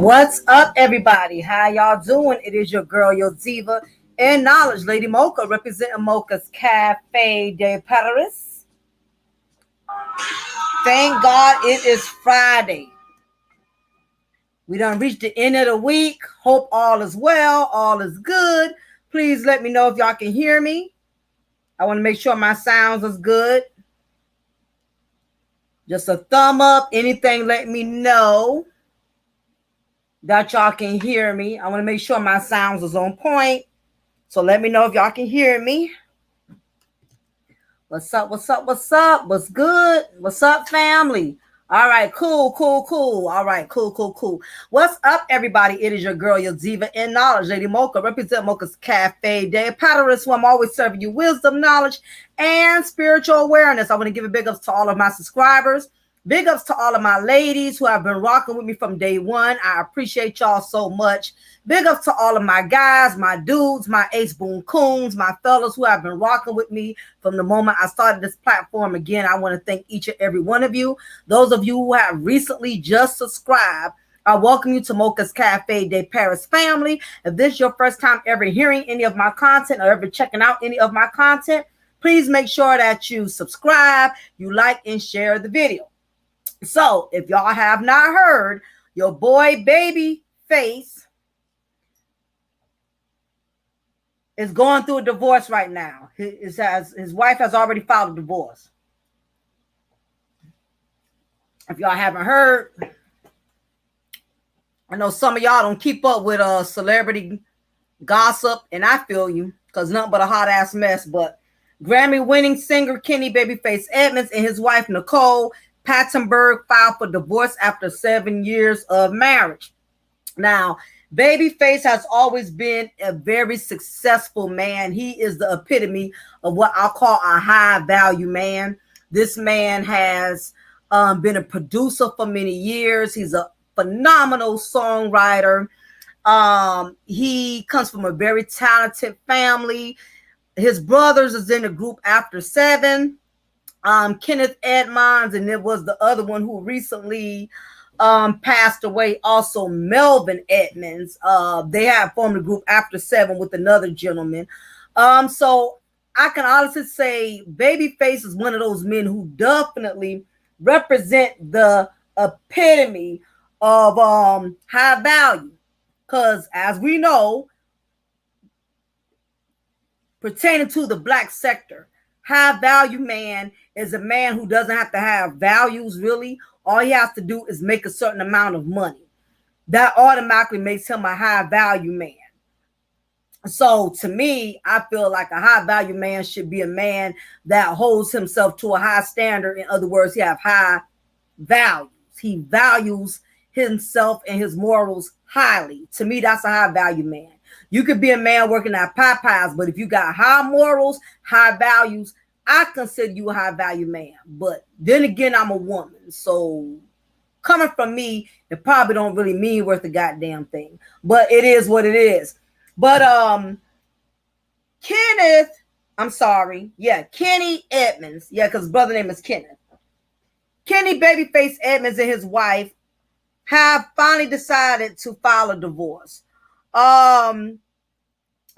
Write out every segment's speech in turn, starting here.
What's up, everybody? How y'all doing? It is your girl, your diva, and knowledge, Lady Mocha, representing Mocha's Cafe de Paris. Thank God it is Friday. We done reached the end of the week. Hope all is well, all is good. Please let me know if y'all can hear me. I want to make sure my sounds is good. Just a thumb up, anything, let me know that y'all can hear me. I want to make sure my sounds is on point. So let me know if y'all can hear me. What's up? What's up? What's up? What's good? What's up, family? All right, cool. All right, cool. What's up, everybody? It is your girl, your diva in knowledge, Lady Mocha, represent Mocha's Cafe de Paris, where I'm always serving you wisdom, knowledge, and spiritual awareness. I want to give a big ups to all of my subscribers. Big ups to all of my ladies who have been rocking with me from day one. I appreciate y'all so much. Big ups to all of my guys, my dudes, my ace boon coons, my fellas who have been rocking with me from the moment I started this platform. Again, I want to thank each and every one of you. Those of you who have recently just subscribed, I welcome you to Mocha's Cafe de Paris family. If this is your first time ever hearing any of my content or ever checking out any of my content, please make sure that you subscribe, you like, and share the video. So, if y'all have not heard, your boy Babyface is going through a divorce right now. His wife has already filed a divorce. If y'all haven't heard, I know some of y'all don't keep up with celebrity gossip, and I feel you, because nothing but a hot ass mess. But Grammy-winning singer Kenny Babyface Edmonds and his wife Nicole Pattenberg filed for divorce after 7 years of marriage. Now, Babyface has always been a very successful man. He is the epitome of what I'll call a high value man. This man has been a producer for many years. He's a phenomenal songwriter. He comes from a very talented family. His brothers is in the group After Seven. Kenneth Edmonds, and there was the other one who recently passed away, also Melvin Edmonds. They have formed a group After Seven with another gentleman. So I can honestly say Babyface is one of those men who definitely represent the epitome of high value. Because as we know, pertaining to the black sector, high value man is a man who doesn't have to have values, really. All he has to do is make a certain amount of money. That automatically makes him a high value man. So to me, I feel like a high value man should be a man that holds himself to a high standard. In other words, he have high values. He values himself and his morals highly. To me, that's a high value man. You could be a man working at Popeyes, but if you got high morals, high values, I consider you a high value man. But then again, I'm a woman. So coming from me, it probably don't really mean worth a goddamn thing. But it is what it is. But Kenny Edmonds. Yeah, because his brother name is Kenneth. Kenny Babyface Edmonds and his wife have finally decided to file a divorce.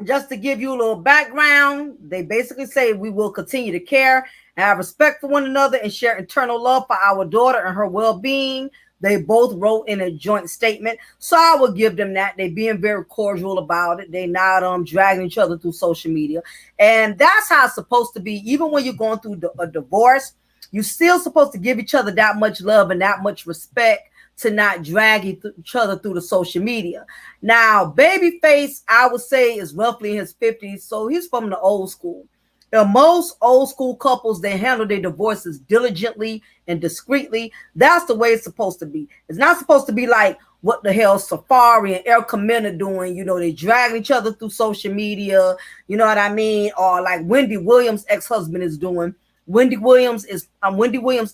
Just to give you a little background, they basically say we will continue to care and have respect for one another and share eternal love for our daughter and her well-being. They both wrote in a joint statement, so I will give them that. They being very cordial about it. They not dragging each other through social media, and that's how it's supposed to be. Even when you're going through a divorce, you're still supposed to give each other that much love and that much respect to not drag each other through the social media. Now, Babyface, I would say, is roughly in his 50s, so he's from the old school. Now, most old school couples, they handle their divorces diligently and discreetly. That's the way it's supposed to be. It's not supposed to be like what the hell Safari and Erica Mena are doing. You know, they dragging each other through social media. You know what I mean? Or like Wendy Williams' ex-husband is doing. Wendy Williams'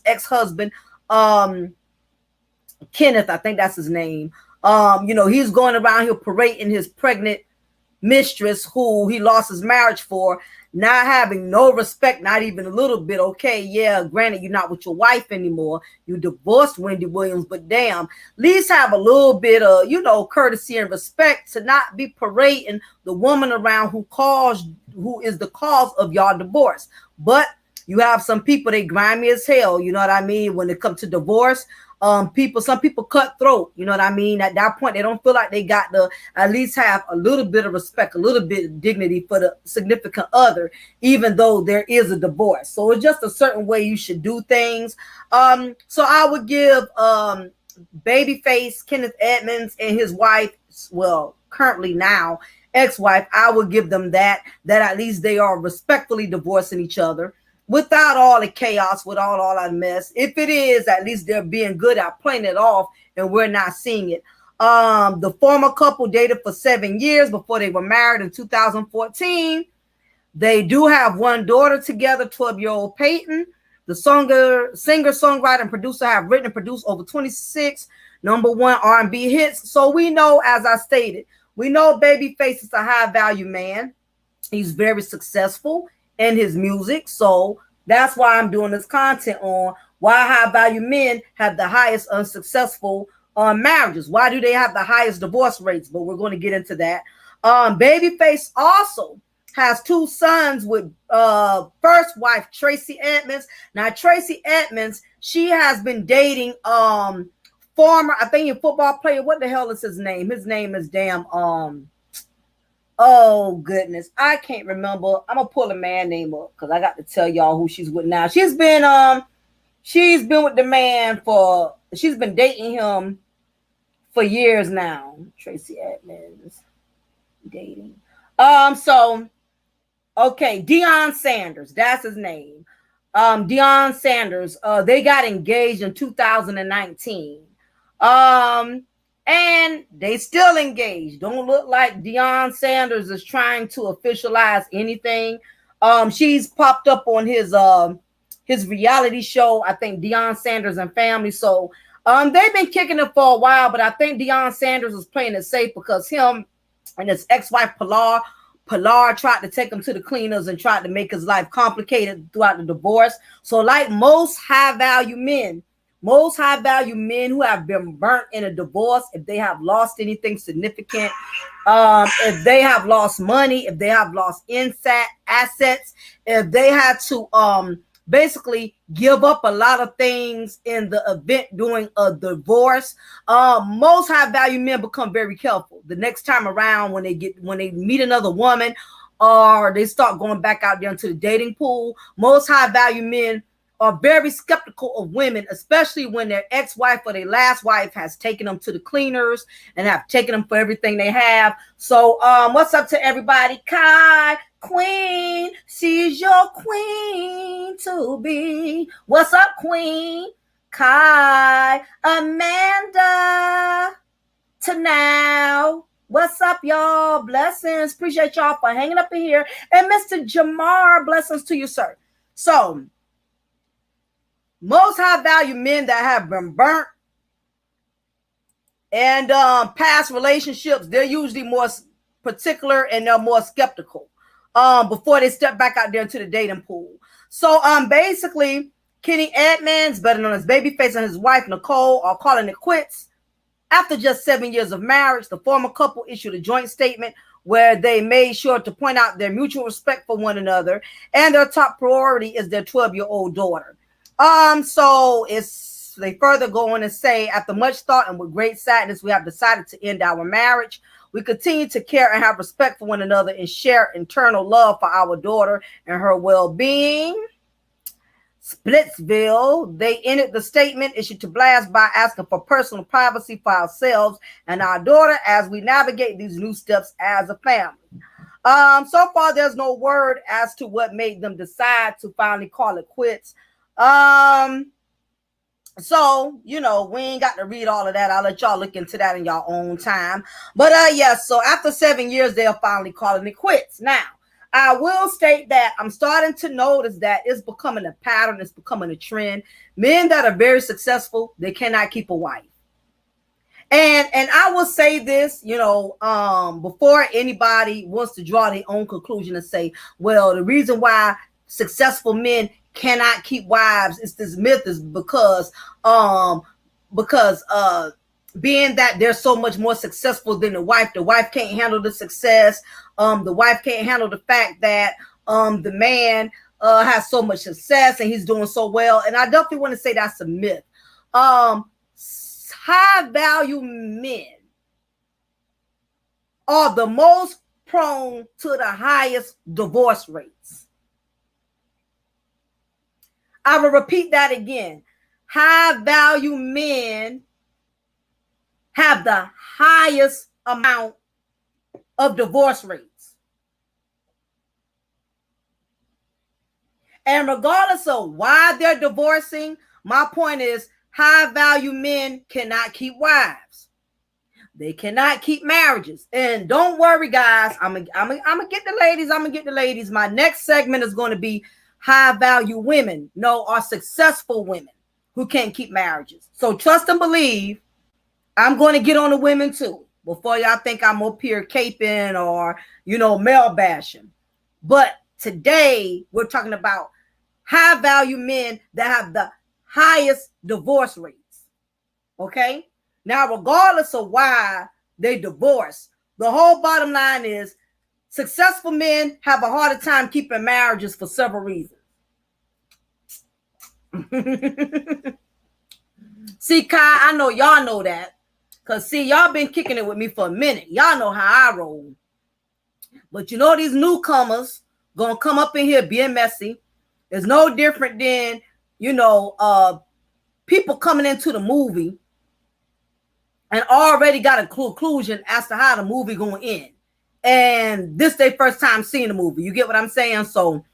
ex-husband, Kenneth, I think that's his name. He's going around here parading his pregnant mistress who he lost his marriage for, not having no respect, not even a little bit. Okay, yeah, granted, you're not with your wife anymore. You divorced Wendy Williams, but damn, at least have a little bit of, courtesy and respect to not be parading the woman around who is the cause of y'all divorce. But you have some people, they grimy as hell, you know what I mean, when it comes to divorce. Some people cutthroat, you know what I mean? At that point, they don't feel like they got to at least have a little bit of respect, a little bit of dignity for the significant other, even though there is a divorce. So it's just a certain way you should do things. So I would give Babyface Kenneth Edmonds and his wife, well, currently now ex-wife, I would give them that at least they are respectfully divorcing each other, without all the chaos, without all that mess. If it is, at least they're being good at playing it off and we're not seeing it. The former couple dated for 7 years before they were married in 2014. They do have one daughter together, 12-year-old Peyton. The singer, songwriter, and producer have written and produced over 26 #1 R&B hits. So we know, as I stated, we know Babyface is a high-value man. He's very successful in his music. So that's why I'm doing this content on why high value men have the highest unsuccessful marriages. Why do they have the highest divorce rates? But we're going to get into that. Babyface also has 2 sons with first wife Tracy Edmonds. Now Tracy Edmonds, she has been dating former, I think, a football player. What the hell is his name? His name is oh goodness, I can't remember. I'm gonna pull a man name up because I got to tell y'all who she's with now. She's been with the man she's been dating him for years now. Tracy Edmonds dating. So okay, Deion Sanders, that's his name. Deion Sanders, they got engaged in 2019. And they still engaged. Don't look like Deion Sanders is trying to officialize anything. She's popped up on his reality show, I think, Deion Sanders and Family. So they've been kicking it for a while, but I think Deion Sanders was playing it safe because him and his ex-wife Pilar tried to take him to the cleaners and tried to make his life complicated throughout the divorce. So like most high-value men who have been burnt in a divorce, if they have lost anything significant, if they have lost money, if they have lost assets, if they had to basically give up a lot of things in the event during a divorce, most high value men become very careful the next time around when they meet another woman or they start going back out there into the dating pool. Most high value men are very skeptical of women, especially when their ex-wife or their last wife has taken them to the cleaners and have taken them for everything they have. So what's up to everybody? Kai Queen, she's your queen to be. What's up, Queen? Kai, Amanda, to now. What's up, y'all? Blessings. Appreciate y'all for hanging up in here. And Mr. Jamar, blessings to you, sir. So most high value men that have been burnt and past relationships, they're usually more particular and they're more skeptical before they step back out there into the dating pool. So basically, Kenny Edmonds, better known as Babyface, and his wife Nicole are calling it quits. After just 7 years of marriage, the former couple issued a joint statement where they made sure to point out their mutual respect for one another, and their top priority is their 12-year-old daughter. So they further go on and say, after much thought and with great sadness, we have decided to end our marriage. We continue to care and have respect for one another and share internal love for our daughter and her well-being. Splitsville, they ended the statement issued to blast by asking for personal privacy for ourselves and our daughter as we navigate these new steps as a family. So far, there's no word as to what made them decide to finally call it quits. So, we ain't got to read all of that. I'll let y'all look into that in your own time. But yes, so after 7 years, they're finally calling it quits. Now, I will state that I'm starting to notice that it's becoming a pattern. It's becoming a trend. Men that are very successful, they cannot keep a wife. And I will say this, before anybody wants to draw their own conclusion and say, well, the reason why successful men cannot keep wives is this myth is because being that they're so much more successful than the wife can't handle the success. The wife can't handle the fact that the man has so much success and he's doing so well. And I definitely want to say that's a myth. High value men are the most prone to the highest divorce rates. I will repeat that again. High value men have the highest amount of divorce rates. And regardless of why they're divorcing, my point is high value men cannot keep wives. They cannot keep marriages. And don't worry, guys. I'm gonna get the ladies. My next segment is going to be high value women, are successful women who can't keep marriages. So trust and believe, I'm going to get on the women too, before y'all think I'm up here caping or, male bashing. But today we're talking about high value men that have the highest divorce rates. Okay? Now, regardless of why they divorce, the whole bottom line is successful men have a harder time keeping marriages for several reasons. See, Kai, I know y'all know that. Because, see, y'all been kicking it with me for a minute. Y'all know how I roll. But these newcomers going to come up in here being messy. It's no different than, people coming into the movie and already got a conclusion as to how the movie going to end. And this their first time seeing the movie. You get what I'm saying? So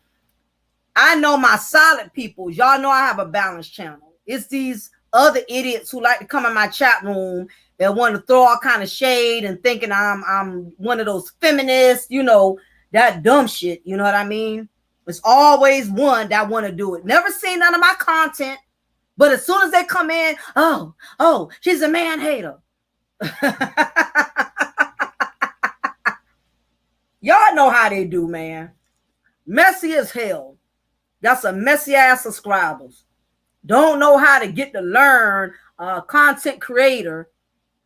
I know my solid people. Y'all know I have a balanced channel. It's these other idiots who like to come in my chat room and want to throw all kind of shade and thinking I'm one of those feminists, that dumb shit. You know what I mean? It's always one that want to do it. Never seen none of my content, but as soon as they come in, oh, she's a man hater. Y'all know how they do, man. Messy as hell. That's a messy ass subscribers. Don't know how to get to learn content creator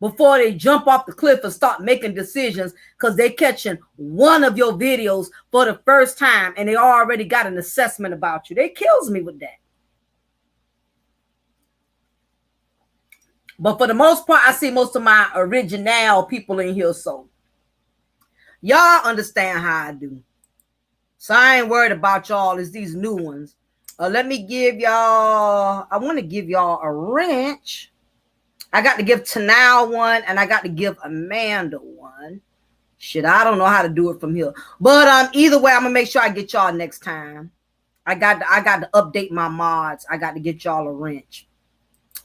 before they jump off the cliff and start making decisions because they're catching one of your videos for the first time and they already got an assessment about you. They kills me with that. But for the most part, I see most of my original people in here. So y'all understand how I do. So I ain't worried about y'all. It's these new ones. Let me give y'all, I want to give y'all a wrench. I got to give Tanal one and I got to give Amanda one. Shit, I don't know how to do it from here. But either way, I'm going to make sure I get y'all next time. I got to update my mods. I got to get y'all a wrench.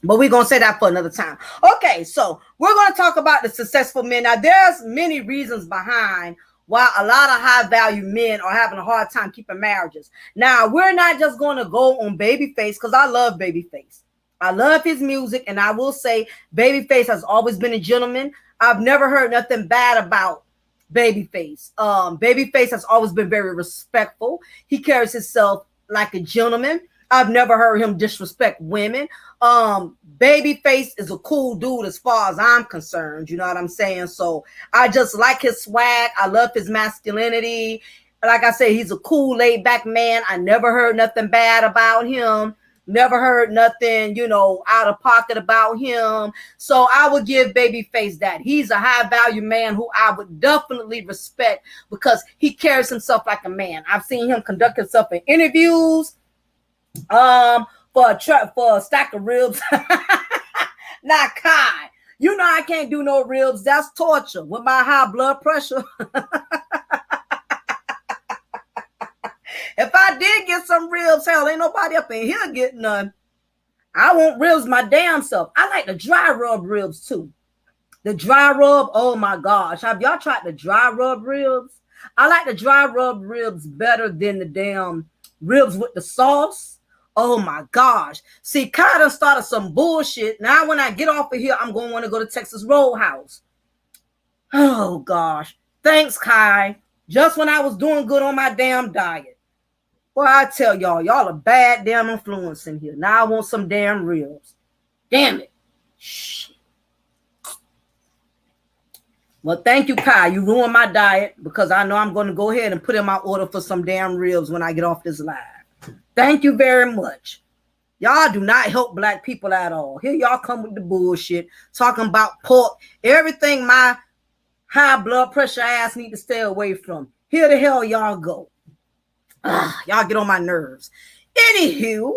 But we're going to say that for another time. Okay, so we're going to talk about the successful men. Now, there's many reasons behind why a lot of high-value men are having a hard time keeping marriages. Now, we're not just going to go on Babyface because I love Babyface. I love his music, and I will say Babyface has always been a gentleman. I've never heard nothing bad about Babyface. Babyface has always been very respectful. He carries himself like a gentleman. I've never heard him disrespect women. Babyface is a cool dude as far as I'm concerned. You know what I'm saying? So I just like his swag. I love his masculinity. Like I say, he's a cool, laid-back man. I never heard nothing bad about him. Never heard nothing, out of pocket about him. So I would give Babyface that. He's a high-value man who I would definitely respect because he carries himself like a man. I've seen him conduct himself in interviews. For a stack of ribs. Not Kai. I can't do no ribs. That's torture with my high blood pressure. If I did get some ribs, hell, ain't nobody up in here getting none. I want ribs my damn self. I like the dry rub ribs too. The dry rub, oh my gosh. Have y'all tried the dry rub ribs? I like the dry rub ribs better than the damn ribs with the sauce. Oh my gosh. See, Kai done started some bullshit. Now when I get off of here, I'm going to want to go to Texas Roadhouse. Oh gosh. Thanks, Kai. Just when I was doing good on my damn diet. Well, I tell y'all a bad damn influence in here. Now I want some damn ribs. Damn it. Shh. Well, thank you, Kai. You ruined my diet because I know I'm going to go ahead and put in my order for some damn ribs when I get off this live. Thank you very much. Y'all do not help black people at all. Here y'all come with the bullshit, talking about pork, everything my high blood pressure ass need to stay away from. Here the hell y'all go. Y'all get on my nerves. Anywho,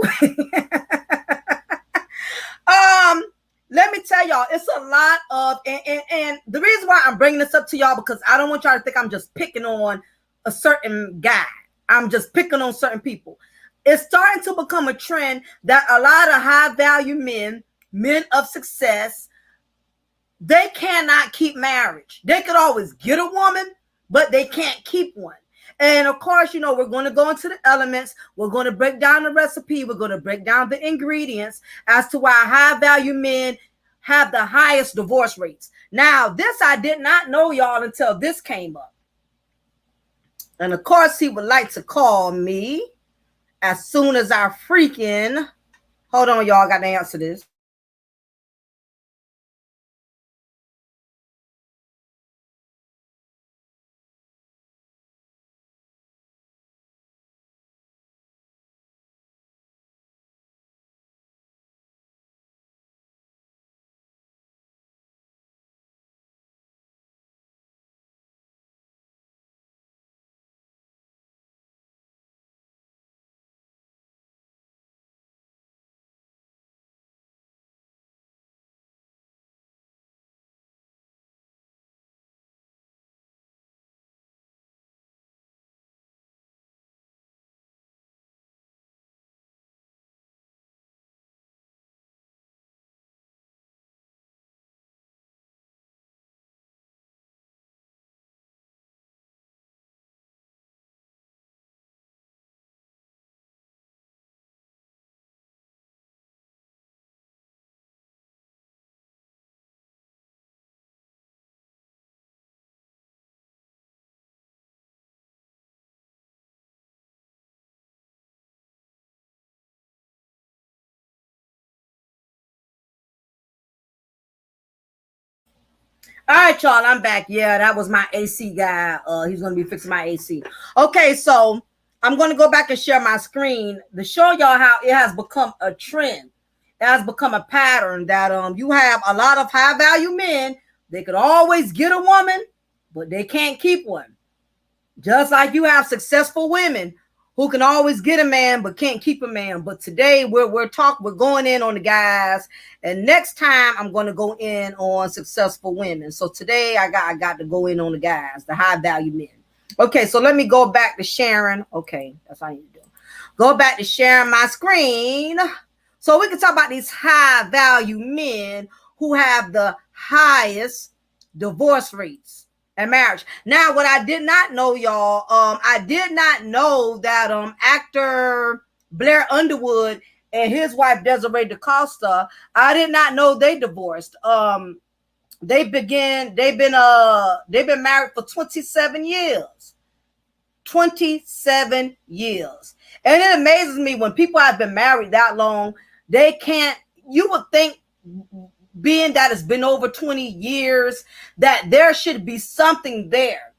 let me tell y'all, it's a lot of, and the reason why I'm bringing this up to y'all, because I don't want y'all to think I'm just picking on a certain guy. I'm just picking on certain people. It's starting to become a trend that a lot of high value men of success, they cannot keep marriage. They could always get a woman, but they can't keep one. And of course, you know, we're going to go into the elements. We're going to break down the recipe. We're going to break down the ingredients as to why high value men have the highest divorce rates. Now, this I did not know, y'all, until this came up. And of course, he would like to call me as soon as I freaking, hold on, y'all, I got to answer this. All right, y'all, I'm back. Yeah, that was my AC guy. He's going to be fixing my AC. Okay, so I'm going to go back and share my screen to show y'all how it has become a trend. It has become a pattern that you have a lot of high value men. They could always get a woman, but they can't keep one. Just like you have successful women who can always get a man but can't keep a man. But today we're going in on the guys, and next time I'm going to go in on successful women. So today I got to go in on the guys, the high value men. Okay, so let me go back to sharing. Okay, that's how you do. Go back to sharing my screen so we can talk about these high value men who have the highest divorce rates and marriage. Now, what I did not know, y'all, I did not know that actor Blair Underwood and his wife Desiree DaCosta, I did not know they divorced. They've been married for 27 years. 27 years. And it amazes me when people have been married that long, they can't, you would think, being that it's been over 20 years, that there should be something there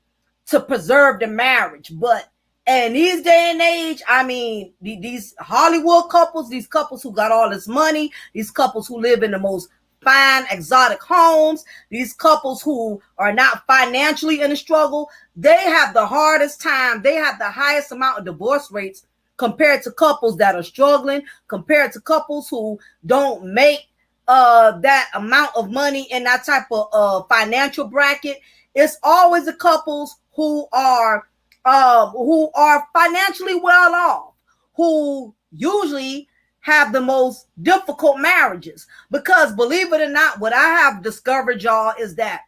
to preserve the marriage. But in these day and age, I mean, these Hollywood couples, these couples who got all this money, these couples who live in the most fine, exotic homes, these couples who are not financially in a struggle, they have the hardest time. They have the highest amount of divorce rates compared to couples that are struggling, compared to couples who don't make that amount of money in that type of financial bracket. It's always the couples who are financially well off, who usually have the most difficult marriages. Because believe it or not, what I have discovered, y'all, is that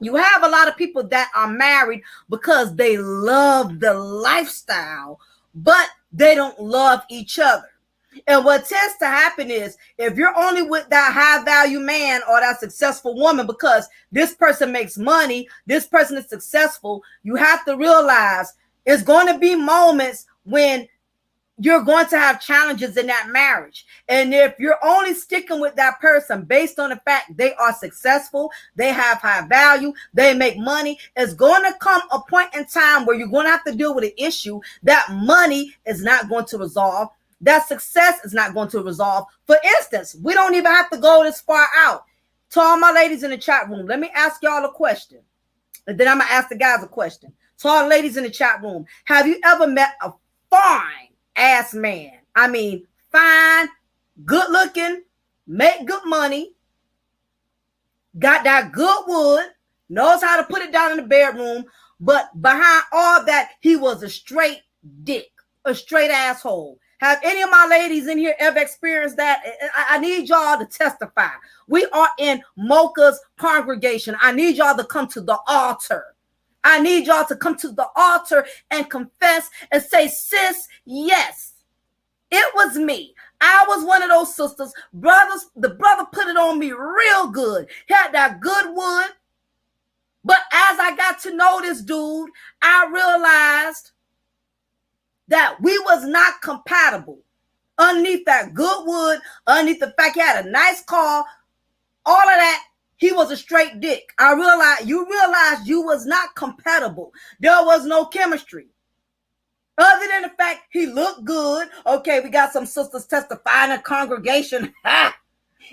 you have a lot of people that are married because they love the lifestyle, but they don't love each other. And what tends to happen is if you're only with that high value man or that successful woman because this person makes money, this person is successful, you have to realize it's going to be moments when you're going to have challenges in that marriage. And if you're only sticking with that person based on the fact they are successful, they have high value, they make money, it's going to come a point in time where you're going to have to deal with an issue that money is not going to resolve, that success is not going to resolve. For instance, we don't even have to go this far out. To all my ladies in the chat room, let me ask y'all a question. And then I'm going to ask the guys a question. To all ladies in the chat room, have you ever met a fine ass man? I mean, fine, good looking, make good money, got that good wood, knows how to put it down in the bedroom, but behind all that, he was a straight dick, a straight asshole. Have any of my ladies in here ever experienced that? I need y'all to testify. We are in Mocha's congregation. I need y'all to come to the altar. I need y'all to come to the altar and confess and say, sis, yes, it was me. I was one of those sisters. Brothers, the brother put it on me real good. He had that good wood. But as I got to know this dude, I realized that we was not compatible. Underneath that good wood, underneath the fact he had a nice car, all of that, he was a straight dick. You realized you was not compatible. There was no chemistry. Other than the fact he looked good. Okay, we got some sisters testifying in congregation. Ha!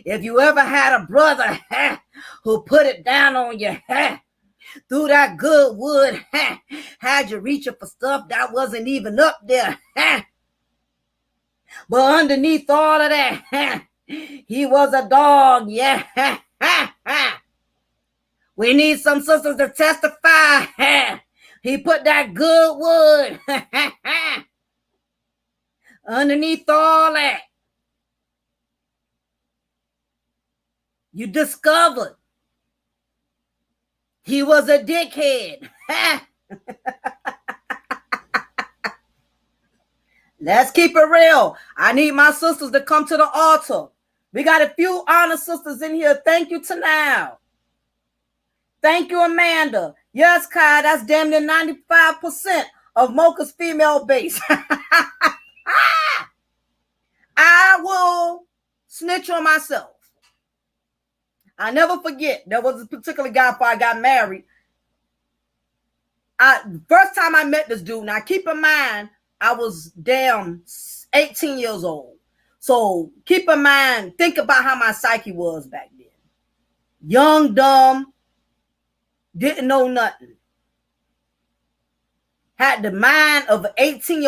If you ever had a brother who put it down on you, through that good wood, had you reaching for stuff that wasn't even up there. But underneath all of that, he was a dog. Yeah. We need some sisters to testify. He put that good wood underneath all that. You discovered he was a dickhead. Let's keep it real. I need my sisters to come to the altar. We got a few honest sisters in here. Thank you, Tanal. Thank you, Amanda. Yes, Kai, that's damn near 95% of Mocha's female base. I will snitch on myself. I never forget, there was a particular guy before I got married. First time I met this dude, now keep in mind, I was damn 18 years old. So keep in mind, think about how my psyche was back then. Young, dumb, didn't know nothing. Had the mind of an 18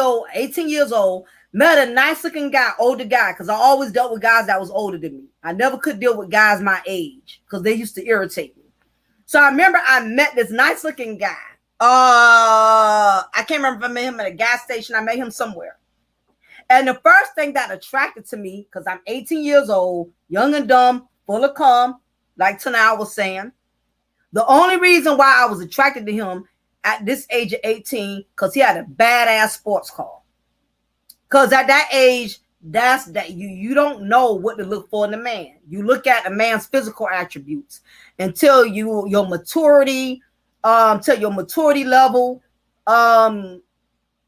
years old, met a nice looking guy, older guy, because I always dealt with guys that was older than me. I never could deal with guys my age because they used to irritate me. So I remember I met this nice looking guy. I can't remember if I met him at a gas station. I met him somewhere. And the first thing that attracted to me, because I'm 18 years old, young and dumb, full of cum, like Tanal was saying, the only reason why I was attracted to him at this age of 18, because he had a badass sports car. Because at that age, you don't know what to look for in a man. You look at a man's physical attributes until your maturity level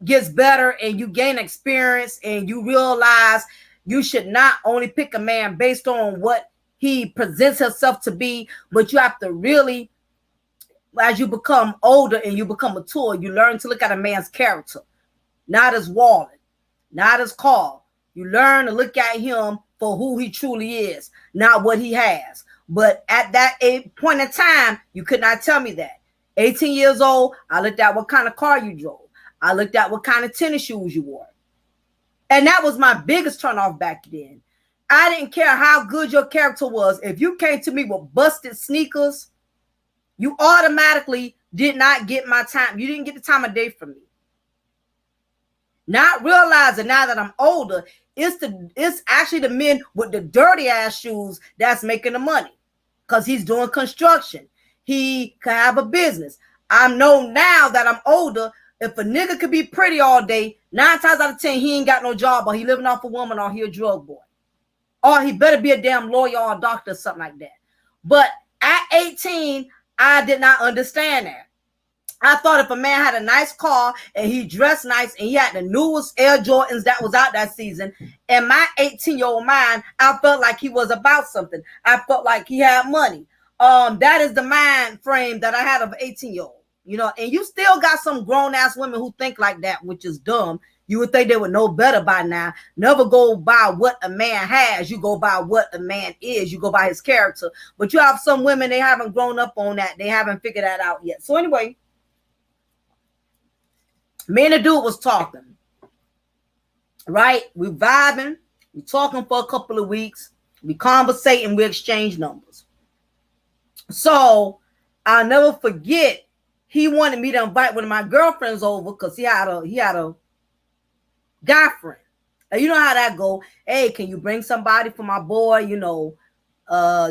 gets better and you gain experience and you realize you should not only pick a man based on what he presents himself to be, but you have to really, as you become older and you become mature, you learn to look at a man's character, not his wallet, not his car. You learn to look at him for who he truly is, not what he has. But at that point in time, you could not tell me that. 18 years old, I looked at what kind of car you drove. I looked at what kind of tennis shoes you wore. And that was my biggest turnoff back then. I didn't care how good your character was. If you came to me with busted sneakers, you automatically did not get my time. You didn't get the time of day from me. Not realizing now that I'm older, it's actually the men with the dirty ass shoes that's making the money because he's doing construction. He could have a business. I know now that I'm older, If a nigga could be pretty all day, 9 times out of 10, he ain't got no job, or he living off a woman, or he a drug boy. Or he better be a damn lawyer or a doctor or something like that. But at 18, I did not understand that. I thought if a man had a nice car and he dressed nice and he had the newest Air Jordans that was out that season, in my 18-year-old mind, I felt like he was about something. I felt like he had money. That is the mind frame that I had of an 18-year-old. You know, and you still got some grown-ass women who think like that, which is dumb. You would think they would know better by now. Never go by what a man has. You go by what a man is. You go by his character. But you have some women, they haven't grown up on that. They haven't figured that out yet. So anyway, me and the dude was talking. Right? We vibing. We talking for a couple of weeks. We conversating. We exchange numbers. So I'll never forget, he wanted me to invite one of my girlfriends over because he had a guy friend. And you know how that go. Hey, can you bring somebody for my boy? You know,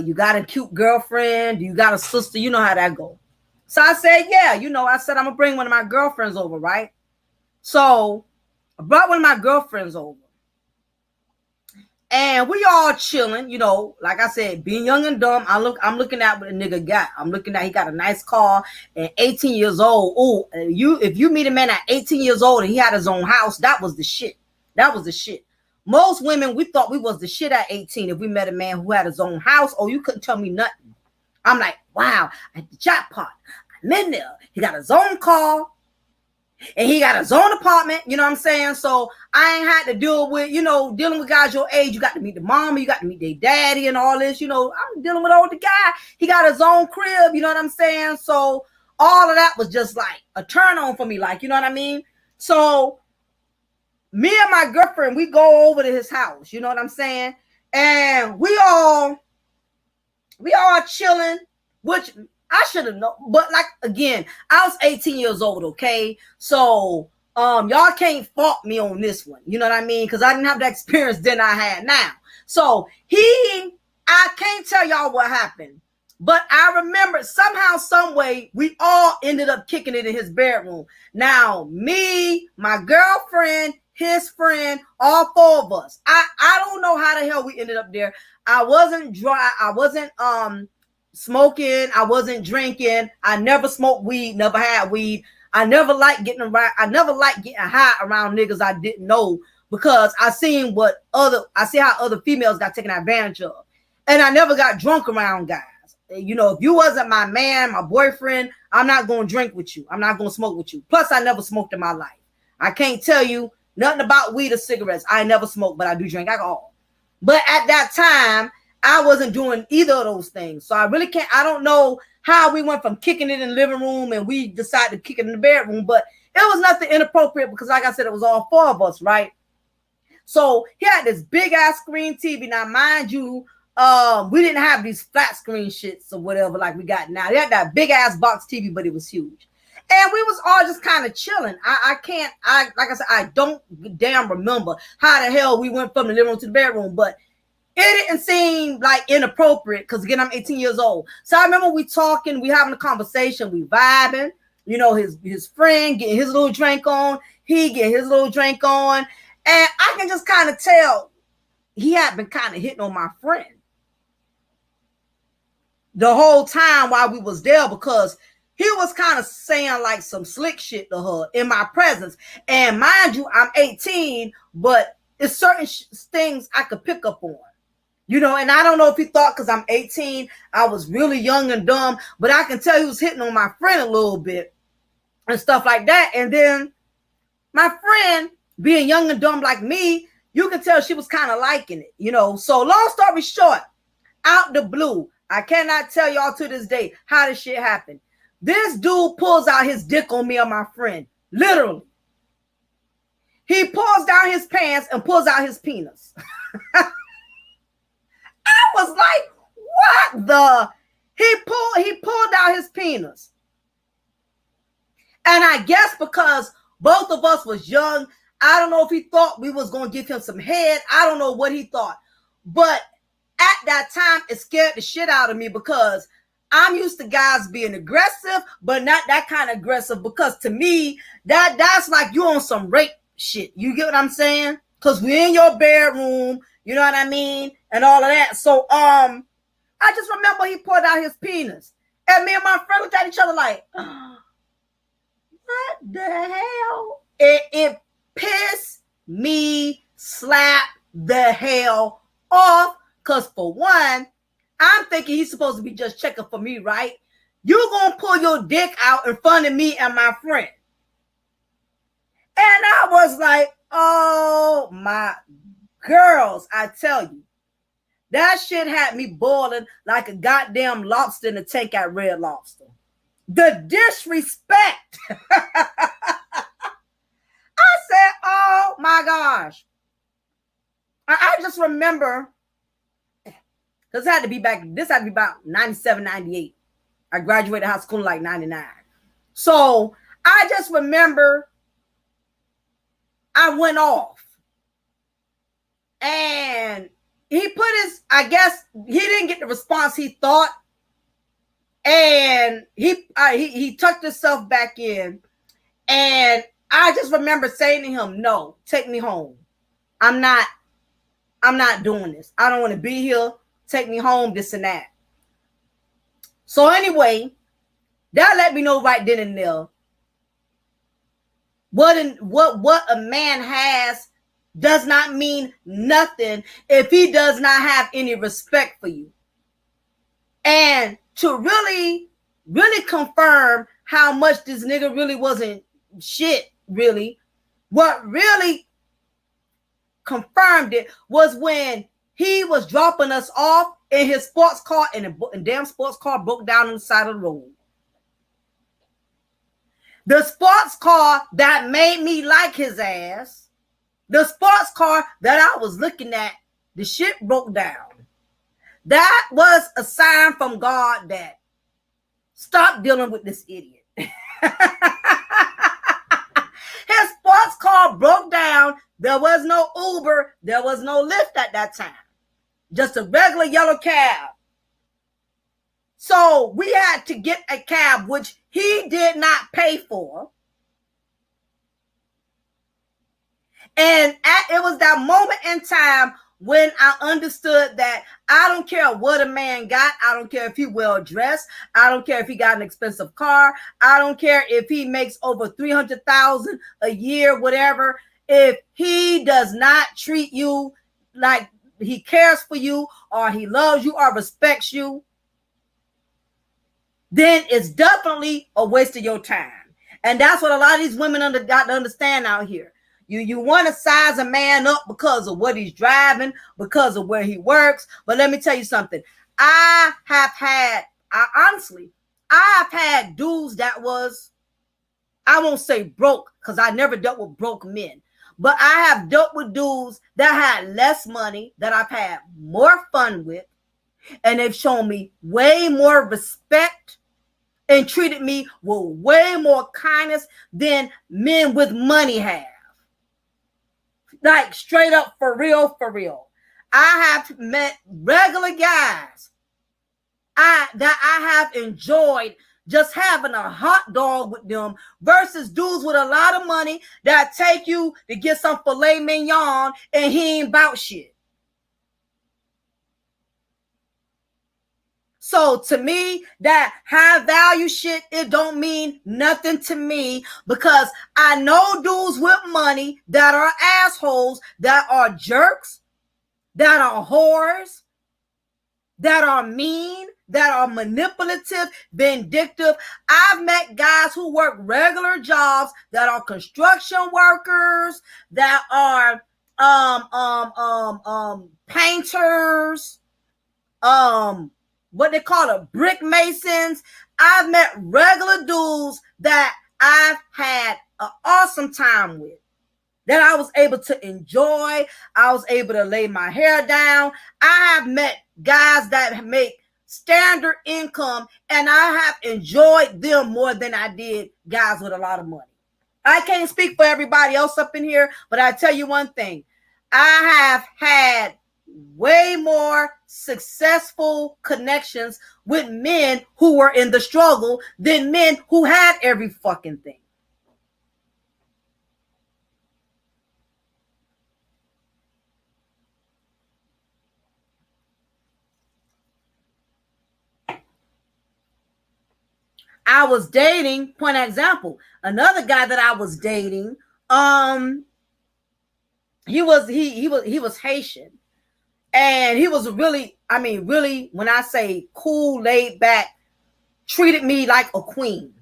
you got a cute girlfriend. You got a sister. You know how that go. So I said, yeah, you know, I said, I'm going to bring one of my girlfriends over, right? So I brought one of my girlfriends over. And we all chilling, you know, like I said, being young and dumb. I'm looking at what a nigga got. I'm looking at, he got a nice car and 18 years old. Oh, if you meet a man at 18 years old and he had his own house, that was the shit. That was the shit. Most women, we thought we was the shit at 18 if we met a man who had his own house. Oh, you couldn't tell me nothing. I'm like, wow, at the jackpot. I'm in there. He got his own car. And he got his own apartment, you know what I'm saying? So I ain't had to deal with, you know, dealing with guys your age. You got to meet the mama, you got to meet their daddy and all this, you know. I'm dealing with older guy. He got his own crib, you know what I'm saying? So all of that was just like a turn on for me, like, you know what I mean? So me and my girlfriend, we go over to his house, you know what I'm saying? And we all chilling, which I should have known, but like, again, I was 18 years old, okay? So, y'all can't fault me on this one, you know what I mean? Because I didn't have the experience then I had now. So, I can't tell y'all what happened, but I remember somehow, some way, we all ended up kicking it in his bedroom. Now, me, my girlfriend, his friend, all 4 of us. I don't know how the hell we ended up there. I wasn't dry. I wasn't, smoking, I wasn't drinking. I never smoked weed, never had weed. I never liked getting around. I never liked getting high around niggas I didn't know because I see how other females got taken advantage of. And I never got drunk around guys. You know, if you wasn't my man, my boyfriend, I'm not going to drink with you. I'm not going to smoke with you. Plus, I never smoked in my life. I can't tell you nothing about weed or cigarettes. I never smoked, but I do drink alcohol. But at that time, I wasn't doing either of those things. So I really can't, I don't know how we went from kicking it in the living room and we decided to kick it in the bedroom, but it was nothing inappropriate because like I said, it was all 4 of us, right? So he had this big ass screen TV. Now, mind you, we didn't have these flat screen shits or whatever like we got now. He had that big ass box TV, but it was huge. And we was all just kind of chilling. Like I said, I don't damn remember how the hell we went from the living room to the bedroom, but it didn't seem like inappropriate because, again, I'm 18 years old. So I remember we talking, we having a conversation, we vibing. You know, his friend getting his little drink on, he getting his little drink on. And I can just kind of tell he had been kind of hitting on my friend the whole time while we was there because he was kind of saying like some slick shit to her in my presence. And mind you, I'm 18, but it's certain things I could pick up on. You know, and I don't know if he thought because I'm 18, I was really young and dumb, but I can tell he was hitting on my friend a little bit and stuff like that. And then my friend, being young and dumb like me, you can tell she was kind of liking it, you know. So long story short, out the blue, I cannot tell y'all to this day how this shit happened. This dude pulls out his dick on me and my friend, literally. He pulls down his pants and pulls out his penis. I was like, what the? He pulled out his penis. And I guess because both of us was young, I don't know if he thought we was going to give him some head. I don't know what he thought. But at that time, it scared the shit out of me because I'm used to guys being aggressive, but not that kind of aggressive, because to me, that's like you on some rape shit. You get what I'm saying? Because we're in your bedroom, you know what I mean? And all of that. So I just remember he pulled out his penis. And me and my friend looked at each other like, oh, what the hell? It pissed me slap the hell off. Because for one, I'm thinking he's supposed to be just checking for me, right? You gonna pull your dick out in front of me and my friend. And I was like, oh my girls, I tell you, that shit had me boiling like a goddamn lobster in the tank at Red Lobster. The disrespect. I said, oh my gosh. I just remember, because this had to be about 97, 98. I graduated high school in like 99. So I just remember I went off. And he put his, I guess he didn't get the response he thought. And he tucked himself back in. And I just remember saying to him, no, take me home. I'm not doing this. I don't want to be here. Take me home, this and that. So anyway, that let me know right then and there what a man has does not mean nothing if he does not have any respect for you. And to really, really confirm how much this nigga really wasn't shit, really, what really confirmed it was when he was dropping us off in his sports car, and the damn sports car broke down on the side of the road. The sports car that made me like his ass, the sports car that I was looking at, the shit broke down. That was a sign from God that stop dealing with this idiot. His sports car broke down. There was no Uber. There was no Lyft at that time. Just a regular yellow cab. So we had to get a cab, which he did not pay for. And it was that moment in time when I understood that I don't care what a man got. I don't care if he well dressed. I don't care if he got an expensive car. I don't care if he makes over $300,000 a year, whatever. If he does not treat you like he cares for you, or he loves you, or respects you, then it's definitely a waste of your time. And that's what a lot of these women got to understand out here. You want to size a man up because of what he's driving, because of where he works. But let me tell you something. I have had dudes that was, I won't say broke, because I never dealt with broke men. But I have dealt with dudes that had less money, that I've had more fun with, and they've shown me way more respect and treated me with way more kindness than men with money have. Like straight up, for real, for real. I have met regular guys that I have enjoyed just having a hot dog with them versus dudes with a lot of money that take you to get some filet mignon and he ain't about shit. So to me, that high value shit, it don't mean nothing to me, because I know dudes with money that are assholes, that are jerks, that are whores, that are mean, that are manipulative, vindictive. I've met guys who work regular jobs that are construction workers, that are painters, what they call it, brick masons. I've met regular dudes that I've had an awesome time with, that I was able to enjoy. I was able to lay my hair down. I have met guys that make standard income, and I have enjoyed them more than I did guys with a lot of money. I can't speak for everybody else up in here, but I tell you one thing. I have had way more successful connections with men who were in the struggle than men who had every fucking thing. I was dating, point example, another guy that I was dating, he was Haitian. And he was really, I mean, really, when I say cool, laid back, treated me like a queen.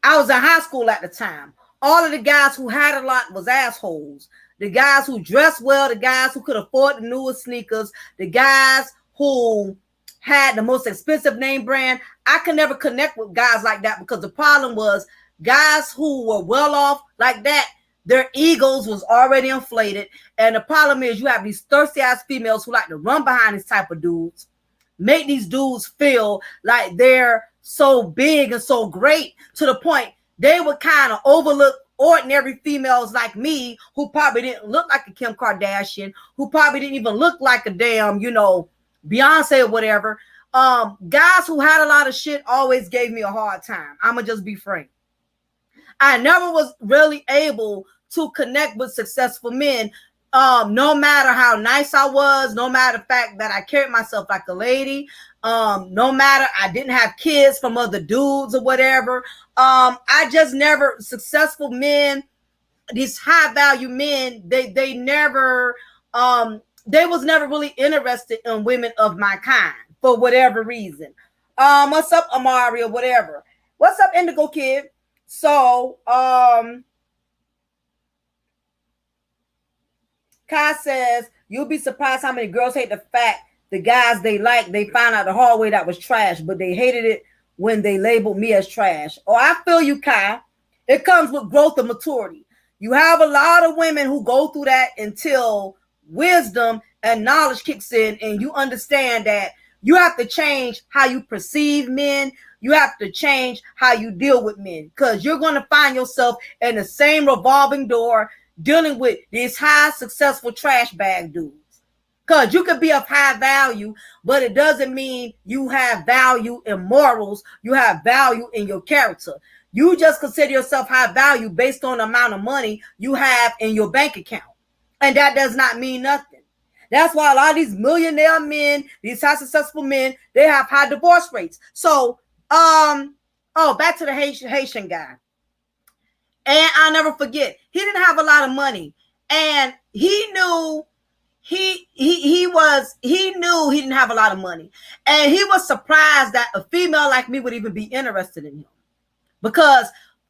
I was in high school at the time. All of the guys who had a lot was assholes. The guys who dressed well, the guys who could afford the newest sneakers, the guys who had the most expensive name brand. I could never connect with guys like that because the problem was guys who were well off like that, their egos was already inflated. And the problem is you have these thirsty ass females who like to run behind these type of dudes, make these dudes feel like they're so big and so great to the point they would kind of overlook ordinary females like me who probably didn't look like a Kim Kardashian, who probably didn't even look like a damn, Beyonce or whatever. Guys who had a lot of shit always gave me a hard time. I'ma just be frank. I never was really able to connect with successful men, no matter how nice I was, no matter the fact that I carried myself like a lady, no matter I didn't have kids from other dudes or whatever. I just never, successful men, these high value men, they never, they was never really interested in women of my kind for whatever reason. What's up, Amari, or whatever? What's up, Indigo Kid? So, Kai says, you'll be surprised how many girls hate the fact the guys they like, they found out the hard way that was trash, but they hated it when they labeled me as trash. Oh, I feel you, Kai. It comes with growth and maturity. You have a lot of women who go through that until wisdom and knowledge kicks in, and you understand that you have to change how you perceive men. You have to change how you deal with men, because you're going to find yourself in the same revolving door dealing with these high successful trash bag dudes. Because you could be of high value, but it doesn't mean you have value in morals. You have value in your character. You just consider yourself high value based on the amount of money you have in your bank account. And that does not mean nothing. That's why a lot of these millionaire men, these high successful men, they have high divorce rates. So, back to the Haitian guy. And I'll never forget, he didn't have a lot of money. And he knew he knew he didn't have a lot of money. And he was surprised that a female like me would even be interested in him. Because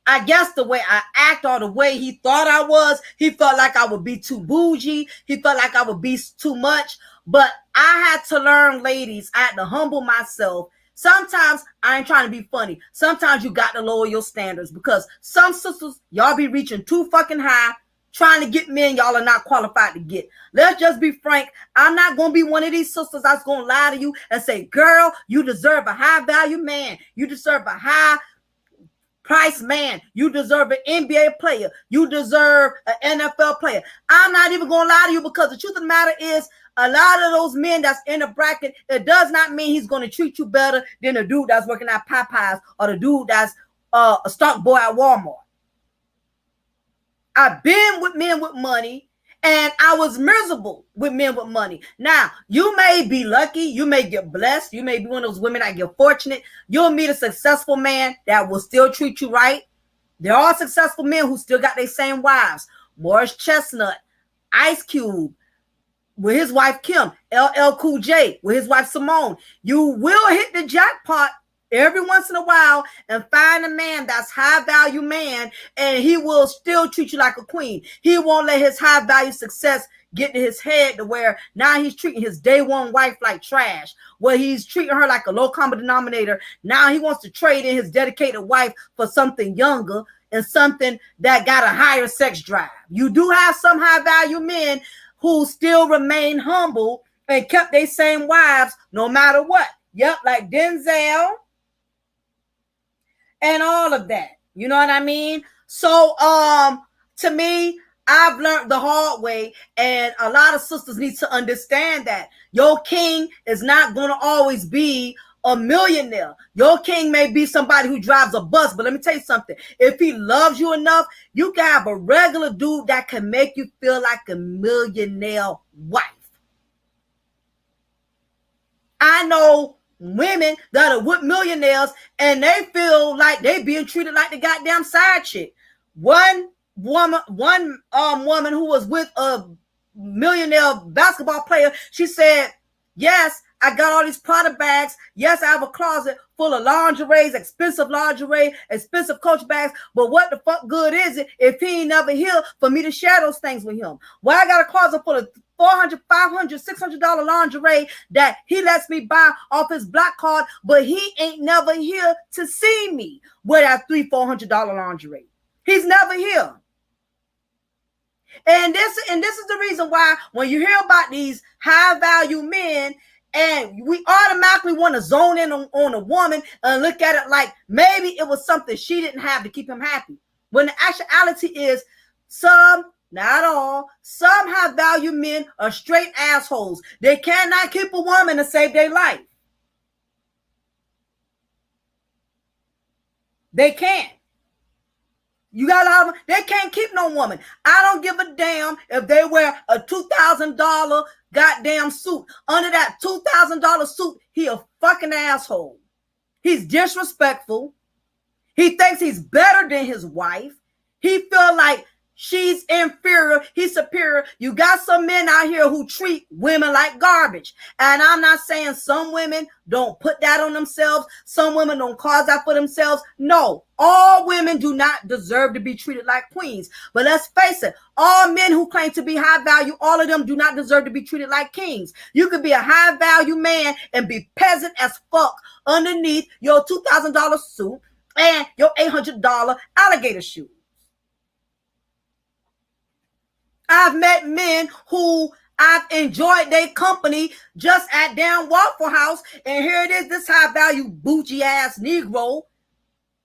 I guess the way I act or the way he thought I was, he felt like I would be too bougie. He felt like I would be too much. But I had to learn, ladies, I had to humble myself. Sometimes I ain't trying to be funny. Sometimes you got to lower your standards, because some sisters, y'all be reaching too fucking high, trying to get men y'all are not qualified to get. Let's just be frank. I'm not going to be one of these sisters that's going to lie to you and say, girl, you deserve a high value man. You deserve a high price man. You deserve an NBA player. You deserve an NFL player. I'm not even going to lie to you, because the truth of the matter is, a lot of those men that's in the bracket, it does not mean he's going to treat you better than the dude that's working at Popeyes or the dude that's a stock boy at Walmart. I've been with men with money, and I was miserable with men with money. Now, you may be lucky. You may get blessed. You may be one of those women that get fortunate. You'll meet a successful man that will still treat you right. There are successful men who still got their same wives. Morris Chestnut, Ice Cube, with his wife Kim, LL Cool J with his wife Simone. You will hit the jackpot every once in a while and find a man that's high value man, and he will still treat you like a queen. He won't let his high value success get to his head to where now he's treating his day one wife like trash, where he's treating her like a low common denominator. Now he wants to trade in his dedicated wife for something younger and something that got a higher sex drive. You do have some high value men who still remain humble and kept their same wives no matter what. Yep, like Denzel and all of that. You know what I mean? So, to me, I've learned the hard way, and a lot of sisters need to understand that your king is not going to always be a millionaire. Your king may be somebody who drives a bus, but let me tell you something. If he loves you enough, you can have a regular dude that can make you feel like a millionaire wife. I know women that are with millionaires and they feel like they being treated like the goddamn side chick. One woman who was with a millionaire basketball player, she said, yes, I got all these product bags. Yes, I have a closet full of lingerie, expensive Coach bags. But what the fuck good is it if he ain't never here for me to share those things with him? Why I got a closet full of $400, $500, $600 lingerie that he lets me buy off his black card, but he ain't never here to see me with that $300, $400 lingerie. He's never here. And this is the reason why when you hear about these high value men, and we automatically want to zone in on a woman and look at it like maybe it was something she didn't have to keep him happy. When the actuality is some, not all, some high value men are straight assholes. They cannot keep a woman to save their life. They can't. You got a lot of them. They can't keep no woman. I don't give a damn if they wear a $2,000 goddamn suit. Under that $2,000 suit, he a fucking asshole. He's disrespectful. He thinks he's better than his wife. He feel like she's inferior. He's superior. You got some men out here who treat women like garbage. And I'm not saying some women don't put that on themselves. Some women don't cause that for themselves. No, all women do not deserve to be treated like queens. But let's face it, all men who claim to be high value, all of them do not deserve to be treated like kings. You could be a high value man and be peasant as fuck underneath your $2,000 suit and your $800 alligator shoe. I've met men who I've enjoyed their company just at damn Waffle House, and here it is, this high value bougie ass Negro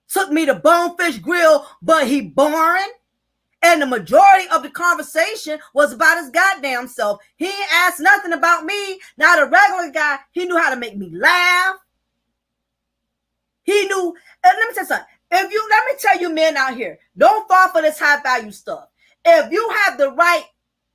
took me to Bonefish Grill, but he boring. And the majority of the conversation was about his goddamn self. He ain't asked nothing about me. Not a regular guy. He knew how to make me laugh. He knew, and let me tell you something. Let me tell you men out here, don't fall for this high value stuff. If you have the right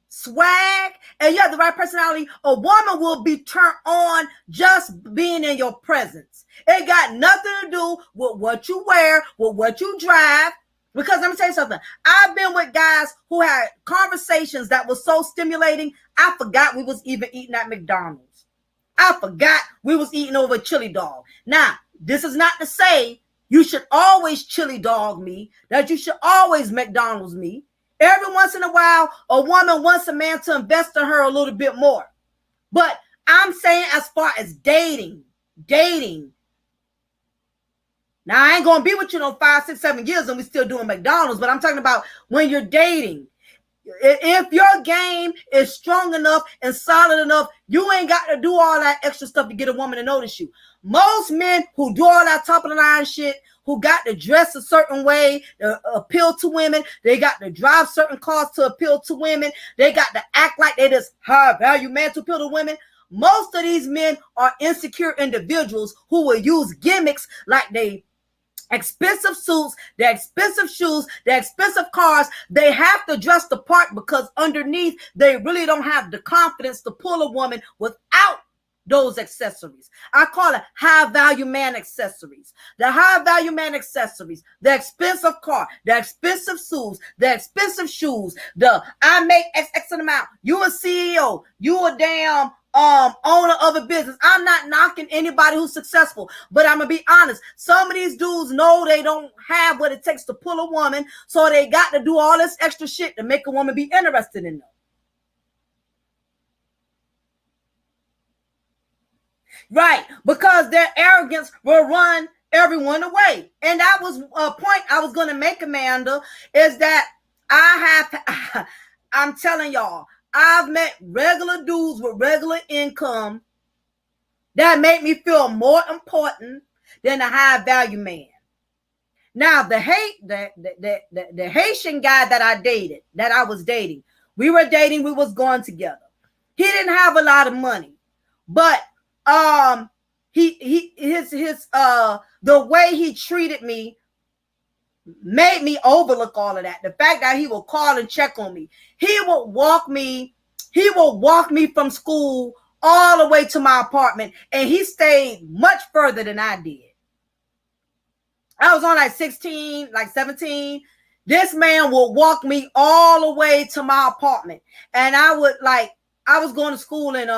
swag and you have the right personality, a woman will be turned on just being in your presence. It got nothing to do with what you wear, with what you drive. Because let me tell you something. I've been with guys who had conversations that was so stimulating, I forgot we was even eating at McDonald's. I forgot we was eating over a chili dog. Now, this is not to say you should always chili dog me, that you should always McDonald's me. Every once in a while, a woman wants a man to invest in her a little bit more. But I'm saying as far as dating. Now, I ain't going to be with you no 5, 6, 7 years and we still doing McDonald's, but I'm talking about when you're dating. If your game is strong enough and solid enough, you ain't got to do all that extra stuff to get a woman to notice you. Most men who do all that top of the line shit, who got to dress a certain way to appeal to women, they got to drive certain cars to appeal to women, they got to act like they this high value man to appeal to women. Most of these men are insecure individuals who will use gimmicks like they expensive suits, their expensive shoes, their expensive cars. They have to dress the part because underneath they really don't have the confidence to pull a woman without those accessories. I call it high value man accessories. The high value man accessories, the expensive car, the expensive suits, the expensive shoes, the I make X amount. You a CEO, you a damn owner of a business. I'm not knocking anybody who's successful, but I'm gonna be honest. Some of these dudes know they don't have what it takes to pull a woman, so they got to do all this extra shit to make a woman be interested in them. Right, because their arrogance will run everyone away. And that was a point I was going to make, Amanda, is that I'm telling y'all, I've met regular dudes with regular income that make me feel more important than a high value man. Now the Haitian guy that I was dating, we were dating, we was going together. He didn't have a lot of money, but his the way he treated me made me overlook all of that. The fact that he would call and check on me, he would walk me from school all the way to my apartment, and he stayed much further than I did. I was on like 16, like 17. This man would walk me all the way to my apartment, and I was going to school in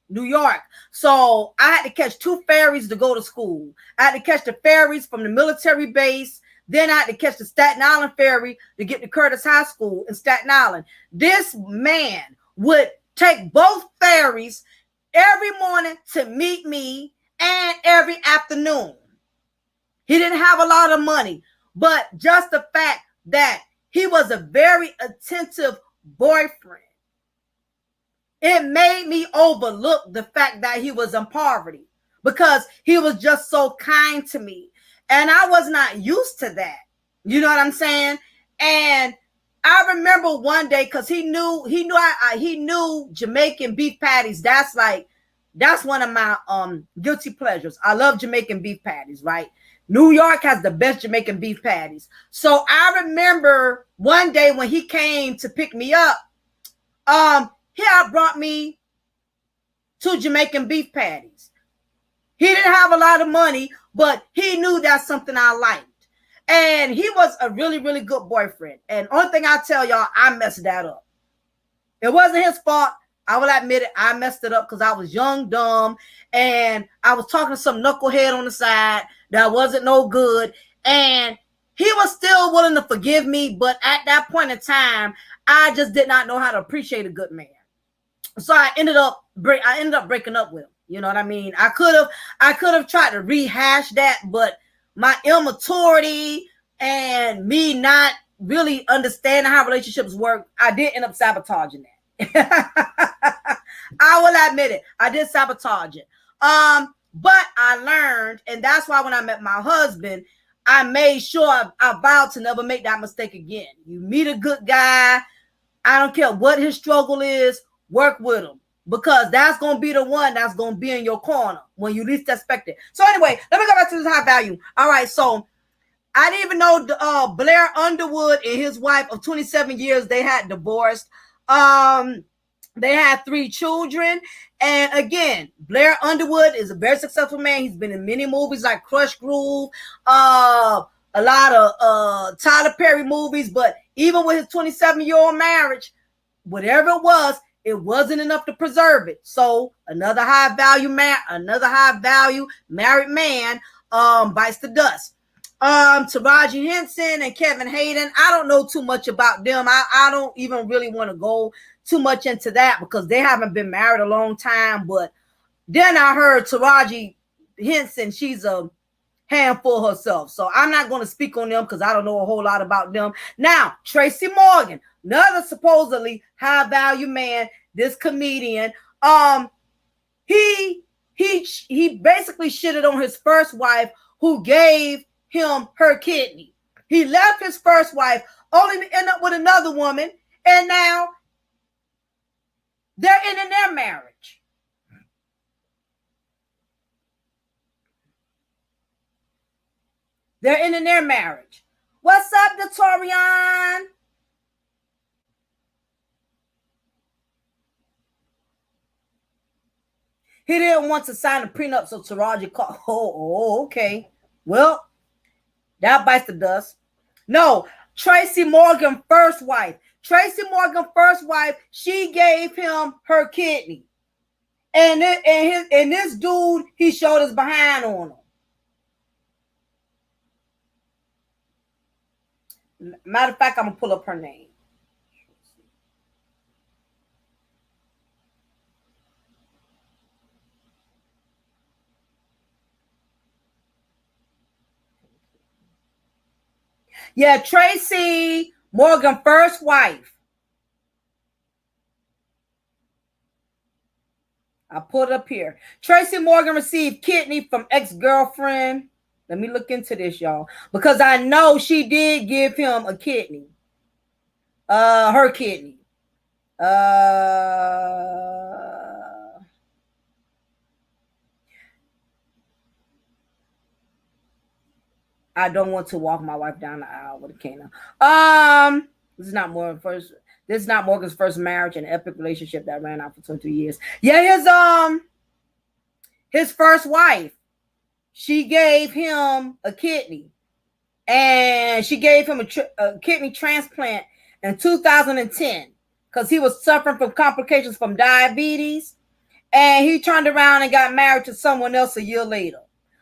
New York, so I had to catch 2 ferries to go to school. I had to catch the ferries from the military base. Then I had to catch the Staten Island ferry to get to Curtis High School in Staten Island. This man would take both ferries every morning to meet me and every afternoon. He didn't have a lot of money, but just the fact that he was a very attentive boyfriend, it made me overlook the fact that he was in poverty, because he was just so kind to me. And I was not used to that. You know what I'm saying? And I remember one day, because he knew Jamaican beef patties. That's one of my guilty pleasures. I love Jamaican beef patties, right? New York has the best Jamaican beef patties. So I remember one day when he came to pick me up, he had brought me 2 Jamaican beef patties. He didn't have a lot of money, but he knew that's something I liked. And he was a really, really good boyfriend. And only thing I tell y'all, I messed that up. It wasn't his fault. I will admit it. I messed it up because I was young, dumb, and I was talking to some knucklehead on the side that wasn't no good. And he was still willing to forgive me, but at that point in time, I just did not know how to appreciate a good man. So I ended up breaking up with him. You know what I mean? I could have tried to rehash that, but my immaturity and me not really understanding how relationships work, I did end up sabotaging that. I will admit it. I did sabotage it. But I learned, and that's why when I met my husband, I made sure I vowed to never make that mistake again. You meet a good guy, I don't care what his struggle is, work with him. Because that's going to be the one that's going to be in your corner when you least expect it. So anyway, let me go back to this high value. All right, so I didn't even know Blair Underwood and his wife of 27 years, they had divorced. They had 3 children. And again, Blair Underwood is a very successful man. He's been in many movies like Crush Groove, a lot of Tyler Perry movies. But even with his 27-year-old marriage, whatever it was, it wasn't enough to preserve it. So another high value married man bites the dust. Taraji Henson and Kevin Hayden, I don't know too much about them. I don't even really want to go too much into that because they haven't been married a long time. But then I heard Taraji Henson, she's a handful herself. So I'm not going to speak on them because I don't know a whole lot about them. Now, Tracy Morgan, another supposedly high value man, this comedian, he basically shitted on his first wife who gave him her kidney. He left his first wife only to end up with another woman, and now they're ending their marriage. They're ending their marriage. What's up, Notorian? He didn't want to sign a prenup, so Taraji called. Oh, okay. Well, that bites the dust. No, Tracy Morgan first wife. Tracy Morgan first wife, she gave him her kidney. And this dude, he showed his behind on him. Matter of fact, I'm going to pull up her name. Yeah, Tracy Morgan first wife. I put it up here. Tracy Morgan received kidney from ex-girlfriend. Let me look into this, y'all, because I know she did give him a kidney. Her kidney. I don't want to walk my wife down the aisle with a cane. This is not more first. This is not Morgan's first marriage and epic relationship that ran out for 22 years. Yeah, his first wife, she gave him a kidney, and she gave him a kidney transplant in 2010 because he was suffering from complications from diabetes, and he turned around and got married to someone else a year later.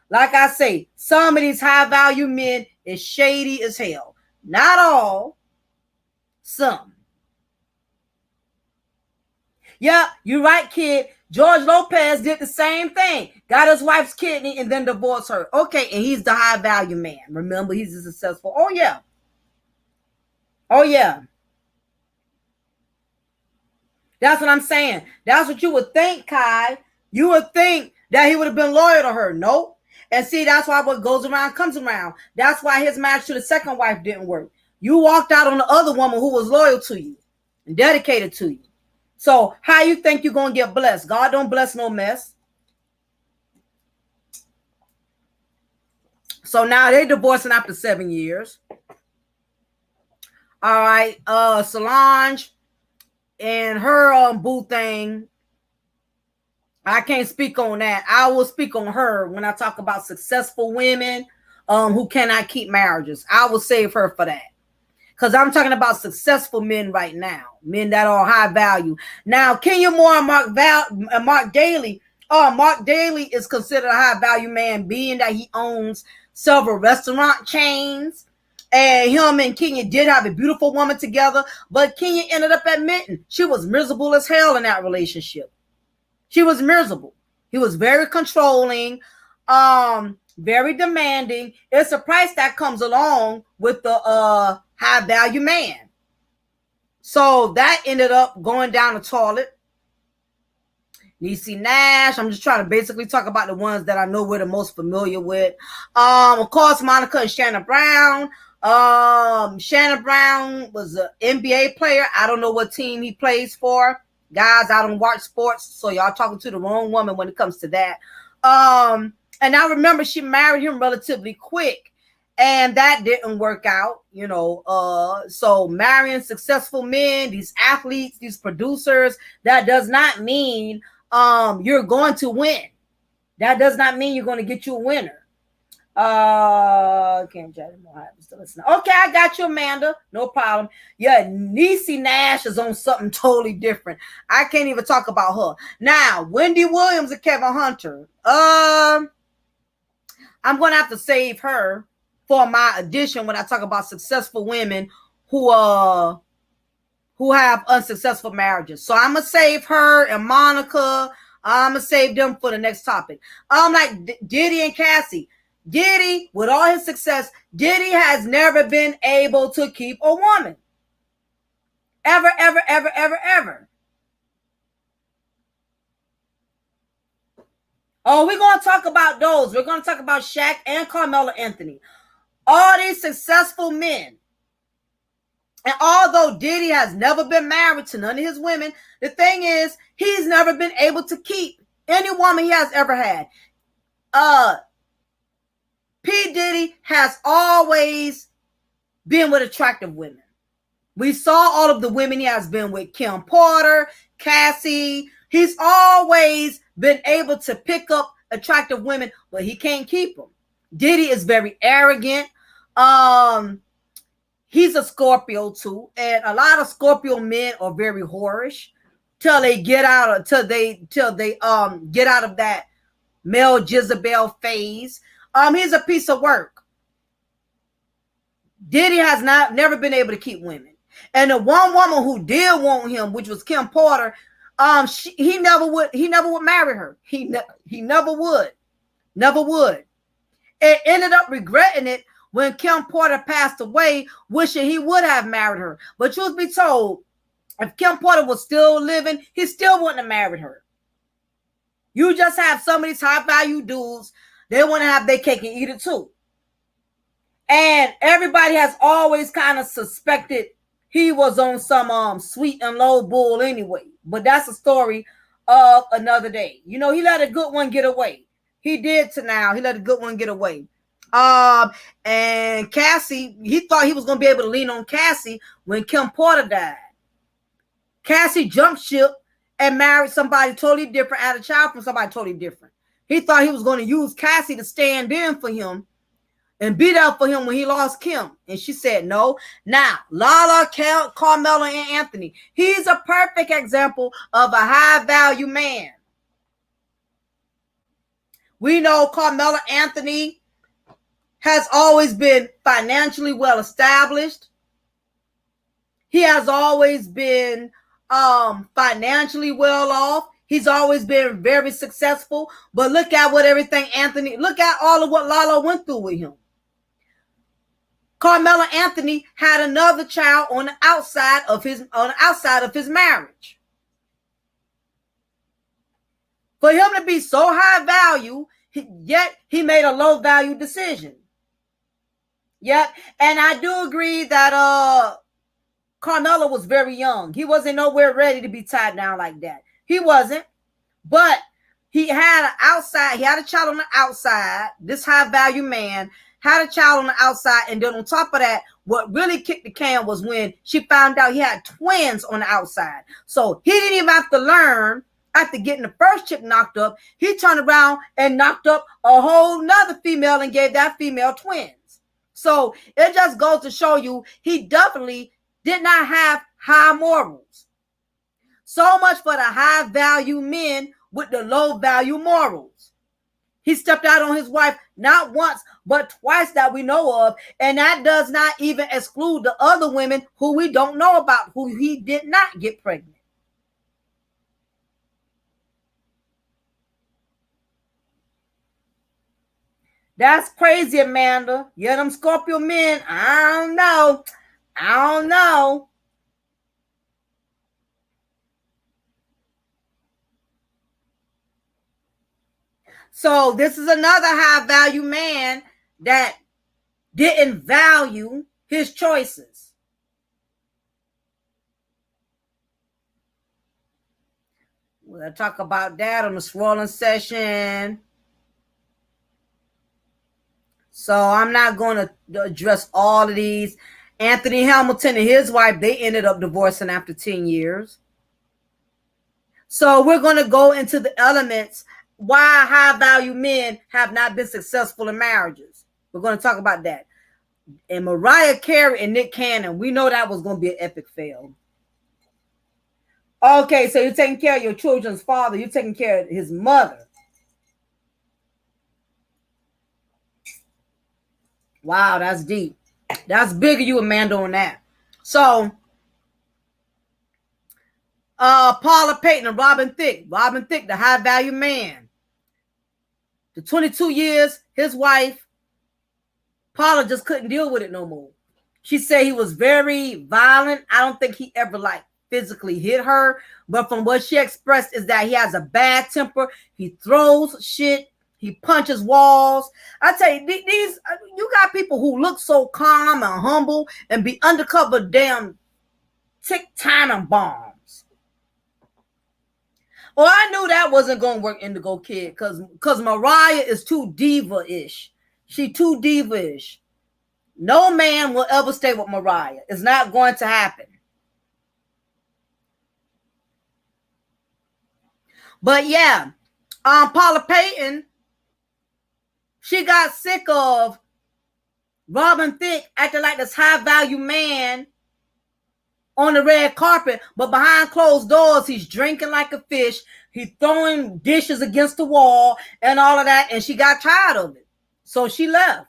Like I say, some of these high value men is shady as hell. Not all, some. Yeah, you're right, kid. George Lopez did the same thing. Got his wife's kidney and then divorced her. Okay, and he's the high value man. Remember, he's a successful. Oh, yeah. Oh, yeah. That's what I'm saying. That's what you would think, Kai. You would think that he would have been loyal to her. Nope. And see, that's why what goes around comes around. That's why his marriage to the second wife didn't work. You walked out on the other woman who was loyal to you and dedicated to you. So how you think you're going to get blessed? God don't bless no mess. So now they're divorcing after 7 years. All right. Solange and her boo thing, I can't speak on that. I will speak on her when I talk about successful women who cannot keep marriages. I will save her for that. Because I'm talking about successful men right now. Men that are high value. Now, Kenya Moore and Mark Daly. Mark Daly is considered a high value man, being that he owns several restaurant chains. And him and Kenya did have a beautiful woman together. But Kenya ended up admitting she was miserable as hell in that relationship. She was miserable. He was very controlling, very demanding. It's a price that comes along with the high value man. So that ended up going down the toilet. Niecy Nash. I'm just trying to basically talk about the ones that I know we're the most familiar with. Of course, Monica and Shannon Brown. Shannon Brown was an NBA player. I don't know what team he plays for. Guys, I don't watch sports, so y'all talking to the wrong woman when it comes to that. And I remember she married him relatively quick, and that didn't work out, you know. So marrying successful men, these athletes, these producers, that does not mean you're going to win. That does not mean you're going to get you a winner. Can't judge more. Okay, I got you, Amanda. No problem. Yeah, Niecy Nash is on something totally different. I can't even talk about her. Now, Wendy Williams and Kevin Hunter. I'm gonna have to save her for my edition when I talk about successful women who have unsuccessful marriages. So I'm gonna save her and Monica. I'm gonna save them for the next topic. Like Diddy and Cassie. Diddy, with all his success, Diddy has never been able to keep a woman. Ever, ever, ever, ever, ever. Oh, we're going to talk about those. We're going to talk about Shaq and Carmelo Anthony. All these successful men. And although Diddy has never been married to none of his women, the thing is, he's never been able to keep any woman he has ever had. P. Diddy has always been with attractive women. We saw all of the women he has been with. Kim Porter, Cassie. He's always been able to pick up attractive women, but he can't keep them. Diddy is very arrogant. He's a Scorpio too, and a lot of Scorpio men are very whorish till they get out of get out of that male Jezebel phase. He's a piece of work. Diddy has never been able to keep women. And the one woman who did want him, which was Kim Porter, he never would marry her. He never would. Never would. And ended up regretting it when Kim Porter passed away, wishing he would have married her. But truth be told, if Kim Porter was still living, he still wouldn't have married her. You just have some of these high value dudes. They want to have their cake and eat it too. And everybody has always kind of suspected he was on some sweet and low bull anyway. But that's a story of another day. You know, he let a good one get away. He did to now. He let a good one get away. And Cassie, he thought he was going to be able to lean on Cassie when Kim Porter died. Cassie jumped ship and married somebody totally different, had a child from somebody totally different. He thought he was going to use Cassie to stand in for him and be there for him when he lost Kim. And she said no. Now, Lala, Carmela, and Anthony. He's a perfect example of a high-value man. We know Carmela Anthony has always been financially well established. He has always been financially well off. He's always been very successful. But look at what look at all of what Lala went through with him. Carmela Anthony had another child on the outside of his marriage. For him to be so high value, yet he made a low value decision. Yep, and I do agree that Carmela was very young. He wasn't nowhere ready to be tied down like that. He wasn't, but he had a child on the outside. This high value man had a child on the outside, and then on top of that, what really kicked the can was when she found out he had twins on the outside. So he didn't even have to learn. After getting the first chick knocked up, he turned around and knocked up a whole nother female and gave that female twins. So it just goes to show you he definitely did not have high morals. So much for the high value men with the low value morals. He stepped out on his wife not once, but twice that we know of. And that does not even exclude the other women who we don't know about, who he did not get pregnant. That's crazy, Amanda. Yeah, them Scorpio men, I don't know. So this is another high value man that didn't value his choices. We'll talk about that on the swollen session. So I'm not going to address all of these. Anthony Hamilton and his wife, they ended up divorcing after 10 years. So we're going to go into the elements why high value men have not been successful in marriages. We're going to talk about that. And Mariah Carey and Nick Cannon, we know that was going to be an epic fail. Okay, so you're taking care of your children's father. You're taking care of his mother. Wow, that's deep. That's big of you, Amanda, on that. So, Paula Payton and Robin Thicke. Robin Thicke, the high value man. The 22 years, his wife, Paula, just couldn't deal with it no more. She said he was very violent. I don't think he ever physically hit her, but from what she expressed is that he has a bad temper. He throws shit. He punches walls. I tell you, you got people who look so calm and humble and be undercover damn tick-time bombs. Well, I knew that wasn't going to work, Indigo Kid, because Mariah is too diva-ish. She too diva-ish. No man will ever stay with Mariah. It's not going to happen. But yeah, Paula Payton, she got sick of Robin Thicke acting like this high-value man on the red carpet, but behind closed doors, he's drinking like a fish. He's throwing dishes against the wall and all of that, and she got tired of it. So she left.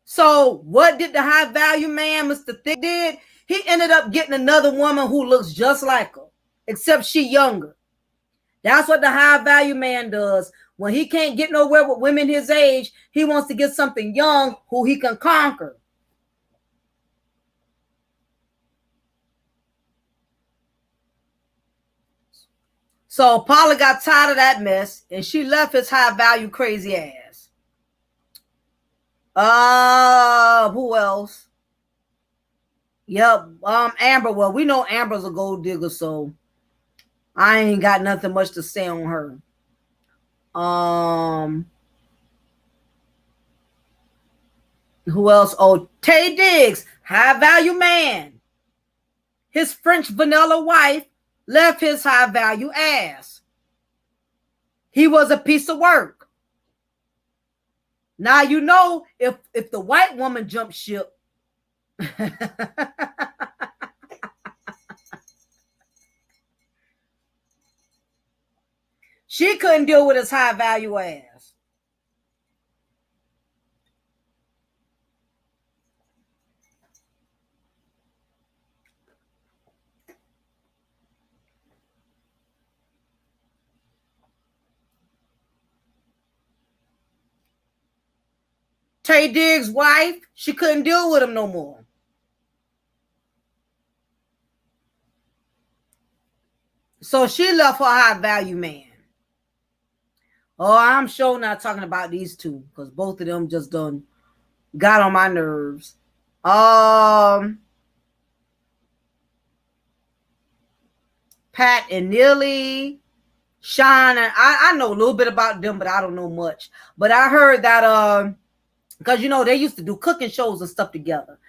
So what did the high-value man, Mr. Thicke, did? He ended up getting another woman who looks just like her, except she younger. That's what the high-value man does. When he can't get nowhere with women his age, he wants to get something young who he can conquer. So Paula got tired of that mess and she left his high value crazy ass. Who else? Yep, Amber. Well, we know Amber's a gold digger, so I ain't got nothing much to say on her. Who else? Oh, Taye Diggs, high value man. His French vanilla wife left his high value ass. He was a piece of work. Now you know if the white woman jumped ship. She couldn't deal with his high value ass. Taye Diggs' wife, she couldn't deal with him no more. So she left her high value man. Oh, I'm sure not talking about these two because both of them just done got on my nerves. Pat and Neely, Sean, and I know a little bit about them, but I don't know much. But I heard that because you know they used to do cooking shows and stuff together.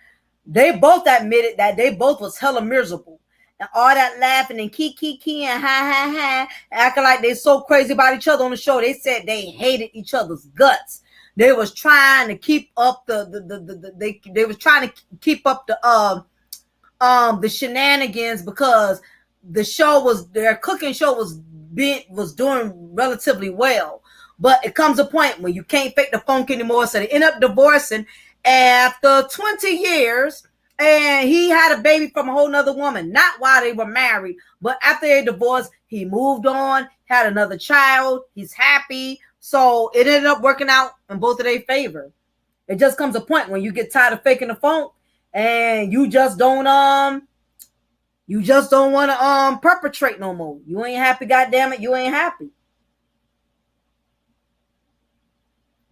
They both admitted that they both was hella miserable. And all that laughing and kiki and ha, acting like they so crazy about each other on the show. They said they hated each other's guts. They was trying to keep up they was trying to keep up the shenanigans because their cooking show was doing relatively well. But it comes a point when you can't fake the funk anymore, so they end up divorcing after 20 years. And he had a baby from a whole nother woman, not while they were married, but after they divorced, he moved on, had another child. He's happy. So it ended up working out in both of their favor. It just comes a point when you get tired of faking the funk and you just don't want to perpetrate no more. You ain't happy, goddamn it, you ain't happy.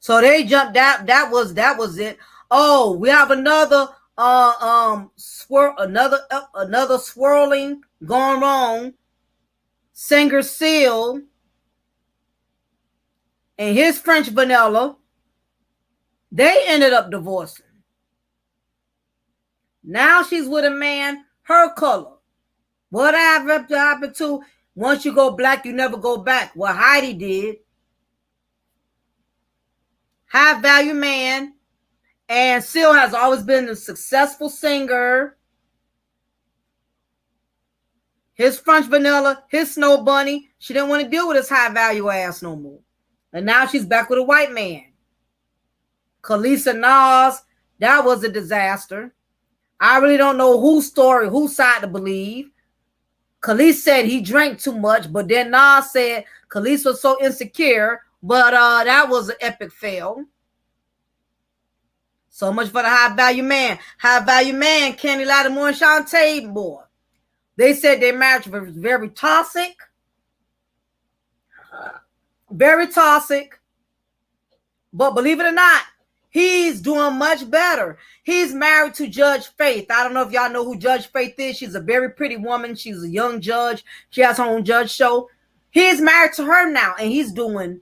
So they jumped out. That was it. Oh, we have another another swirling gone wrong. Singer Seal and his French vanilla, they ended up divorcing. Now she's with a man her color. What happened to once you go black, you never go back? Well, Heidi did. High value man. And Seal has always been a successful singer. His French vanilla, his snow bunny. She didn't want to deal with his high value ass no more. And now she's back with a white man. Khaleesi Nas, that was a disaster. I really don't know whose side to believe. Khaleesi said he drank too much, but then Nas said Khaleesi was so insecure, but that was an epic fail. So much for the high value man. High value man, Kenny Lattimore and Shantae, boy. They said their marriage was very toxic. Very toxic. But believe it or not, he's doing much better. He's married to Judge Faith. I don't know if y'all know who Judge Faith is. She's a very pretty woman. She's a young judge. She has her own judge show. He's married to her now, and he's doing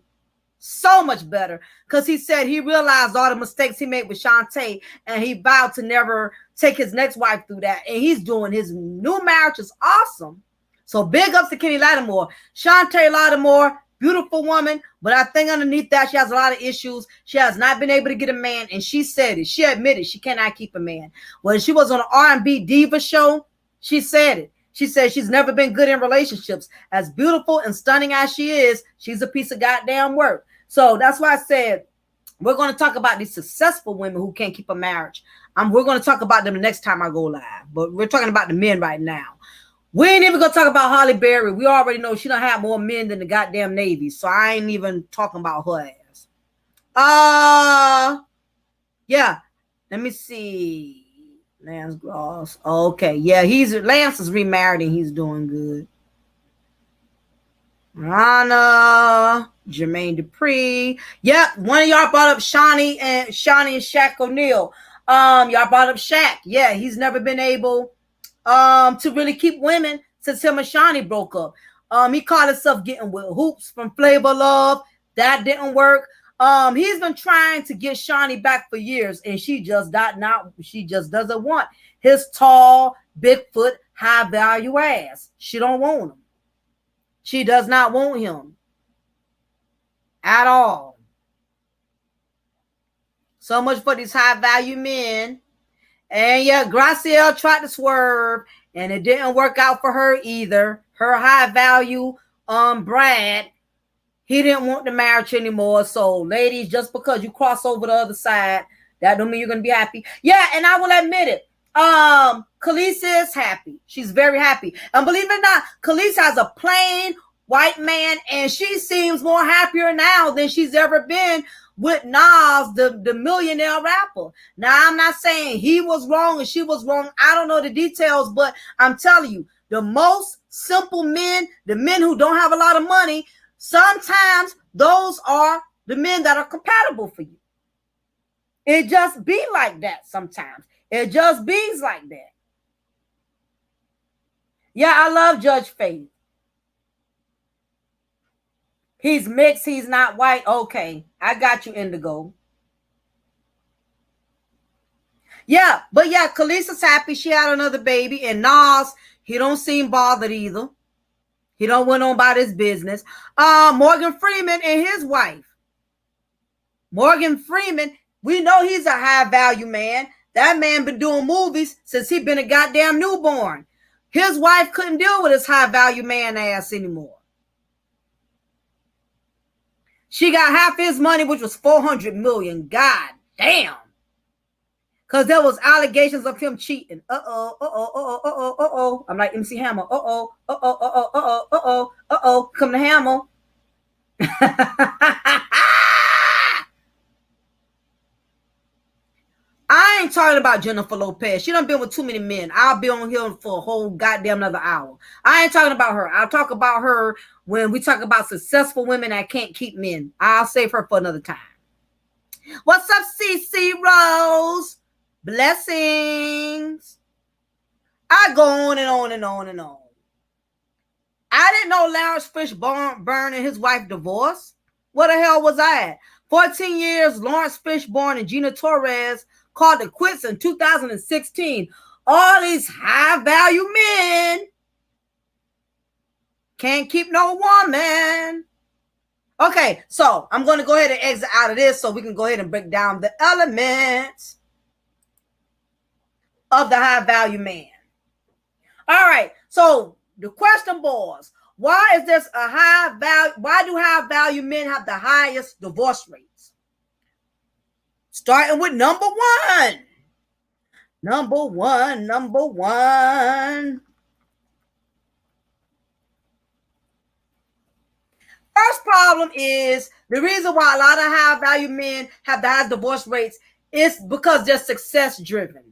so much better because he said he realized all the mistakes he made with Shantae and he vowed to never take his next wife through that. And he's doing his new marriage is awesome. So big ups to Kenny Lattimore. Shantae Lattimore, beautiful woman, but I think underneath that she has a lot of issues. She has not been able to get a man, and she said it. She admitted she cannot keep a man. When she was on an R&B diva show, she said it. She said she's never been good in relationships. As beautiful and stunning as she is, she's a piece of goddamn work. So that's why I said we're going to talk about these successful women who can't keep a marriage. We're going to talk about them the next time I go live. But we're talking about the men right now. We ain't even going to talk about Halle Berry. We already know she don't have more men than the goddamn Navy. So I ain't even talking about her ass. Yeah. Let me see. Lance Gross. Okay. Yeah, Lance is remarried and he's doing good. Rana, Jermaine Dupri. Yep, one of y'all brought up Shawnee and Shaq O'Neal. Y'all brought up Shaq. Yeah, he's never been able to really keep women since him and Shawnee broke up. He caught himself getting with Hoops from Flavor Love. That didn't work. He's been trying to get Shawnee back for years, and she just doesn't want his tall, Bigfoot, high value ass. She don't want him. She does not want him at all. So much for these high value men. And yeah, Gracielle tried to swerve, and it didn't work out for her either. Her high value Brad, he didn't want the marriage anymore. So ladies, just because you cross over the other side, that don't mean you're gonna be happy. Yeah, and I will admit it. Khaleesi is happy. She's very happy. And believe it or not, Khaleesi has a plain white man, and she seems more happier now than she's ever been with Nas, the millionaire rapper. Now, I'm not saying he was wrong and she was wrong. I don't know the details, but I'm telling you, the most simple men, the men who don't have a lot of money, sometimes those are the men that are compatible for you. It just be like that sometimes. It just bees like that. Yeah, I love Judge Faith. He's mixed. He's not white. Okay, I got you, Indigo. Yeah, but yeah, Khaleesi's happy. She had another baby. And Nas, he don't seem bothered either. He don't went on about his business. Morgan Freeman and his wife. Morgan Freeman, we know he's a high value man. That man been doing movies since he been a goddamn newborn. His wife couldn't deal with his high value man ass anymore. She got half his money, which was $400 million. God damn. Because there was allegations of him cheating. I'm like MC Hammer. Come to Hammer. I ain't talking about Jennifer Lopez. She done been with too many men. I'll be on here for a whole goddamn another hour. I ain't talking about her. I'll talk about her when we talk about successful women that can't keep men. I'll save her for another time. What's up, CC Rose? Blessings. I go on and on and on and on. I didn't know Lawrence Fishburne and his wife divorced. Where the hell was I at? 14 years, Lawrence Fishburne and Gina Torres called it quits in 2016. All these high-value men can't keep no woman. Okay, so I'm going to go ahead and exit out of this so we can go ahead and break down the elements of the high-value man. All right, so the question was, why is this a high value? Why do high-value men have the highest divorce rates? Starting with number one. Number one. First problem is the reason why a lot of high-value men have the highest divorce rates is because they're success-driven.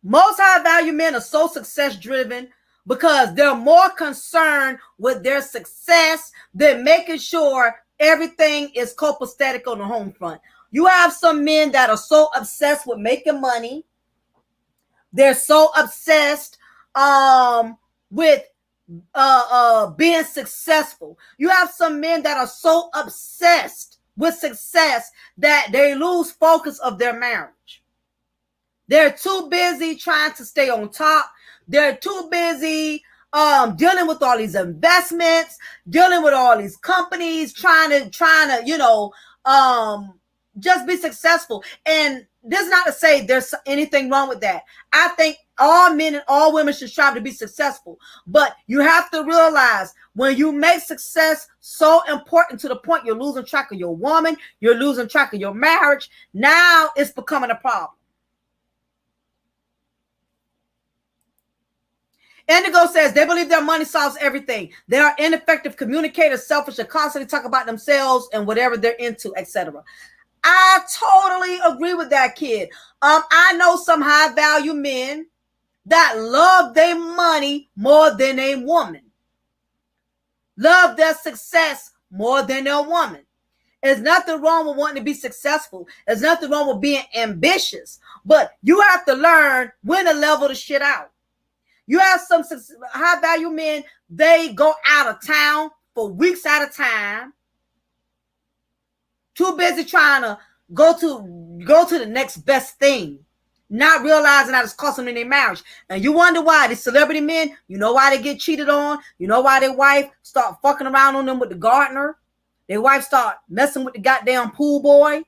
Most high-value men are so success-driven because they're more concerned with their success than making sure everything is copacetic on the home front. You have some men that are so obsessed with making money. They're so obsessed with being successful. You have some men that are so obsessed with success that they lose focus of their marriage. They're too busy trying to stay on top. They're too busy dealing with all these investments, dealing with all these companies, trying to, just be successful. And this is not to say there's anything wrong with that. I think all men and all women should strive to be successful. But you have to realize when you make success so important to the point you're losing track of your woman, you're losing track of your marriage, now it's becoming a problem. Indigo says they believe their money solves everything. They are ineffective communicators, selfish, and constantly talk about themselves and whatever they're into, etc. I totally agree with that, kid. I know some high-value men that love their money more than a woman, love their success more than their woman. There's nothing wrong with wanting to be successful. There's nothing wrong with being ambitious. But you have to learn when to level the shit out. You have some high value men, they go out of town for weeks at a time, too busy trying to go to the next best thing, not realizing that it's costing them their marriage. And you wonder why these celebrity men, you know why they get cheated on, you know why their wife start fucking around on them with the gardener, their wife start messing with the goddamn pool boy,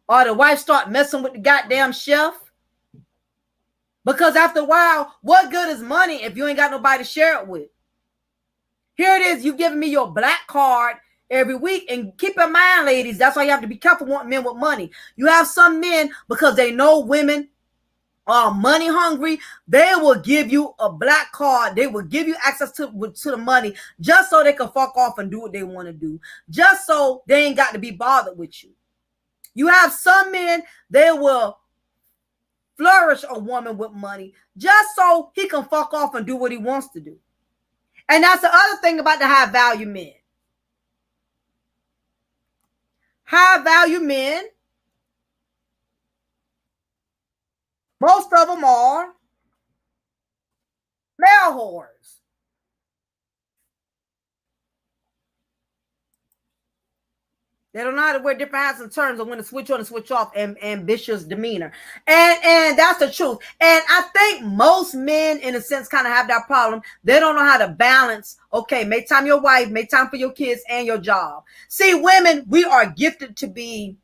or the wife start messing with the goddamn chef. Because after a while, what good is money if you ain't got nobody to share it with? Here it is, you giving me your black card every week. And keep in mind, ladies, that's why you have to be careful wanting men with money. You have some men, because they know women are money hungry, they will give you a black card. They will give you access to the money just so they can fuck off and do what they want to do. Just so they ain't got to be bothered with you. You have some men, they will flourish a woman with money just so he can fuck off and do what he wants to do. And that's the other thing about the high value men. High value men, most of them are male whores. They don't know how to wear different hats and terms, and when to switch on and switch off, and ambitious demeanor. And that's the truth. And I think most men, in a sense, kind of have that problem. They don't know how to balance. Okay, make time for your wife, make time for your kids and your job. See, women, we are gifted to be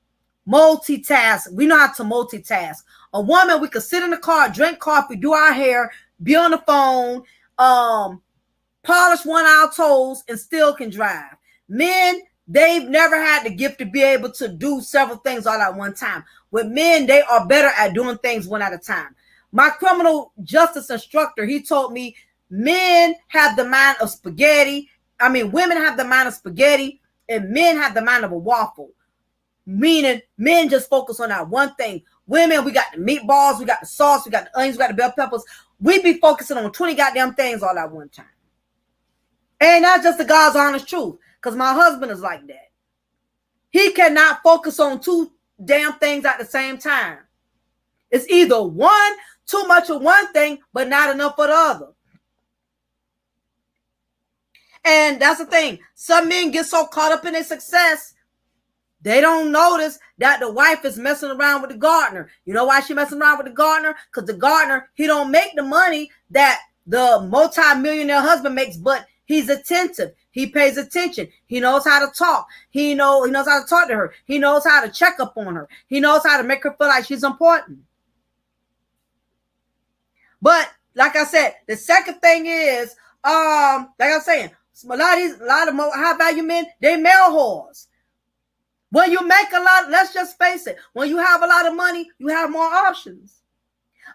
multitask. We know how to multitask. A woman, we could sit in the car, drink coffee, do our hair, be on the phone, polish one of our toes, and still can drive. Men, they've never had the gift to be able to do several things all at one time. With men, they are better at doing things one at a time. My criminal justice instructor, he told me men have the mind of spaghetti. I mean, women have the mind of spaghetti and men have the mind of a waffle. Meaning men just focus on that one thing. Women, we got the meatballs, we got the sauce, we got the onions, we got the bell peppers. We be focusing on 20 goddamn things all at one time. And that's just the God's honest truth. Because my husband is like that. He cannot focus on two damn things at the same time. It's either one, too much of one thing, but not enough for the other. And that's the thing. Some men get so caught up in their success, they don't notice that the wife is messing around with the gardener. You know why she messing around with the gardener? Because the gardener, he don't make the money that the multi-millionaire husband makes, but he's attentive. He pays attention. He knows how to talk. He knows how to talk to her. He knows how to check up on her. He knows how to make her feel like she's important. But like I said, the second thing is, like I was saying, a lot of high value men, they male whores. When you make a lot, let's just face it. When you have a lot of money, you have more options.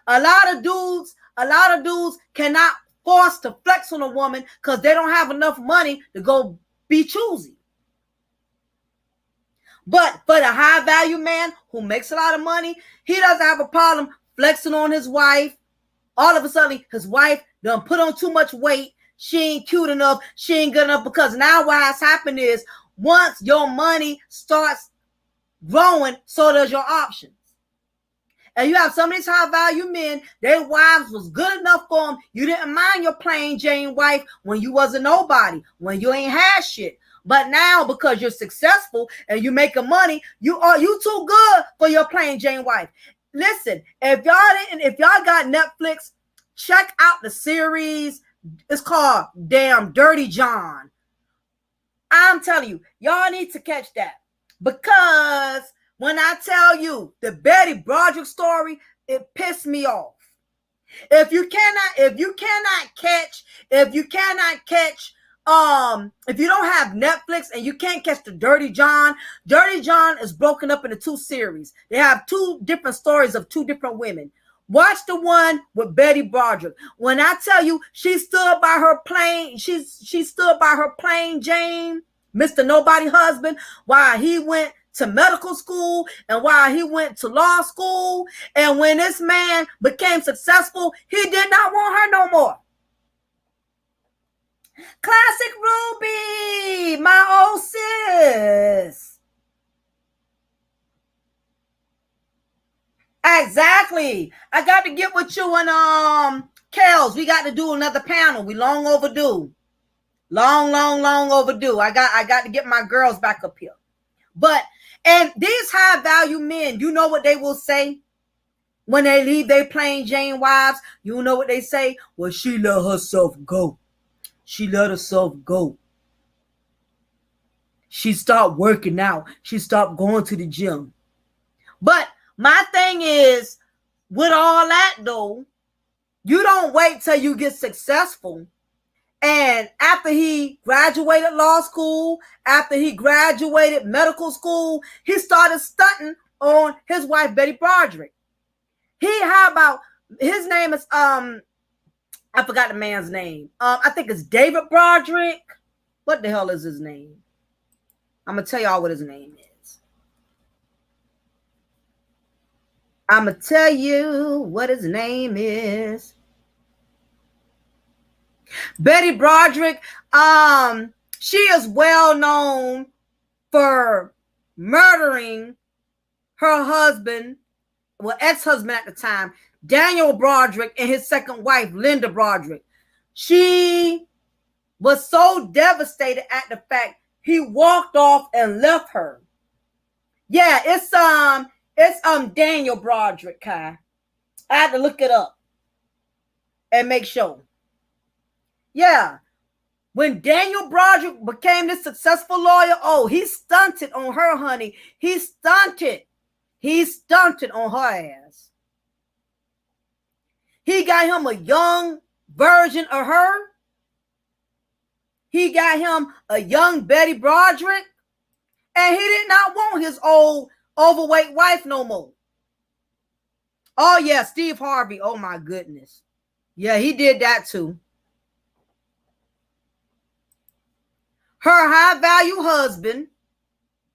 A lot of dudes cannot forced to flex on a woman because they don't have enough money to go be choosy. But for the high value man who makes a lot of money, he doesn't have a problem flexing on his wife. All of a sudden, his wife done put on too much weight. She ain't cute enough. She ain't good enough, because now what has happened is once your money starts growing, so does your options. And you have some of these high value men, their wives was good enough for them. You didn't mind your plain Jane wife when you wasn't nobody, when you ain't had shit. But now, because you're successful and you making money, you too good for your plain Jane wife. Listen, if y'all got Netflix, check out the series. It's called damn Dirty John. I'm telling you, y'all need to catch that, because when I tell you the Betty Broderick story, it pissed me off. If you don't have Netflix and you can't catch the Dirty John is broken up into two series. They have two different stories of two different women. Watch the one with Betty Broderick. When I tell you she stood by her plain, she stood by her plain Jane, Mr. Nobody husband, while he went to medical school and while he went to law school. And when this man became successful, he did not want her no more. Classic Ruby, my old sis. Exactly. I got to get with you and Kels. We got to do another panel. We long overdue. Long overdue. I got to get my girls back up here. But and these high value men, you know what they will say when they leave their plain Jane wives? You know what they say? Well, she let herself go. She let herself go. She stopped working out. She stopped going to the gym. But my thing is, with all that though, you don't wait till you get successful. And after he graduated law school, after he graduated medical school, he started stunting on his wife, Betty Broderick. How about, his name is, I forgot the man's name. I think it's David Broderick. What the hell is his name? I'm going to tell y'all what his name is. I'm going to tell you what his name is. Betty Broderick, she is well known for murdering her husband, well, ex-husband at the time, Daniel Broderick, and his second wife, Linda Broderick. She was so devastated at the fact he walked off and left her. Yeah, it's Daniel Broderick, Kai. I had to look it up and make sure. Yeah, when Daniel Broderick became this successful lawyer, oh, he stunted on her, honey. He stunted on her ass. He got him a young version of her. He got him a young Betty Broderick. And he did not want his old overweight wife no more. Oh, yeah, Steve Harvey. Oh, my goodness. Yeah, he did that too. Her high-value husband,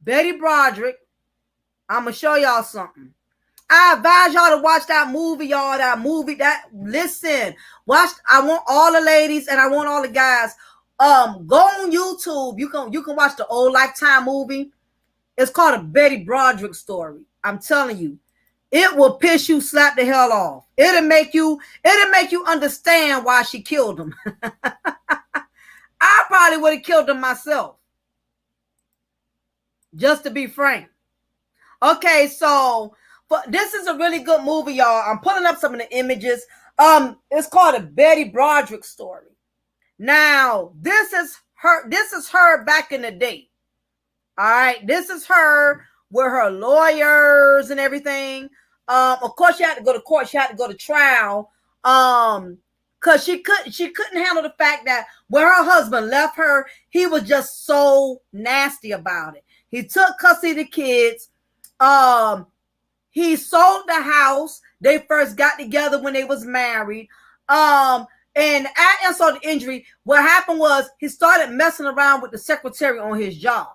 Betty Broderick, I'm going to show y'all something. I advise y'all to watch that movie, y'all. Listen, watch. I want all the ladies and I want all the guys. Go on YouTube. You can watch the old Lifetime movie. It's called A Betty Broderick Story. I'm telling you, it will piss you slap the hell off. It'll make you understand why she killed him. I probably would have killed him myself. Just to be frank. Okay, so but this is a really good movie, y'all. I'm pulling up some of the images. It's called A Betty Broderick Story. Now, this is her back in the day. All right, this is her with her lawyers and everything. Of course, she had to go to court. She had to go to trial. Because she couldn't handle the fact that when her husband left her, he was just so nasty about it. He took custody of the kids. He sold the house. They first got together when they was married. And at insult to injury, what happened was he started messing around with the secretary on his job.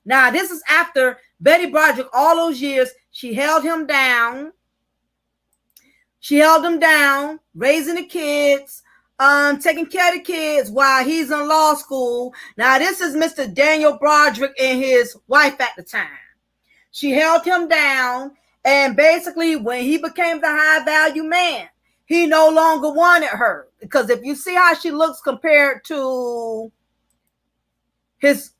Now, this is after Betty Broderick, all those years, she held him down. She held him down, raising the kids, taking care of the kids while he's in law school. Now, this is Mr. Daniel Broderick and his wife at the time. She held him down, and basically, when he became the high-value man, he no longer wanted her. Because if you see how she looks compared to his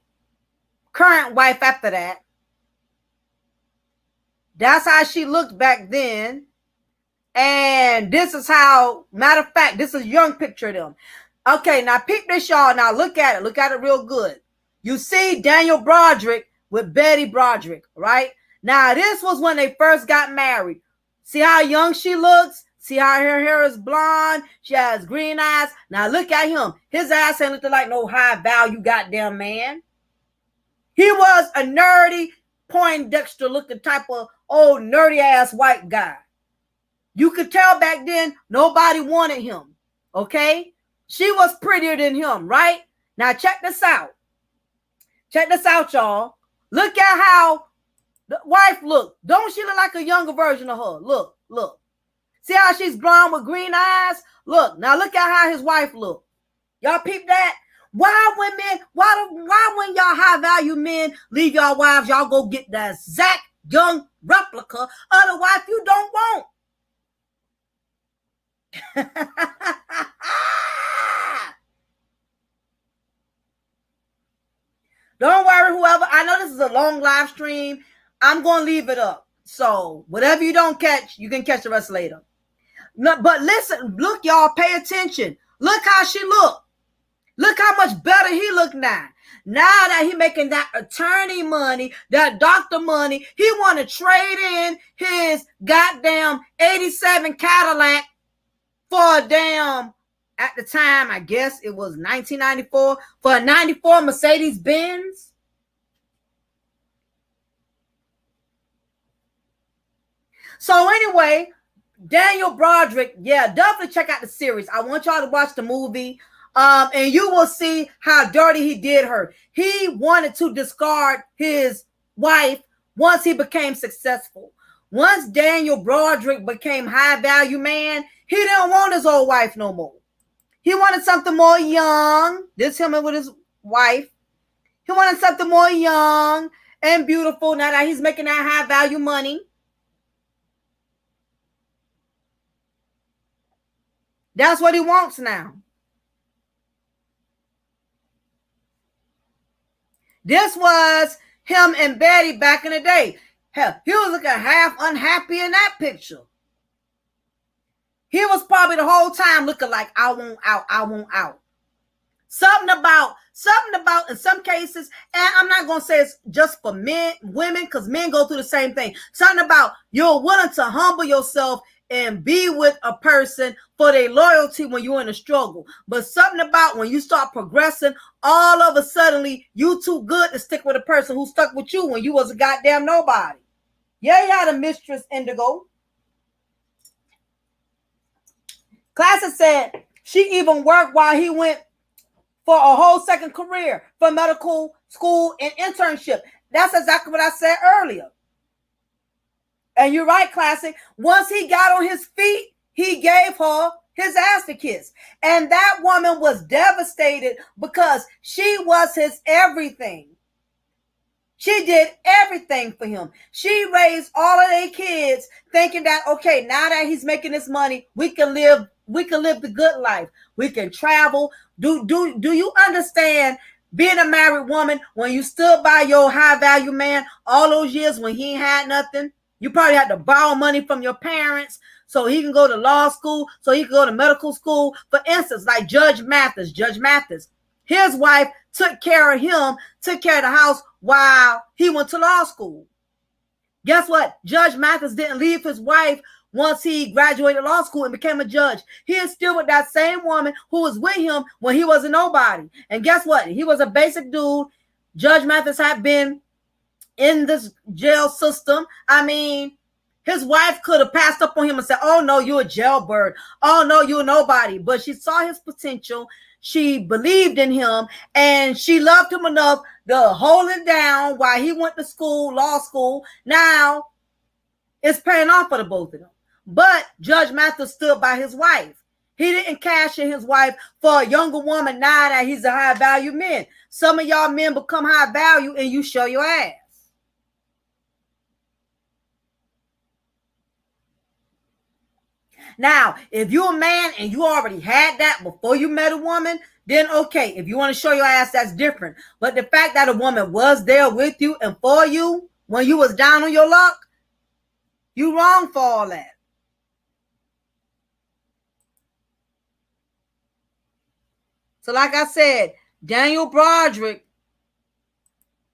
current wife after that, that's how she looked back then. And this is how, matter of fact, this is a young picture of them. Okay, now peep this, y'all. Now look at it. Look at it real good. You see Daniel Broderick with Betty Broderick, right? Now, this was when they first got married. See how young she looks? See how her hair is blonde? She has green eyes. Now look at him. His ass ain't looking like no high value goddamn man. He was a nerdy, Poindexter looking type of old nerdy ass white guy. You could tell back then nobody wanted him. Okay? She was prettier than him, right? Now check this out. Check this out, y'all. Look at how The wife, look, don't she look like a younger version of her? Look, look. See how she's blonde with green eyes? Look, now look at how his wife look. Y'all peep that? Why when y'all high value men leave y'all wives, y'all go get that exact young replica of the wife you don't want? Don't worry, whoever. I know this is a long live stream. I'm going to leave it up. So whatever you don't catch, you can catch the rest later. No, but listen, look, y'all, pay attention. Look how she look. Look how much better he look now. Now that he making that attorney money, that doctor money, he want to trade in his goddamn 87 Cadillac for a damn, at the time, I guess it was 1994, for a 94 Mercedes Benz. So anyway, Daniel Broderick, yeah, definitely check out the series. I want y'all to watch the movie. And you will see how dirty he did her. He wanted to discard his wife once he became successful. Once Daniel Broderick became high value man, he didn't want his old wife no more. He wanted something more young. This him with his wife. He wanted something more young and beautiful now that he's making that high value money. That's what he wants now. This was him and Betty back in the day. Hell, he was looking half unhappy in that picture. He was probably the whole time looking like, I want out, I want out. Something about in some cases, and I'm not going to say it's just for men, women, because men go through the same thing. Something about you're willing to humble yourself and be with a person for their loyalty when you're in a struggle. But something about when you start progressing, all of a sudden, you too good to stick with a person who stuck with you when you was a goddamn nobody. Yeah, you had a mistress, Indigo. Classic said she even worked while he went for a whole second career for medical school and internship. That's exactly what I said earlier. And you're right, Classic. Once he got on his feet, he gave her his ass to kiss. And that woman was devastated because she was his everything. She did everything for him. She raised all of their kids thinking that, okay, now that he's making this money, we can live the good life. We can travel. Do you understand being a married woman when you stood by your high value man all those years when he ain't had nothing? You probably had to borrow money from your parents so he can go to law school, so he can go to medical school. For instance, like Judge Mathis, his wife took care of him, took care of the house while he went to law school. Guess what? Judge Mathis didn't leave his wife once he graduated law school and became a judge. He is still with that same woman who was with him when he was a nobody. And guess what? He was a basic dude. Judge Mathis had been in this jail system. I mean, his wife could have passed up on him and said, oh no, you're a jailbird. Oh no, you're nobody. But she saw his potential. She believed in him and she loved him enough to hold him down while he went to school, law school. Now it's paying off for the both of them. But Judge Mathis stood by his wife. He didn't cash in his wife for a younger woman now that he's a high value man. Some of y'all men become high value and you show your ass. Now, if you're a man and you already had that before you met a woman, then okay. If you want to show your ass, that's different. But the fact that a woman was there with you and for you when you was down on your luck, you wrong for all that. So like I said, Daniel Broderick,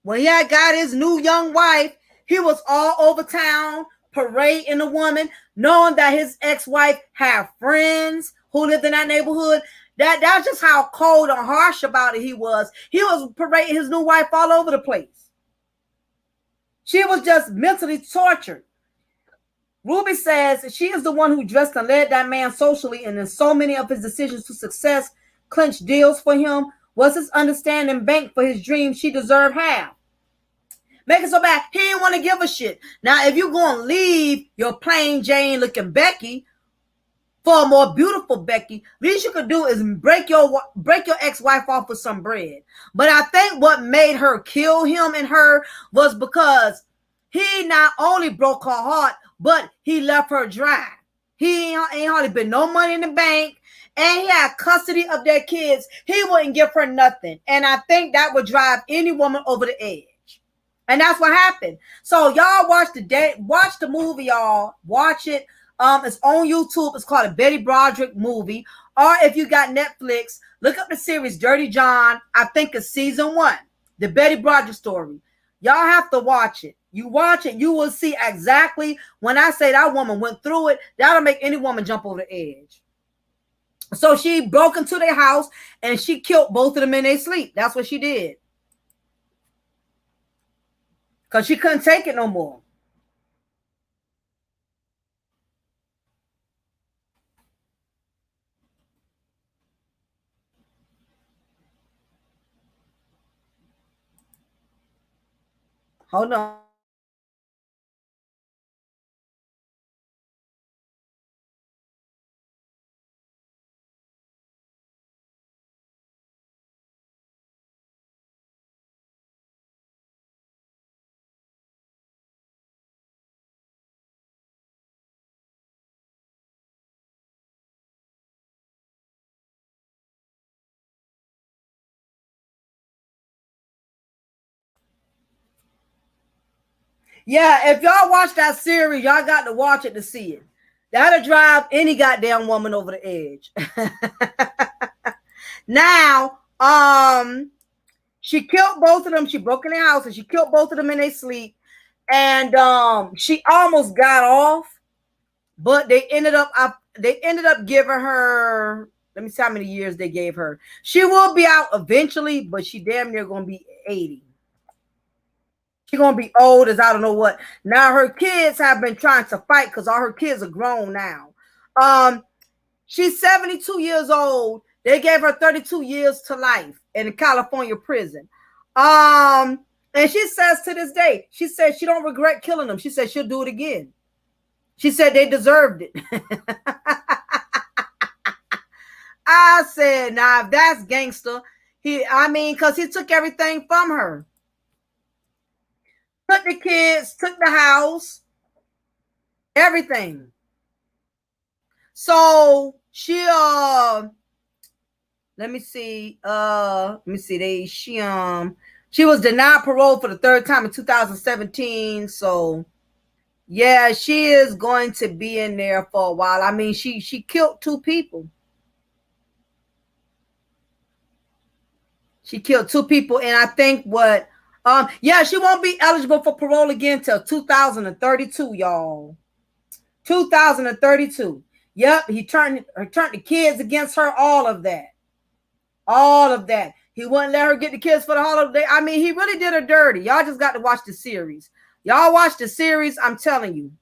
when he had got his new young wife, he was all over town parading the woman, knowing that his ex-wife had friends who lived in that neighborhood. That's just how cold and harsh about it he was. He was parading his new wife all over the place. She was just mentally tortured. Ruby says she is the one who dressed and led that man socially, and in so many of his decisions to success, clinched deals for him, was his understanding bank for his dreams. She deserved half. Make it so bad. He didn't want to give a shit. Now, if you're going to leave your plain Jane looking Becky for a more beautiful Becky, least you could do is break your ex-wife off with some bread. But I think what made her kill him and her was because he not only broke her heart, but he left her dry. He ain't hardly been no money in the bank, and he had custody of their kids. He wouldn't give her nothing. And I think that would drive any woman over the edge. And that's what happened. So y'all watch the movie, y'all. Watch it. It's on YouTube. It's called a Betty Broderick movie. Or if you got Netflix, look up the series Dirty John. I think it's season 1. The Betty Broderick story. Y'all have to watch it. You watch it, you will see exactly when I say that woman went through it. That'll make any woman jump over the edge. So she broke into their house and she killed both of them in their sleep. That's what she did. Because she couldn't take it no more. Hold on. Yeah, if y'all watch that series, y'all got to watch it to see it. That'll drive any goddamn woman over the edge. Now, she killed both of them. She broke in their house and she killed both of them in their sleep. And she almost got off, but they ended up giving her, let me see how many years they gave her. She will be out eventually, but she damn near gonna be 80. She's gonna be old as I don't know what. Now her kids have been trying to fight because all her kids are grown now. She's 72 years old. They gave her 32 years to life in a California prison. And she says to this day, she said she don't regret killing them. She said she'll do it again. She said they deserved it. I said, nah, if that's gangster, because he took everything from her. Took the kids, took the house, everything. So she let me see. She was denied parole for the 3rd time in 2017. So yeah, she is going to be in there for a while. I mean, she killed 2 people. She killed 2 people, and I think she won't be eligible for parole again till 2032, y'all. 2032. Yep, he turned the kids against her, all of that. All of that. He wouldn't let her get the kids for the holiday. I mean, he really did her dirty. Y'all just got to watch the series. Y'all watch the series, I'm telling you.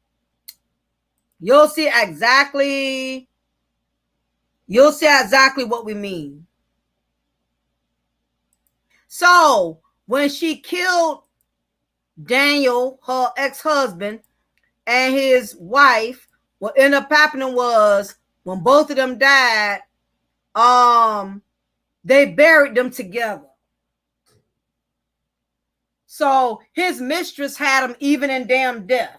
You'll see exactly what we mean. So, when she killed Daniel, her ex-husband, and his wife, what ended up happening was when both of them died, they buried them together. So his mistress had him even in damn death.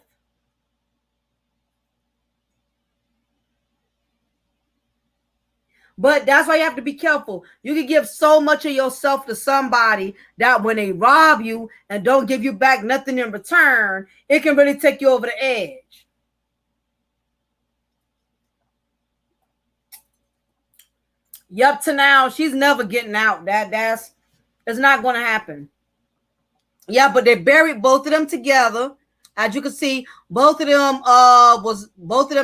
But that's why you have to be careful. You can give so much of yourself to somebody that when they rob you and don't give you back nothing in return, it can really take you over the edge. Yup, to now, she's never getting out. It's not going to happen. Yeah, but they buried both of them together. As you can see, both of them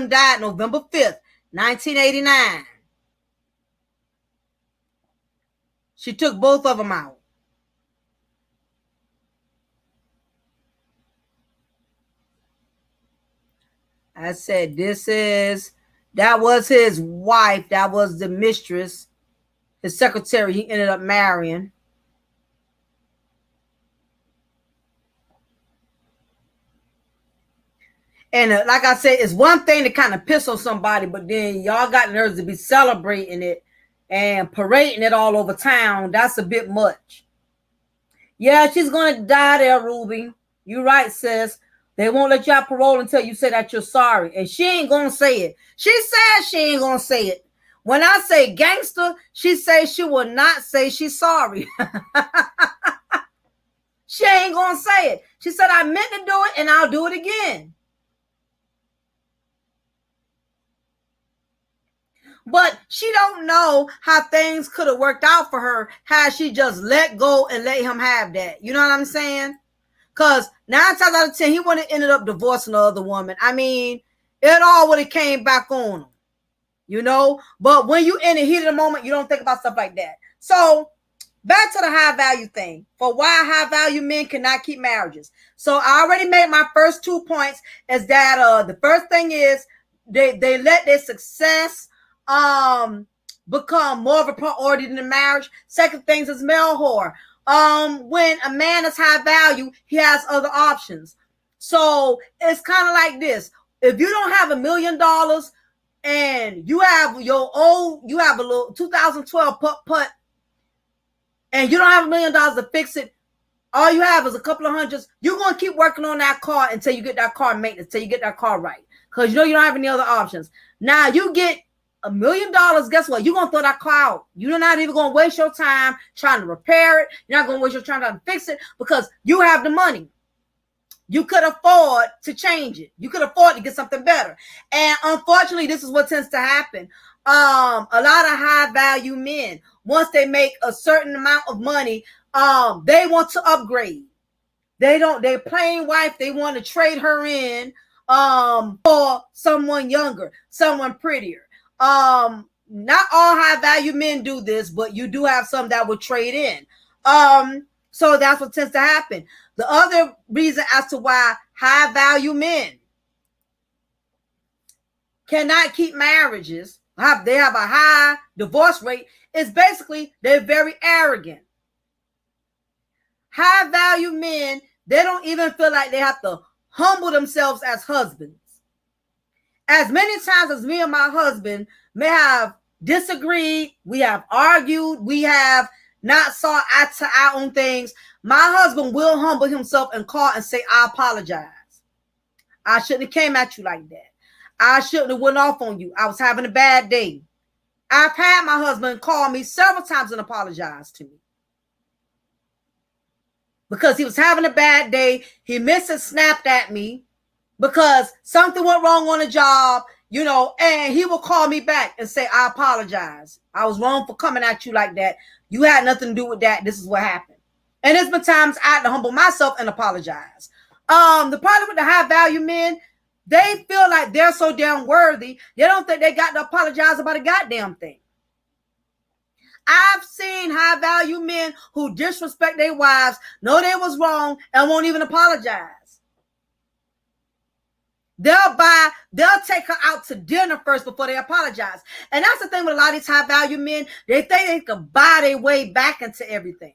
died November 5th, 1989. She took both of them out. I said, that was his wife. That was the mistress, his secretary he ended up marrying. And like I said, it's one thing to kind of piss on somebody, but then y'all got nerves to be celebrating it and parading it all over town. That's a bit much. Yeah, she's gonna die there, Ruby. You right, sis. They won't let you out parole until you say that you're sorry. And she ain't gonna say it. She says she ain't gonna say it. When I say gangster, she says she will not say she's sorry. She ain't gonna say it. She said, I meant to do it and I'll do it again. But she don't know how things could have worked out for her had she just let go and let him have that. You know what I'm saying? Because 9 times out of 10, he wouldn't have ended up divorcing the other woman. I mean, it all would have came back on him. You know? But when you in the heat of the moment, you don't think about stuff like that. So back to the high value thing for why high value men cannot keep marriages. So I already made my first 2 points is that the first thing is they let their success become more of a priority than the marriage. Second thing is male whore. When a man is high value, he has other options. So it's kind of like this. If you don't have $1 million and you have a little 2012 putt and you don't have $1 million to fix it, all you have is a couple of hundreds. You're going to keep working on that car until you get that car maintenance, until you get that car right. Because you know you don't have any other options. Now you get $1 million, guess what? You're going to throw that car out. You're not even going to waste your time trying to repair it. You're not going to waste your time trying to fix it because you have the money. You could afford to change it. You could afford to get something better. And unfortunately, this is what tends to happen. A lot of high value men, once they make a certain amount of money, they want to upgrade. Their plain wife, they want to trade her in for someone younger, someone prettier. Not all high value men do this, but you do have some that will trade in. So that's what tends to happen. The other reason as to why high value men cannot keep marriages, they have a high divorce rate, is basically they're very arrogant. High value men, they don't even feel like they have to humble themselves as husbands. As many times as me and my husband may have disagreed, we have argued, we have not saw eye to eye on things, my husband will humble himself and call and say, I apologize. I shouldn't have came at you like that. I shouldn't have went off on you. I was having a bad day. I've had my husband call me several times and apologize to me. Because he was having a bad day. He missed and snapped at me because something went wrong on the job, you know, and he will call me back and say, I apologize. I was wrong for coming at you like that. You had nothing to do with that. This is what happened. And there's been times I had to humble myself and apologize. The problem with the high value men, they feel like they're so damn worthy. They don't think they got to apologize about a goddamn thing. I've seen high value men who disrespect their wives, know they was wrong, and won't even apologize. They'll take her out to dinner first before they apologize. And that's the thing with a lot of these high value men. They think they can buy their way back into everything.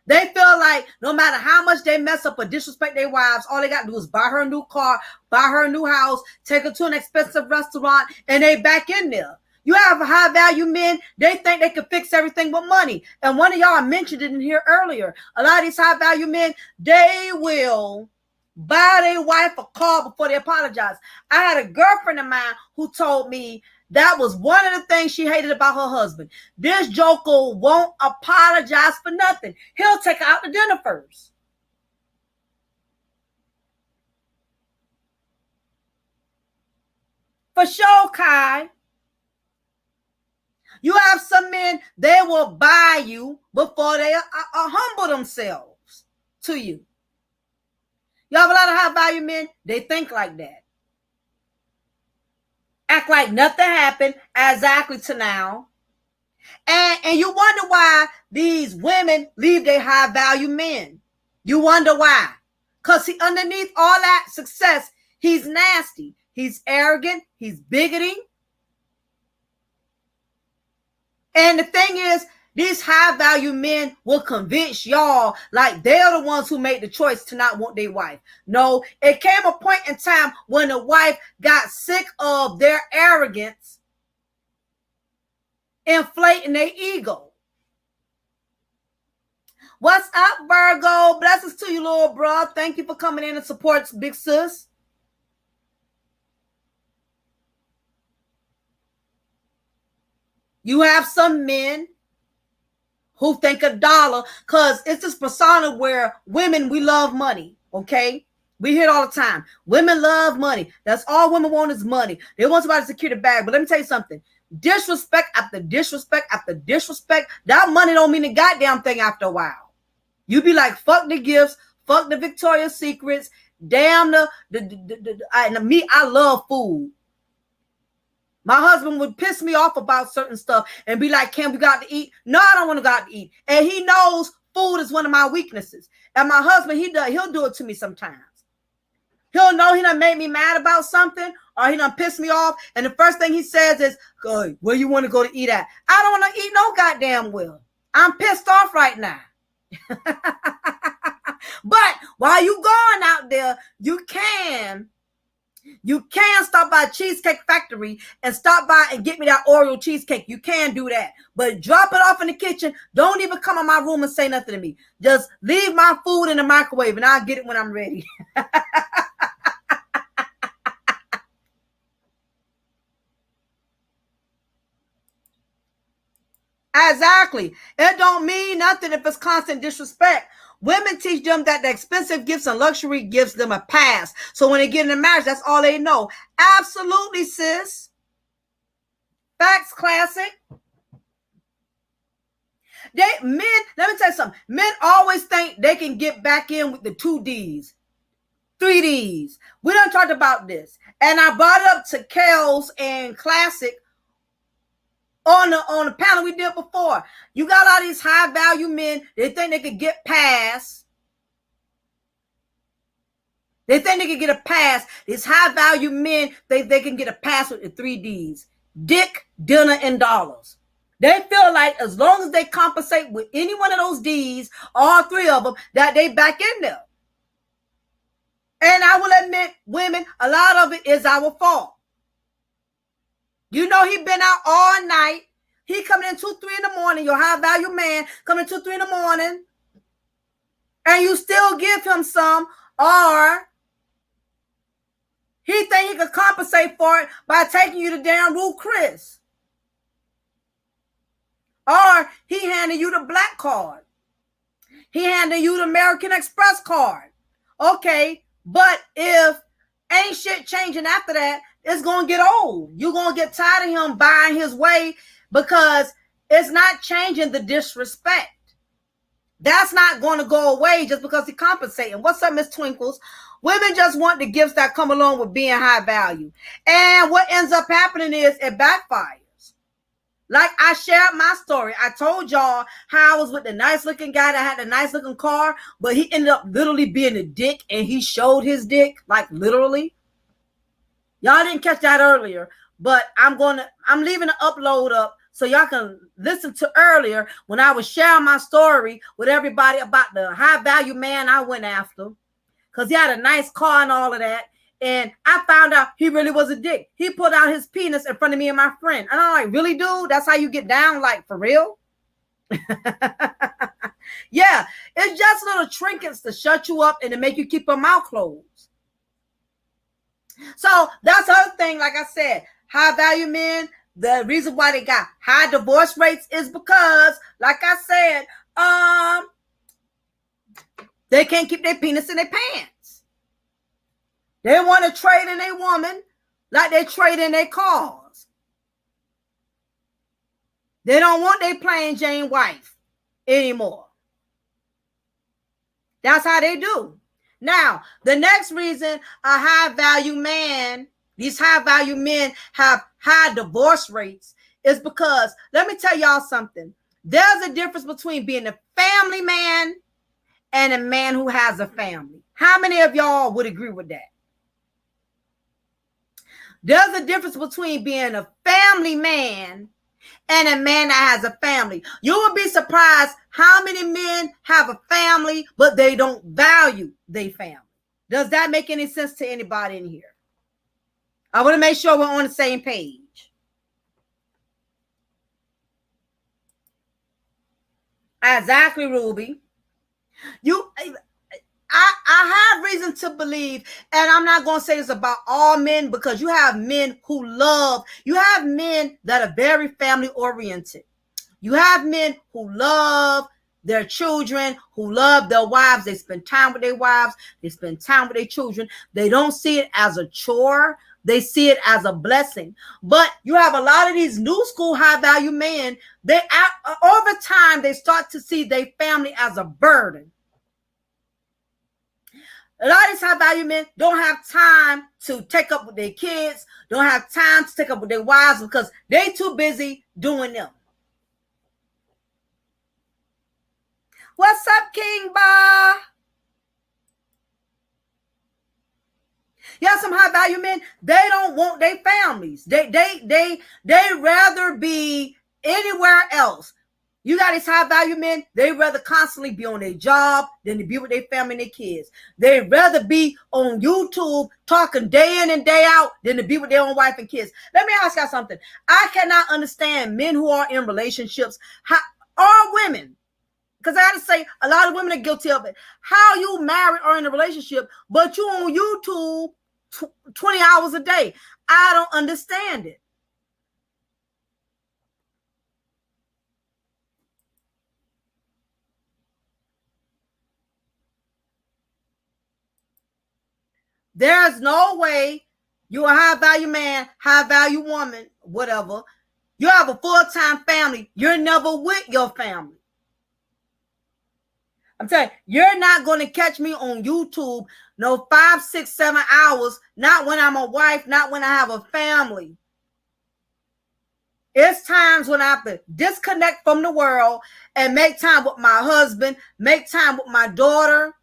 They feel like no matter how much they mess up or disrespect their wives, all they got to do is buy her a new car, buy her a new house, take her to an expensive restaurant, and they back in there. You have high value men, they think they can fix everything with money. And one of y'all mentioned it in here earlier. A lot of these high value men, they will buy their wife a car before they apologize. I had a girlfriend of mine who told me that was one of the things she hated about her husband. This joker won't apologize for nothing. He'll take her out to dinner first. For sure, Kai. You have some men, they will buy you before they humble themselves to you. You have a lot of high value men, they think like that. Act like nothing happened exactly to now. And you wonder why these women leave their high value men. You wonder why. Because underneath all that success, he's nasty. He's arrogant. He's bigoting. And the thing is, These high value men will convince y'all like they're the ones who made the choice to not want their wife. No, it came a point in time when the wife got sick of their arrogance, inflating their ego. What's up, Virgo? Blessings to you, little bro. Thank you for coming in and supports Big Sis. You have some men who think a dollar, because it's this persona where women, we love money, okay? We hear it all the time. Women love money. That's all women want is money. They want somebody to secure the bag. But let me tell you something. Disrespect after disrespect after disrespect, that money don't mean a goddamn thing after a while. You be like, fuck the gifts, fuck the Victoria's Secrets, damn me, I love food. My husband would piss me off about certain stuff and be like, "Can we go out to eat?" No, I don't want to go out to eat. And he knows food is one of my weaknesses. And my husband, he'll do it to me sometimes. He'll know he done made me mad about something, or he done pissed me off. And the first thing he says is, "Go, where you want to go to eat at?" I don't want to eat no goddamn well. I'm pissed off right now. But while you going out there, you can stop by Cheesecake Factory and stop by and get me that Oreo cheesecake. You can do that. But drop it off in the kitchen. Don't even come in my room and say nothing to me. Just leave my food in the microwave and I'll get it when I'm ready. Exactly. It don't mean nothing if it's constant disrespect. Women teach them that the expensive gifts and luxury gives them a pass. So when they get in a marriage, that's all they know. Absolutely, sis. Facts, classic. Men, let me tell you something. Men always think they can get back in with the 2 Ds, 3 Ds. We done talked about this. And I brought it up to Kels and Classic on the panel we did before. You got all these high value men. They think they could get past. They think they can get a pass. These high value men, they can get a pass with the 3 Ds. Dick, dinner, and dollars. They feel like as long as they compensate with any one of those D's, all 3 of them, that they back in there. And I will admit, women, a lot of it is our fault. You know he been out all night. He coming in 2, 3 in the morning. Your high value man coming in 2, 3 in the morning. And you still give him some. Or he think he could compensate for it by taking you to damn Ruth Chris. Or he handed you the black card. He handed you the American Express card. Okay, but if ain't shit changing after that, it's going to get old. You're going to get tired of him buying his way because it's not changing the disrespect. That's not going to go away just because he's compensating. What's up, Miss Twinkles? Women just want the gifts that come along with being high value. And what ends up happening is it backfires. Like I shared my story. I told y'all how I was with the nice looking guy that had the nice looking car, but he ended up literally being a dick and he showed his dick, like literally. Y'all didn't catch that earlier, but I'm leaving the upload up so y'all can listen to earlier when I was sharing my story with everybody about the high value man I went after, because he had a nice car and all of that. And I found out he really was a dick. He pulled out his penis in front of me and my friend. And I'm like, really, dude? That's how you get down? Like, for real? Yeah, it's just little trinkets to shut you up and to make you keep your mouth closed. So that's the other thing. Like I said, high value men, the reason why they got high divorce rates is because, like I said, they can't keep their penis in their pants. They want to trade in a woman like they trade in their cars. They don't want their plain Jane wife anymore. That's how they do. Now, the next reason a high value man, these high value men have high divorce rates is because, let me tell y'all something. There's a difference between being a family man and a man who has a family. How many of y'all would agree with that? There's a difference between being a family man and a man that has a family. You would be surprised how many men have a family, but they don't value their family. Does that make any sense to anybody in here? I want to make sure we're on the same page. Exactly, Ruby. I have reason to believe, and I'm not going to say this about all men, because you have men who love, you have men that are very family oriented. You have men who love their children, who love their wives. They spend time with their wives. They spend time with their children. They don't see it as a chore. They see it as a blessing. But you have a lot of these new school high value men. They over time, they start to see their family as a burden. A lot of these high value men don't have time to take up with their kids, don't have time to take up with their wives because they too busy doing them. What's up, King Ba? You have some high value men, they don't want their families. They rather be anywhere else. You got these high value men, they rather constantly be on their job than to be with their family and their kids. They rather be on YouTube talking day in and day out than to be with their own wife and kids. Let me ask y'all something. I cannot understand men who are in relationships, or women, because I got to say, a lot of women are guilty of it. How you married or in a relationship, but you on YouTube 20 hours a day. I don't understand it. There's no way you're a high value man, high value woman, whatever. You have a full-time family. You're never with your family. I'm telling you, you're not going to catch me on YouTube no 5, 6, 7 hours, not when I'm a wife, not when I have a family. It's times when I have to disconnect from the world and make time with my husband, make time with my daughter.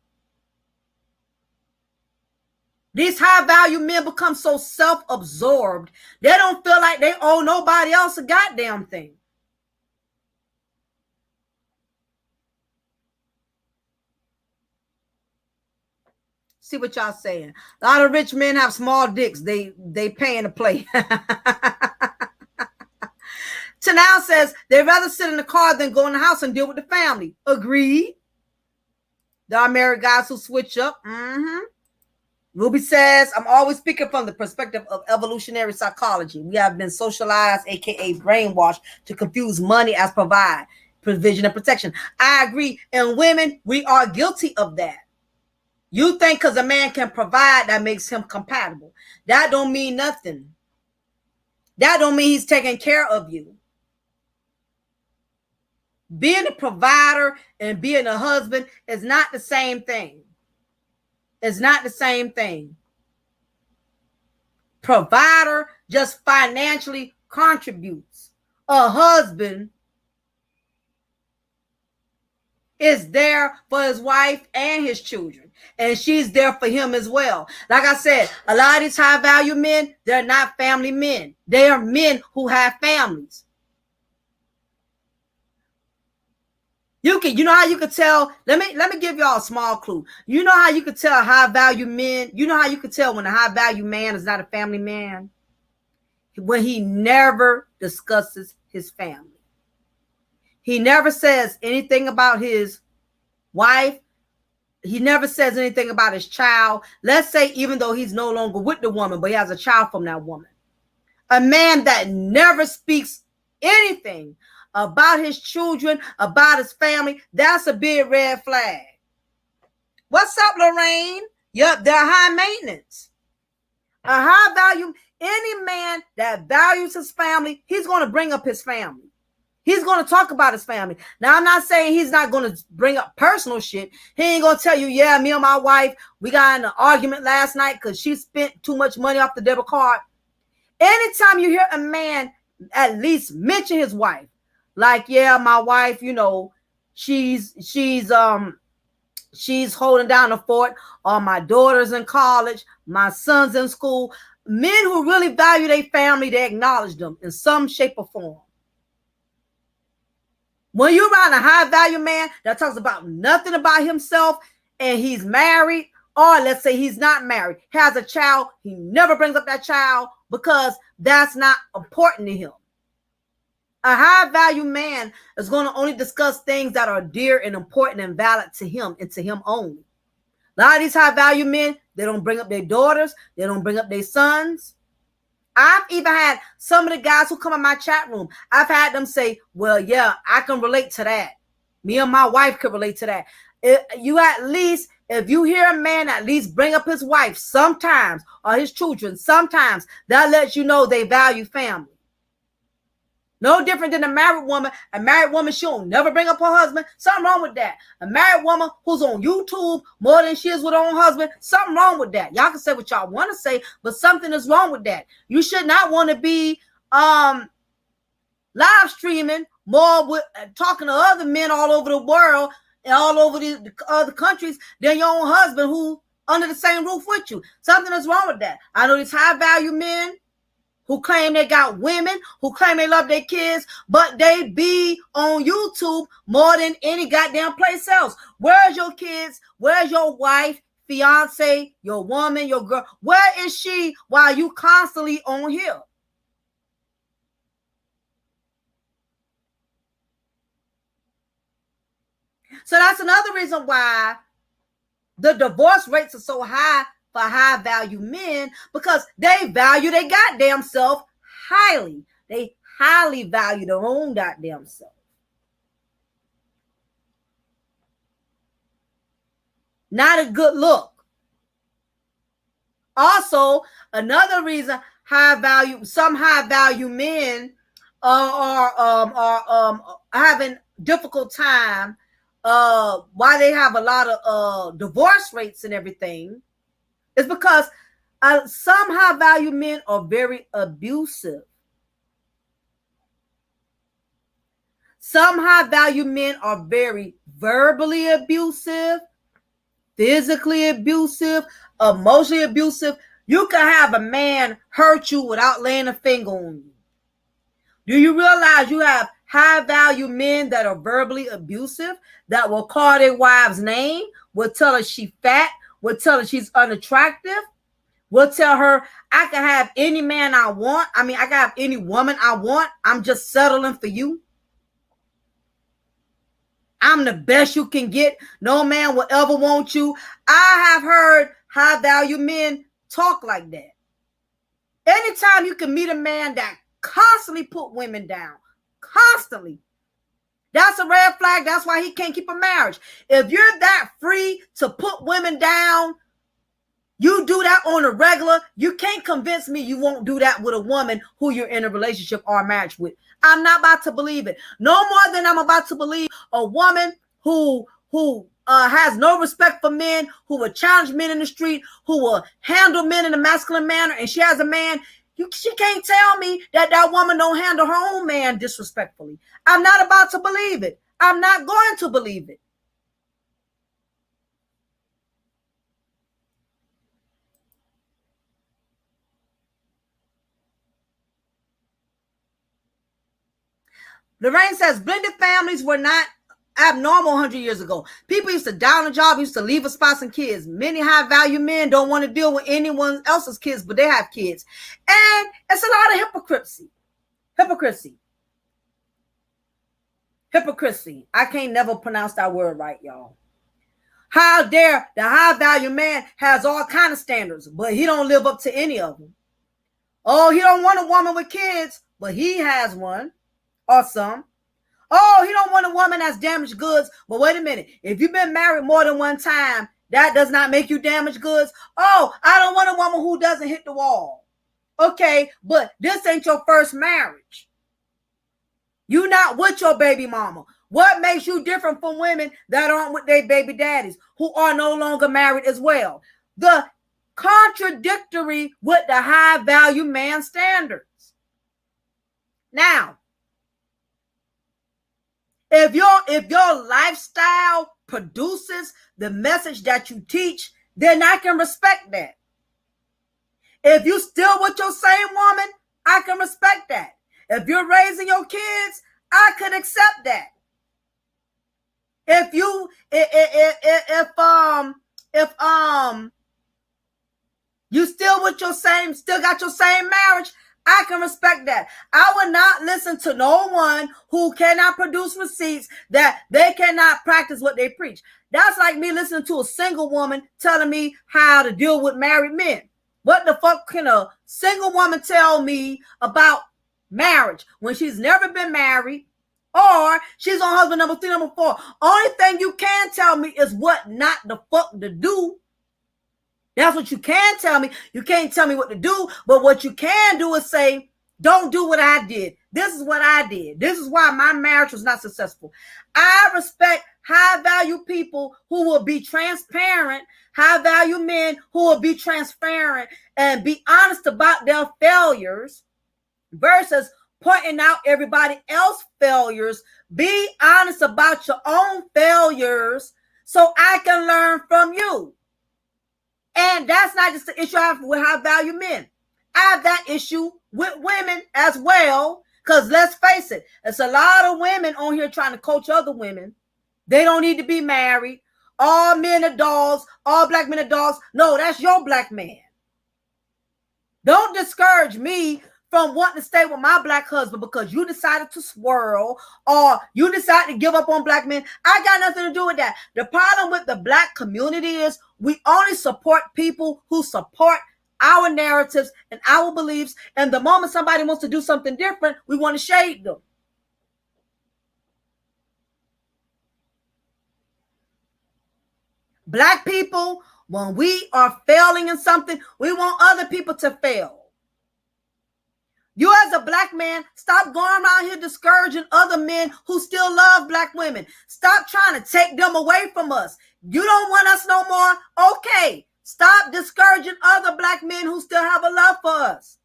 These high value men become so self-absorbed, they don't feel like they owe nobody else a goddamn thing. See what y'all saying. A lot of rich men have small dicks. They paying to play. Tanal says they'd rather sit in the car than go in the house and deal with the family. Agreed. There are married guys who switch up. Ruby says, I'm always speaking from the perspective of evolutionary psychology. We have been socialized, aka brainwashed, to confuse money as provision and protection. I agree. And women, we are guilty of that. You think because a man can provide, that makes him compatible. That don't mean nothing. That don't mean he's taking care of you. Being a provider and being a husband is not the same thing. It's not the same thing. Provider just financially contributes. A husband is there for his wife and his children, and she's there for him as well. Like I said, a lot of these high value men, they're not family men. They are men who have families. You know how you could tell. Let me give y'all a small clue. You know how you could tell high value men. You know how you could tell when a high value man is not a family man? When he never discusses his family. He never says anything about his wife. He never says anything about his child. Let's say even though he's no longer with the woman, but he has a child from that woman. A man that never speaks anything about his children, about his family, that's a big red flag. What's up, Lorraine? Yep, they're high maintenance. A high value, any man that values his family, he's going to bring up his family. He's going to talk about his family. Now, I'm not saying he's not going to bring up personal shit. He ain't going to tell you, yeah, me and my wife, we got in an argument last night because she spent too much money off the debit card. Anytime you hear a man at least mention his wife, like, yeah, my wife, you know, she's holding down the fort, or my daughter's in college, my son's in school. Men who really value their family, they acknowledge them in some shape or form. When you're around a high value man that talks about nothing about himself and he's married, or let's say he's not married, has a child, he never brings up that child because that's not important to him. A high value man is going to only discuss things that are dear and important and valid to him and to him only. A lot of these high value men, they don't bring up their daughters, they don't bring up their sons. I've even had some of the guys who come in my chat room, I've had them say, well, yeah, I can relate to that. Me and my wife could relate to that. If you hear a man at least bring up his wife sometimes or his children sometimes, that lets you know they value family. No different than a married woman. A married woman, she'll never bring up her husband. Something wrong with that. A married woman who's on YouTube more than she is with her own husband. Something wrong with that. Y'all can say what y'all want to say, but something is wrong with that. You should not want to be live streaming more with talking to other men all over the world and all over the other countries than your own husband who under the same roof with you. Something is wrong with that. I know these high value men who claim they got women, who claim they love their kids, but they be on YouTube more than any goddamn place else. Where's your kids? Where's your wife, fiance, your woman, your girl? Where is she while you constantly on here? So that's another reason why the divorce rates are so high for high value men, because they value their goddamn self highly. They highly value their own goddamn self. Not a good look. Also, another reason some high value men are having difficult time why they have a lot of divorce rates and everything. It's because some high value men are very abusive. Some high value men are very verbally abusive, physically abusive, emotionally abusive. You can have a man hurt you without laying a finger on you. Do you realize you have high value men that are verbally abusive, that will call their wives' name, will tell her she's fat, will tell her she's unattractive, will tell her, I can have any man I want. I can have any woman I want. I'm just settling for you. I'm the best you can get. No man will ever want you. I have heard high value men talk like that. Anytime you can meet a man that constantly put women down, constantly, that's a red flag. That's why he can't keep a marriage. If you're that free to put women down, you do that on a regular, you can't convince me you won't do that with a woman who you're in a relationship or a marriage with. I'm not about to believe it. No more than I'm about to believe a woman who has no respect for men, who will challenge men in the street, who will handle men in a masculine manner, and she has a man. She can't tell me that woman don't handle her own man disrespectfully. I'm not about to believe it. I'm not going to believe it. Lorraine says blended families were not abnormal 100 years ago. People used to die on the job, used to leave a spouse and kids. Many high-value men don't want to deal with anyone else's kids, but they have kids. And it's a lot of hypocrisy. I can't never pronounce that word right, y'all. How dare the high-value man has all kind of standards, but he don't live up to any of them. Oh, he don't want a woman with kids, but he has one or some. Oh, he don't want a woman that's damaged goods. But wait a minute. If you've been married more than one time, that does not make you damaged goods. Oh, I don't want a woman who doesn't hit the wall. Okay, but this ain't your first marriage. You're not with your baby mama. What makes you different from women that aren't with their baby daddies, who are no longer married as well? The contradictory with the high value man standards. Now, if your lifestyle produces the message that you teach, then I can respect that. If you still with your same woman, I can respect that. If you're raising your kids, I could accept that. If you if you still with your same, still got your same marriage, I can respect that. I would not listen to no one who cannot produce receipts that they cannot practice what they preach. That's like me listening to a single woman telling me how to deal with married men. What the fuck can a single woman tell me about marriage when she's never been married, or she's on husband number 3, number 4? Only thing you can tell me is what not the fuck to do. That's what you can tell me. You can't tell me what to do, but what you can do is say, don't do what I did. This is what I did. This is why my marriage was not successful. I respect high value people who will be transparent, high value men who will be transparent and be honest about their failures versus pointing out everybody else's failures. Be honest about your own failures so I can learn from you. And that's not just the issue I have with high value men. I have that issue with women as well. Because let's face it, there's a lot of women on here trying to coach other women. They don't need to be married. All men are dogs. All black men are dogs. No, that's your black man. Don't discourage me from wanting to stay with my black husband because you decided to swirl or you decided to give up on black men. I got nothing to do with that. The problem with the black community is we only support people who support our narratives and our beliefs. And the moment somebody wants to do something different, we want to shade them. Black people, when we are failing in something, we want other people to fail. You as a black man, stop going around here discouraging other men who still love black women. Stop trying to take them away from us. You don't want us no more? Okay. Stop discouraging other black men who still have a love for us.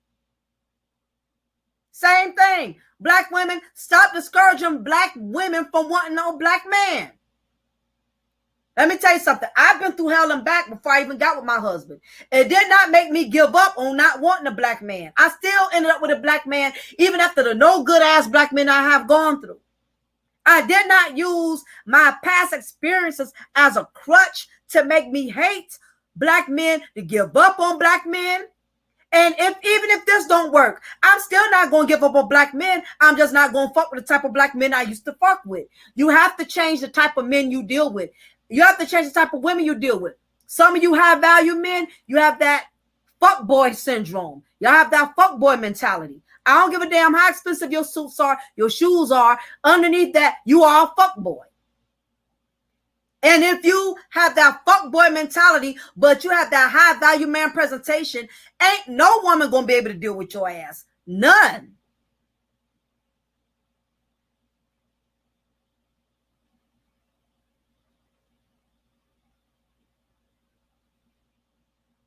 Same thing. Black women, stop discouraging black women from wanting no black man. Let me tell you something. I've been through hell and back before I even got with my husband. It did not make me give up on not wanting a black man. I still ended up with a black man, even after the no good ass black men I have gone through. I did not use my past experiences as a crutch to make me hate black men, to give up on black men. And even if this don't work, I'm still not going to give up on black men. I'm just not going to fuck with the type of black men I used to fuck with. You have to change the type of men you deal with. You have to change the type of women you deal with. Some of you high value men, you have that fuck boy syndrome. Y'all have that fuck boy mentality. I don't give a damn how expensive your suits are, your shoes are. Underneath that, you are a fuck boy. And if you have that fuck boy mentality, but you have that high value man presentation, ain't no woman gonna be able to deal with your ass. None.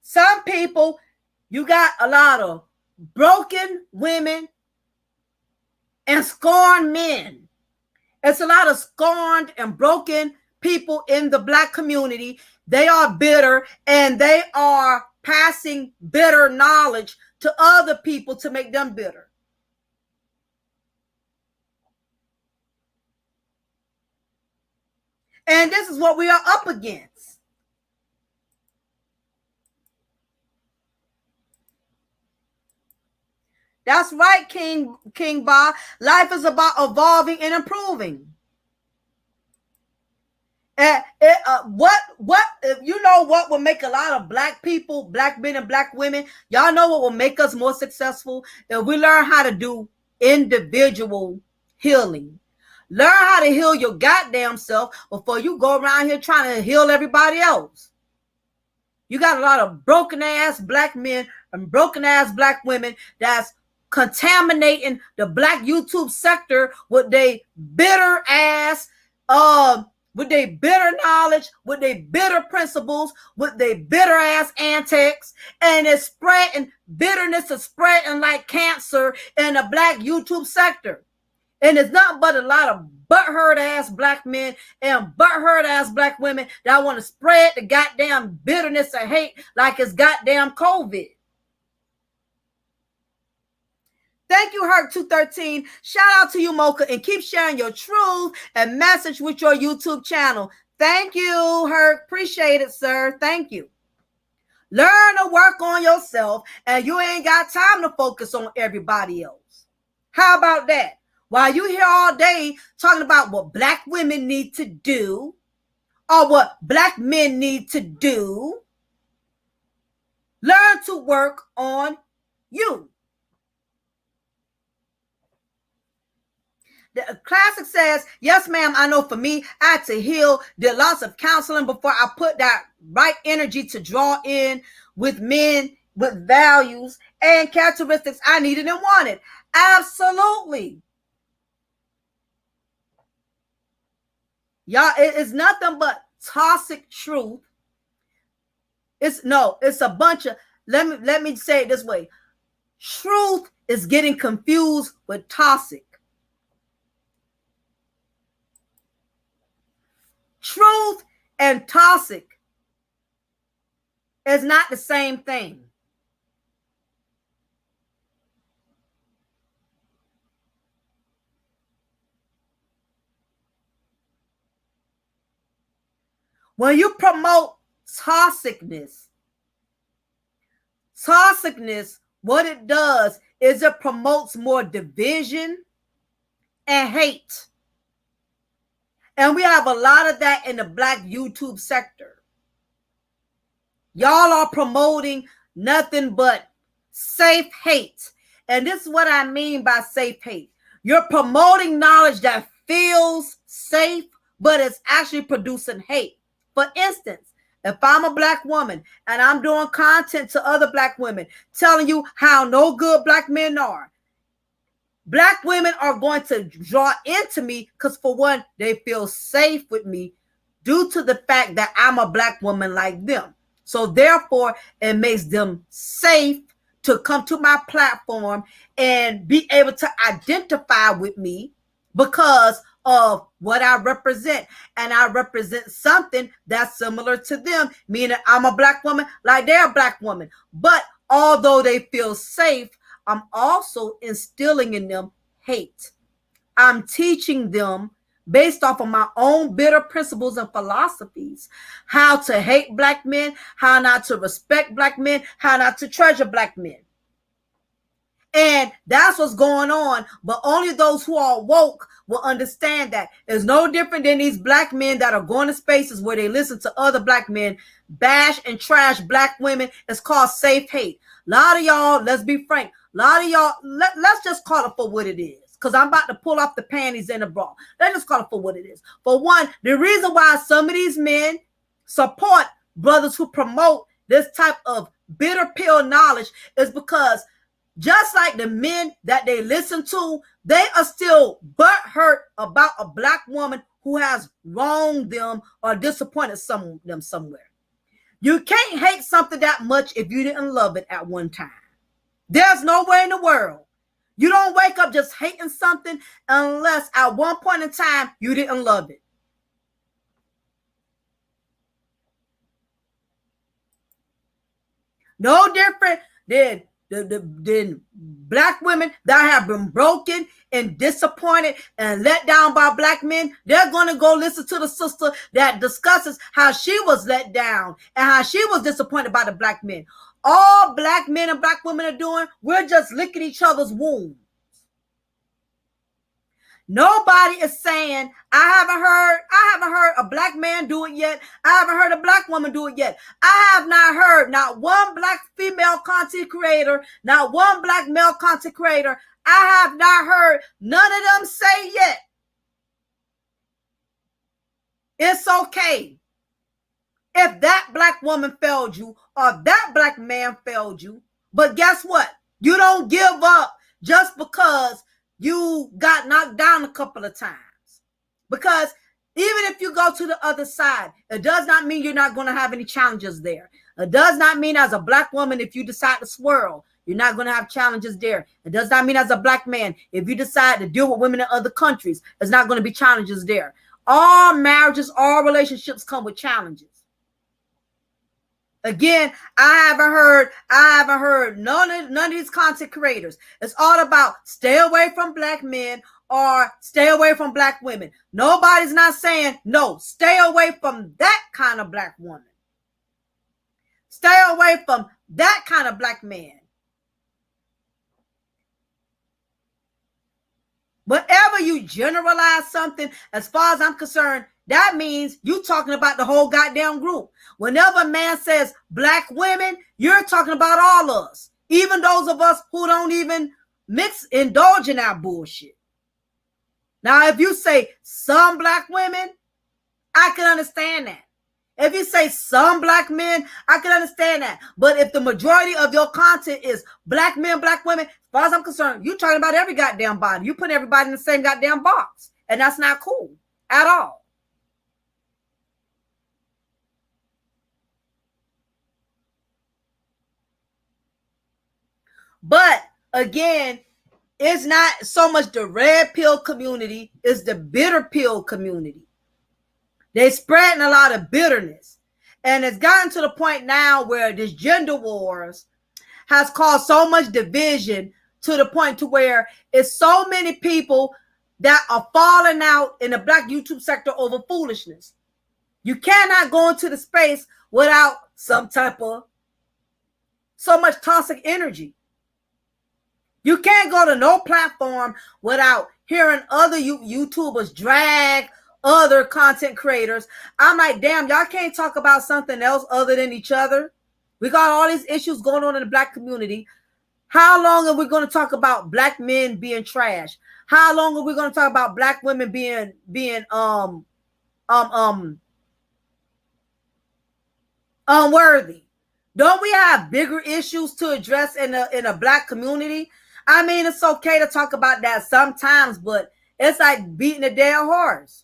Some people, you got a lot of broken women and scorned men. It's a lot of scorned and broken people in the black community. They are bitter and they are passing bitter knowledge to other people to make them bitter. And this is what we are up against. That's right, King Ba. Life is about evolving and improving. What you know what will make a lot of black people, black men and black women, y'all know what will make us more successful? If we learn how to do individual healing. Learn how to heal your goddamn self before you go around here trying to heal everybody else. You got a lot of broken ass black men and broken ass black women that's contaminating the black YouTube sector with their bitter ass, with their bitter knowledge, with their bitter principles, with their bitter ass antics, and it's spreading, bitterness is spreading like cancer in the black YouTube sector. And it's nothing but a lot of butthurt ass black men and butthurt ass black women that want to spread the goddamn bitterness and hate like it's goddamn COVID. Thank you, Herc213. Shout out to you, Mocha, and keep sharing your truth and message with your YouTube channel. Thank you, Herc. Appreciate it, sir. Thank you. Learn to work on yourself, and you ain't got time to focus on everybody else. How about that? While you here all day talking about what black women need to do or what black men need to do, learn to work on you. The classic says, yes, ma'am, I know for me, I had to heal, did lots of counseling before I put that right energy to draw in with men with values and characteristics I needed and wanted. Absolutely. Y'all, it is nothing but toxic truth. It's a bunch of, let me say it this way. Truth is getting confused with toxic. Truth and toxic is not the same thing. When you promote toxicness, what it does is it promotes more division and hate. And we have a lot of that in the black YouTube sector. Y'all are promoting nothing but safe hate. And this is what I mean by safe hate. You're promoting knowledge that feels safe, but it's actually producing hate. For instance, if I'm a black woman and I'm doing content to other black women, telling you how no good black men are, black women are going to draw into me because, for one, they feel safe with me due to the fact that I'm a black woman like them. So therefore, it makes them safe to come to my platform and be able to identify with me because of what I represent. And I represent something that's similar to them, meaning I'm a black woman like they're a black woman. But although they feel safe, I'm also instilling in them hate. I'm teaching them based off of my own bitter principles and philosophies, how to hate black men, how not to respect black men, how not to treasure black men. And that's what's going on. But only those who are woke will understand that. It's no different than these black men that are going to spaces where they listen to other black men bash and trash black women. It's called safe hate. A lot of y'all, let's be frank, a lot of y'all, let's just call it for what it is. Because I'm about to pull off the panties and the bra. Let's just call it for what it is. For one, the reason why some of these men support brothers who promote this type of bitter pill knowledge is because just like the men that they listen to, they are still butthurt about a black woman who has wronged them or disappointed them somewhere. You can't hate something that much if you didn't love it at one time. There's no way in the world. You don't wake up just hating something unless at one point in time you didn't love it. No different than the black women that have been broken and disappointed and let down by black men. They're going to go listen to the sister that discusses how she was let down and how she was disappointed by the black men. All black men and black women are doing, we're just licking each other's wounds. Nobody is saying, I haven't heard a black man do it yet. I haven't heard a black woman do it yet. I have not heard not one black female content creator, not one black male content creator. I have not heard none of them say yet. It's okay if that black woman failed you or that black man failed you. But guess what? You don't give up just because you got knocked down a couple of times. Because even if you go to the other side, it does not mean you're not going to have any challenges there. It does not mean as a black woman, if you decide to swirl, you're not going to have challenges there. It does not mean as a black man, if you decide to deal with women in other countries, there's not going to be challenges there. All marriages, all relationships come with challenges. Again, I haven't heard none of these content creators. It's all about stay away from black men or stay away from black women. Nobody's not saying no, stay away from that kind of black woman. Stay away from that kind of black man. Whenever you generalize something, as far as I'm concerned, that means you talking about the whole goddamn group. Whenever a man says black women, you're talking about all of us. Even those of us who don't even indulge in that bullshit. Now, if you say some black women, I can understand that. If you say some black men, I can understand that. But if the majority of your content is black men, black women, as far as I'm concerned, you're talking about every goddamn body. You put everybody in the same goddamn box. And that's not cool at all. But again, it's not so much the red pill community, it's the bitter pill community. They're spreading a lot of bitterness. And it's gotten to the point now where this gender wars has caused so much division to the point to where it's so many people that are falling out in the black YouTube sector over foolishness. You cannot go into the space without some type of so much toxic energy. You can't go to no platform without hearing other YouTubers drag other content creators. I'm like, damn, y'all can't talk about something else other than each other. We got all these issues going on in the black community. How long are we going to talk about black men being trash? How long are we going to talk about black women being unworthy? Don't we have bigger issues to address in a black community? I mean, it's okay to talk about that sometimes, but it's like beating a dead horse.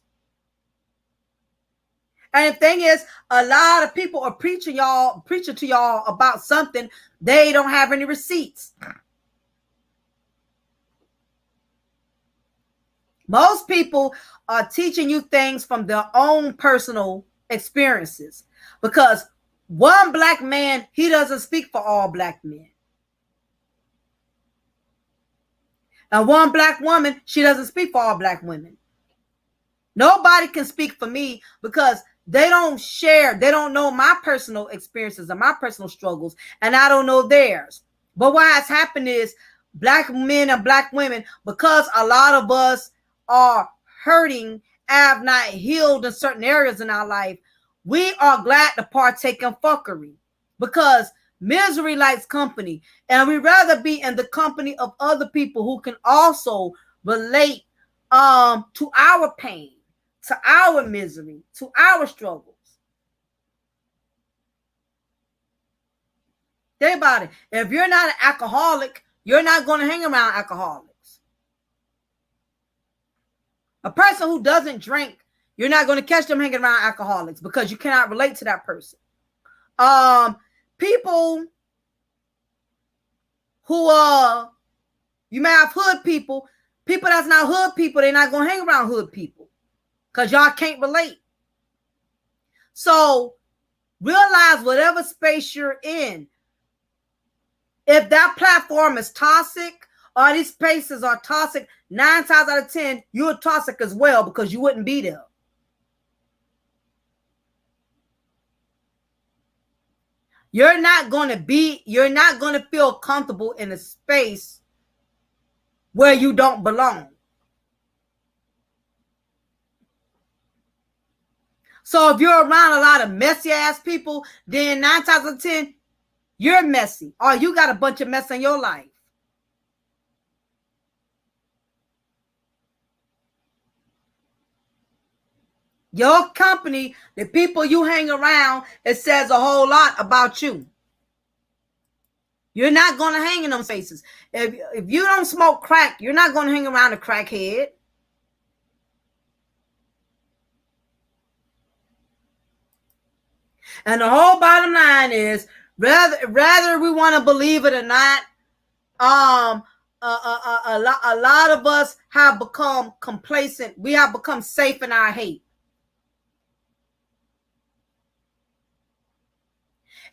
And the thing is, a lot of people are preaching to y'all about something they don't have any receipts. Most people are teaching you things from their own personal experiences, because one black man, he doesn't speak for all black men. And one black woman, she doesn't speak for all black women. Nobody can speak for me because they don't know my personal experiences and my personal struggles, and I don't know theirs. But what has happened is black men and black women, because a lot of us are hurting, have not healed in certain areas in our life, we are glad to partake in fuckery because misery likes company, and we rather be in the company of other people who can also relate to our pain, to our misery, to our struggles. Think about it. If you're not an alcoholic, you're not going to hang around alcoholics. A person who doesn't drink, you're not going to catch them hanging around alcoholics because you cannot relate to that person. People who you may have hood people that's not hood people, they're not going to hang around hood people because y'all can't relate. So realize whatever space you're in, if that platform is toxic or these spaces are toxic, 9 times out of 10, you're toxic as well because you wouldn't be there. You're not going to feel comfortable in a space where you don't belong. So if you're around a lot of messy ass people, then 9 times out of 10, you're messy, or you got a bunch of mess in your life. Your company, the people you hang around, it says a whole lot about you. You're not going to hang in them spaces. If you don't smoke crack, you're not going to hang around a crackhead. And the whole bottom line is, rather we want to believe it or not, a lot of us have become complacent. We have become safe in our hate.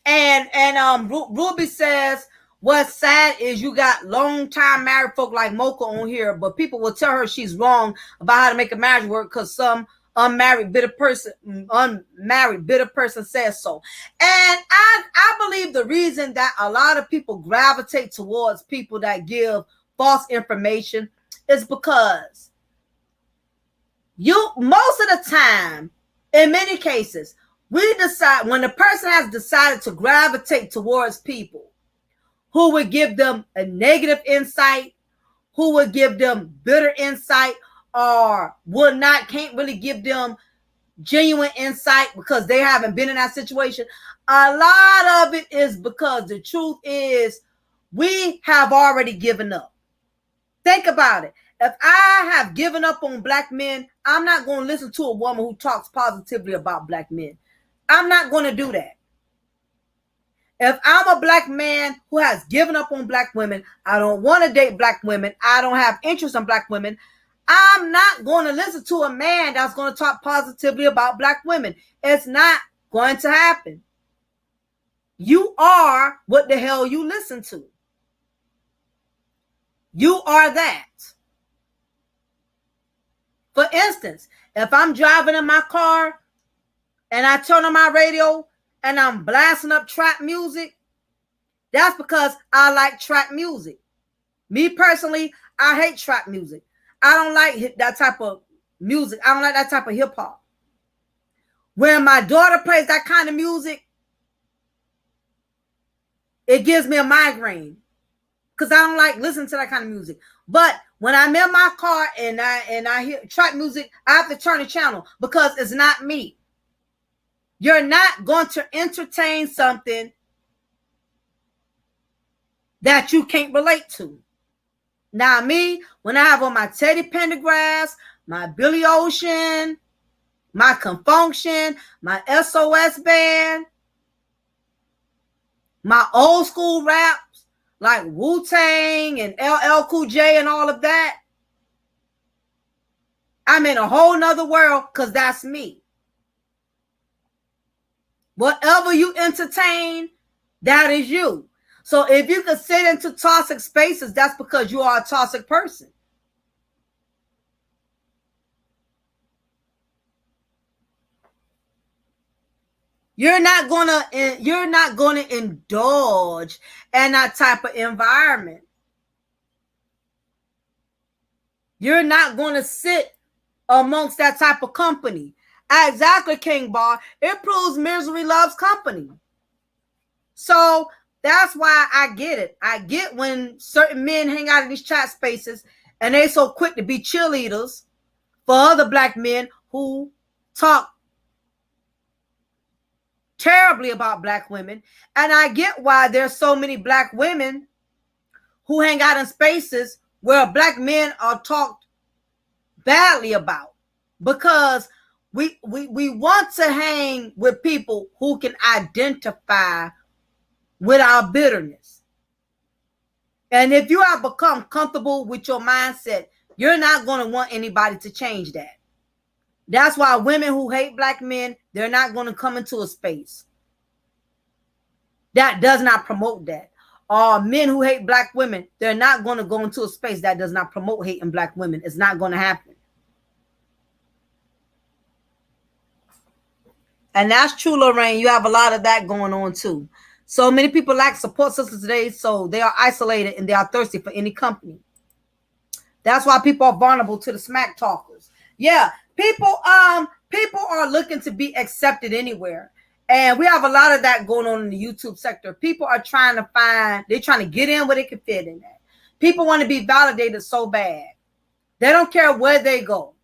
And Ruby says what's sad is you got long time married folk like Mocha on here, but people will tell her she's wrong about how to make a marriage work because some unmarried bitter person says so. And I believe the reason that a lot of people gravitate towards people that give false information is because most of the time, in many cases, we decide when the person has decided to gravitate towards people who would give them a negative insight, who would give them bitter insight, or can't really give them genuine insight because they haven't been in that situation. A lot of it is because the truth is we have already given up. Think about it. If I have given up on black men, I'm not going to listen to a woman who talks positively about black men. I'm not going to do that. If I'm a black man who has given up on black women, I don't want to date black women, I don't have interest in black women, I'm not going to listen to a man that's going to talk positively about black women. It's not going to happen. You are what the hell you listen to. You are that. For instance, if I'm driving in my car and I turn on my radio and I'm blasting up trap music, that's because I like trap music. Me personally, I hate trap music. I don't like that type of music. I don't like that type of hip hop. When my daughter plays that kind of music, it gives me a migraine because I don't like listening to that kind of music. But when I'm in my car and I hear trap music, I have to turn the channel because it's not me. You're not going to entertain something that you can't relate to. Now me, when I have on my Teddy Pendergrass, my Billy Ocean, my Confunction, my SOS Band, my old school raps like Wu-Tang and LL Cool J and all of that, I'm in a whole nother world because that's me. Whatever you entertain, that is you. So if you can sit into toxic spaces, that's because you are a toxic person. You're not gonna indulge in that type of environment. You're not gonna sit amongst that type of company. Exactly, King Bar. It proves misery loves company. So that's why I get it. I get when certain men hang out in these chat spaces and they so quick to be cheerleaders for other black men who talk terribly about black women. And I get why there's so many black women who hang out in spaces where black men are talked badly about, because we want to hang with people who can identify with our bitterness. And if you have become comfortable with your mindset, you're not going to want anybody to change that. That's why women who hate black men, they're not going to come into a space that does not promote that. Or men who hate black women, they're not going to go into a space that does not promote hating black women. It's not going to happen. And that's true, Lorraine. You have a lot of that going on too. So many people lack support systems today, so they are isolated and they are thirsty for any company. That's why people are vulnerable to the smack talkers. Yeah, people are looking to be accepted anywhere. And we have a lot of that going on in the YouTube sector. People are trying to get in where they can fit in that. People want to be validated so bad. They don't care where they go.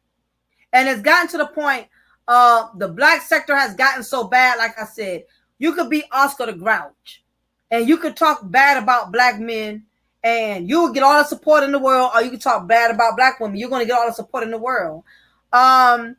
And it's gotten to the point, the black sector has gotten so bad, like I said, you could be Oscar the Grouch and you could talk bad about black men and you will get all the support in the world, or you can talk bad about black women. You're going to get all the support in the world. But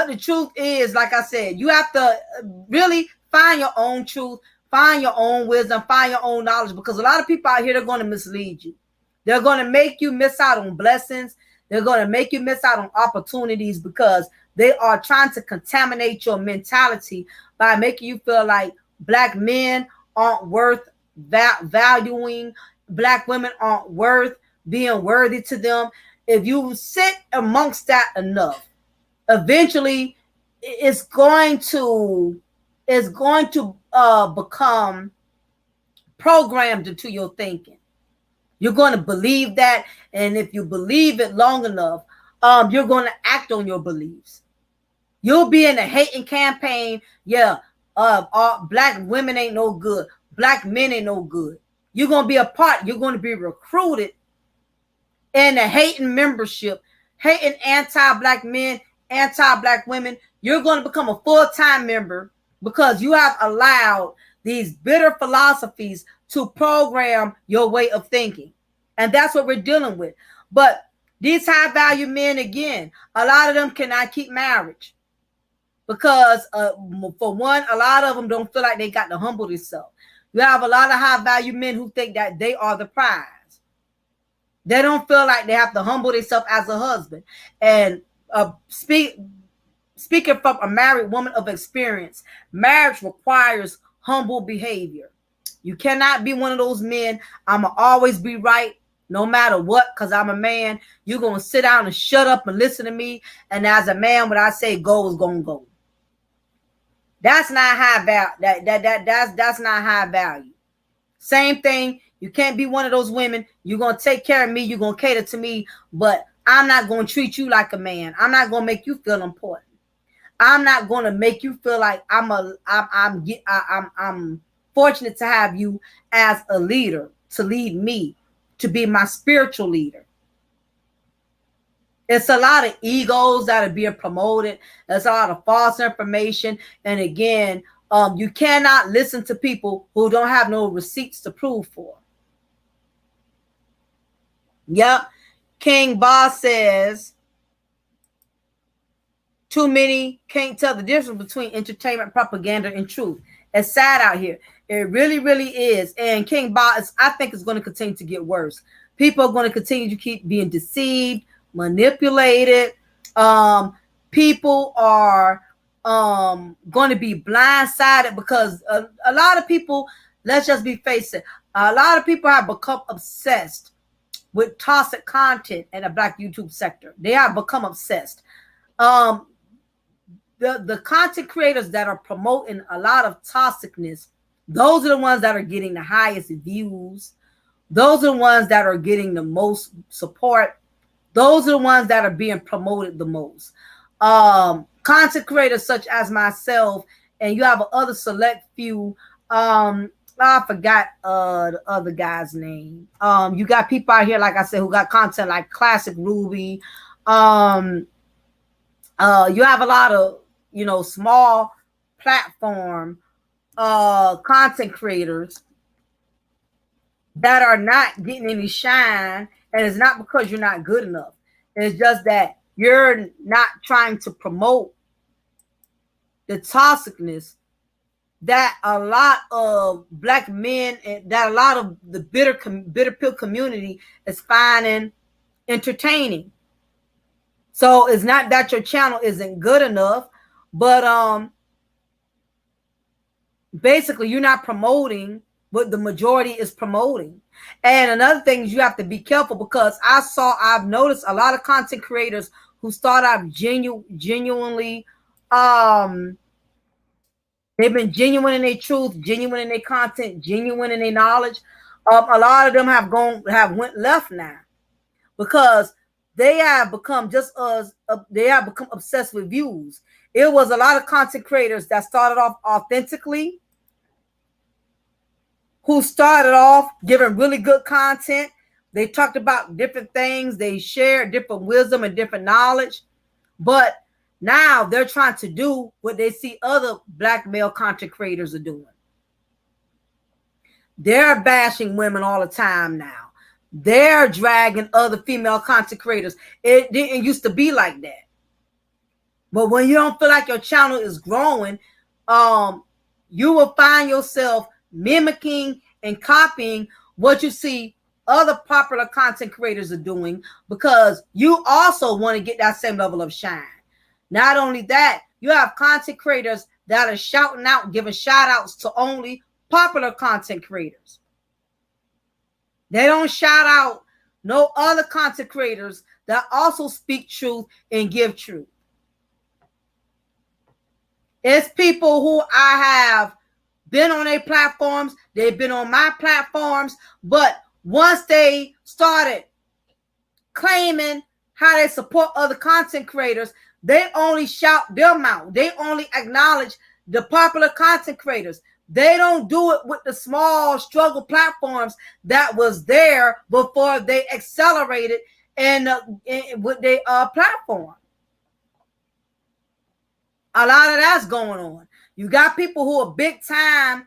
the truth is, like I said, you have to really find your own truth, find your own wisdom, find your own knowledge, because a lot of people out here, they're going to mislead you. They're going to make you miss out on blessings. They're going to make you miss out on opportunities because they are trying to contaminate your mentality by making you feel like Black men aren't worth valuing. Black women aren't worth being worthy to them. If you sit amongst that enough, eventually it's going to become programmed into your thinking. You're going to believe that, and if you believe it long enough, you're going to act on your beliefs. You'll be in a hating campaign. Yeah, black women ain't no good. Black men ain't no good. You're going to be a part. You're going to be recruited in a hating membership, hating anti-black men, anti-black women. You're going to become a full-time member because you have allowed these bitter philosophies to program your way of thinking. And that's what we're dealing with. But these high-value men, again, a lot of them cannot keep marriage because, for one, a lot of them don't feel like they got to humble themselves. You have a lot of high-value men who think that they are the prize. They don't feel like they have to humble themselves as a husband. And speaking from a married woman of experience, marriage requires humble behavior. You cannot be one of those men, I'm going to always be right no matter what because I'm a man. You're going to sit down and shut up and listen to me. And as a man, when I say go is going to go. That's not high value. That's not high value. Same thing. You can't be one of those women. You're going to take care of me. You're going to cater to me. But I'm not going to treat you like a man. I'm not going to make you feel important. I'm not going to make you feel like I'm fortunate to have you as a leader, to lead me, to be my spiritual leader. It's a lot of egos that are being promoted. There's a lot of false information. And again, you cannot listen to people who don't have no receipts to prove for. Yep. King Boss says, too many can't tell the difference between entertainment, propaganda, and truth. It's sad out here. It really, really is. And King Boss, I think, is going to continue to get worse. People are going to continue to keep being deceived, manipulated. People are going to be blindsided because a lot of people, let's just be facing, a lot of people have become obsessed with toxic content in the Black YouTube sector. They have become obsessed. The content creators that are promoting a lot of toxicness, those are the ones that are getting the highest views. Those are the ones that are getting the most support. Those are the ones that are being promoted the most. Content creators such as myself, and you have other select few, I forgot the other guy's name. You got people out here, like I said, who got content like Classic Ruby. You have a lot of, small platform content creators that are not getting any shine, and it's not because you're not good enough. It's just that you're not trying to promote the toxicness that a lot of Black men and that a lot of the bitter pill community is finding entertaining. So it's not that your channel isn't good enough, but basically you're not promoting what the majority is promoting. And another thing is you have to be careful because I've noticed a lot of content creators who start out genuinely, they've been genuine in their truth, genuine in their content, genuine in their knowledge. A lot of them have went left now because they have become become obsessed with views. It was a lot of content creators that started off authentically, who started off giving really good content. They talked about different things. They shared different wisdom and different knowledge. But now they're trying to do what they see other Black male content creators are doing. They're bashing women all the time now. They're dragging other female content creators. It didn't used to be like that. But when you don't feel like your channel is growing, you will find yourself mimicking and copying what you see other popular content creators are doing because you also want to get that same level of shine. Not only that, you have content creators that are shouting out, giving shout outs to only popular content creators. They don't shout out no other content creators that also speak truth and give truth. It's people who I have been on their platforms, they've been on my platforms, but once they started claiming how they support other content creators, they only shout them out. They only acknowledge the popular content creators. They don't do it with the small struggle platforms that was there before they accelerated with their platform. A lot of that's going on. You got people who are big time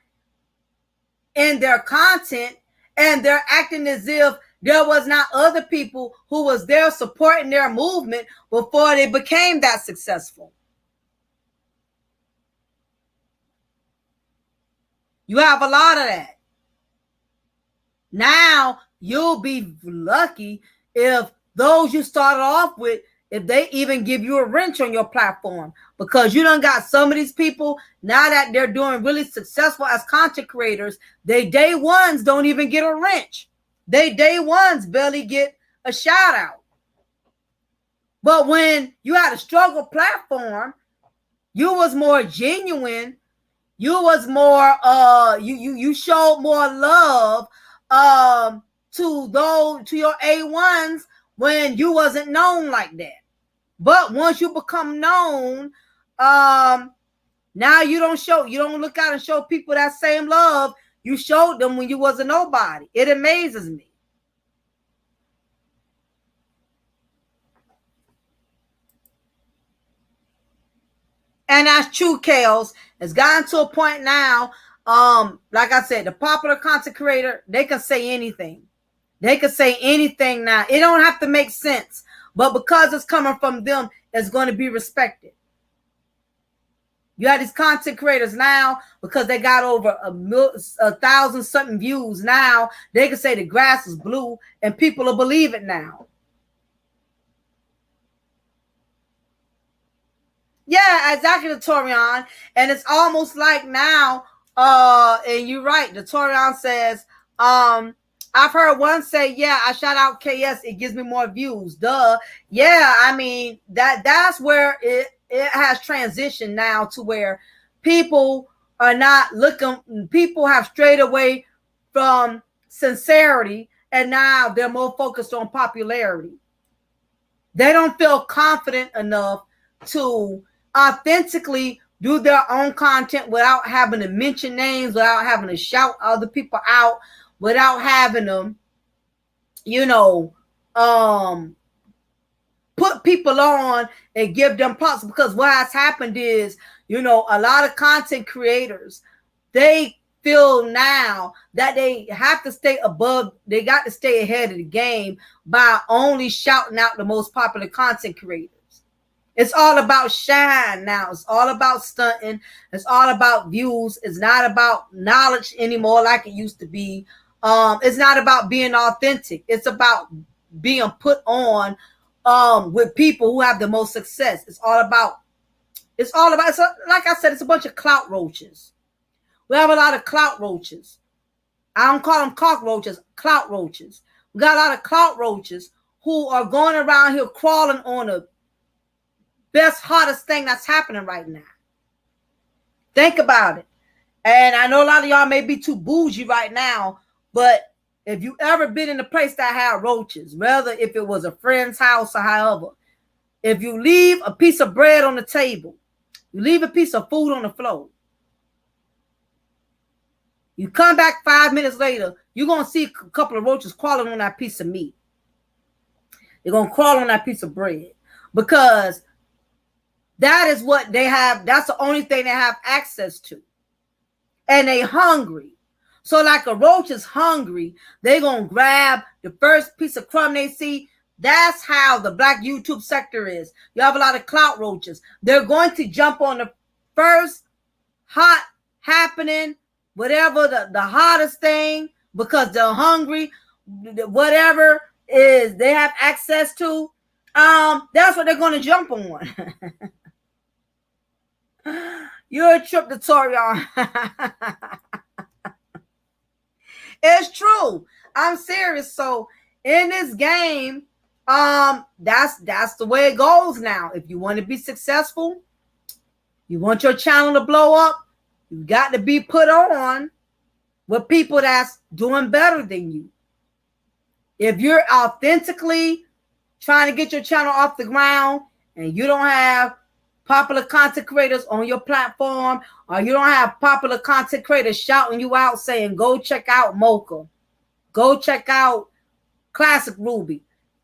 in their content and they're acting as if there was not other people who was there supporting their movement before they became that successful. You have a lot of that. Now, you'll be lucky if those you started off with, if they even give you a wrench on your platform, because you done got some of these people, now that they're doing really successful as content creators, they day ones don't even get a wrench. They day ones barely get a shout out. But when you had a struggle platform, you was more genuine. You was more you showed more love to your A1s when you wasn't known like that. But once you become known, now you don't look out and show people that same love you showed them when you was a nobody. It amazes me. And that's true, Kales. It's gotten to a point now, like I said, the popular content creator, they can say anything. They can say anything now. It don't have to make sense. But because it's coming from them, it's going to be respected. You have these content creators now, because they got over 1,000 something views now, they can say the grass is blue and people will believe it now. Yeah, exactly, the Torian. And it's almost like now, and you're right, the Torian says, I've heard one say, yeah, I shout out KS, it gives me more views. Duh. Yeah, I mean, that's where it has transitioned now to where people are not looking, people have strayed away from sincerity, and now they're more focused on popularity. They don't feel confident enough to authentically do their own content without having to mention names, without having to shout other people out, without having them, put people on and give them props. Because what has happened is, a lot of content creators, they feel now that they have to stay above, they got to stay ahead of the game by only shouting out the most popular content creators. It's all about shine now. It's all about stunting. It's all about views. It's not about knowledge anymore like it used to be. It's not about being authentic. It's about being put on with people who have the most success. It's all about, so like I said, it's a bunch of clout roaches. We have a lot of clout roaches. I don't call them cockroaches, clout roaches. We got a lot of clout roaches who are going around here crawling on the best, hottest thing that's happening right now. Think about it. And I know a lot of y'all may be too bougie right now, but if you ever been in a place that had roaches, whether if it was a friend's house or however, if you leave a piece of bread on the table, you leave a piece of food on the floor, you come back 5 minutes later, you're going to see a couple of roaches crawling on that piece of meat. They're going to crawl on that piece of bread, because that is what they have. That's the only thing they have access to. And they hungry. So like a roach is hungry, they're going to grab the first piece of crumb they see. That's how the Black YouTube sector is. You have a lot of clout roaches. They're going to jump on the first hot happening, whatever the hottest thing, because they're hungry, whatever is they have access to. That's what they're going to jump on. You're a trip, Torian. It's true. I'm serious. So in this game, that's the way it goes now. If you want to be successful, you want your channel to blow up, you got to be put on with people that's doing better than you. If you're authentically trying to get your channel off the ground and you don't have popular content creators on your platform, or you don't have popular content creators shouting you out saying, go check out Mocha, go check out Classic Ruby.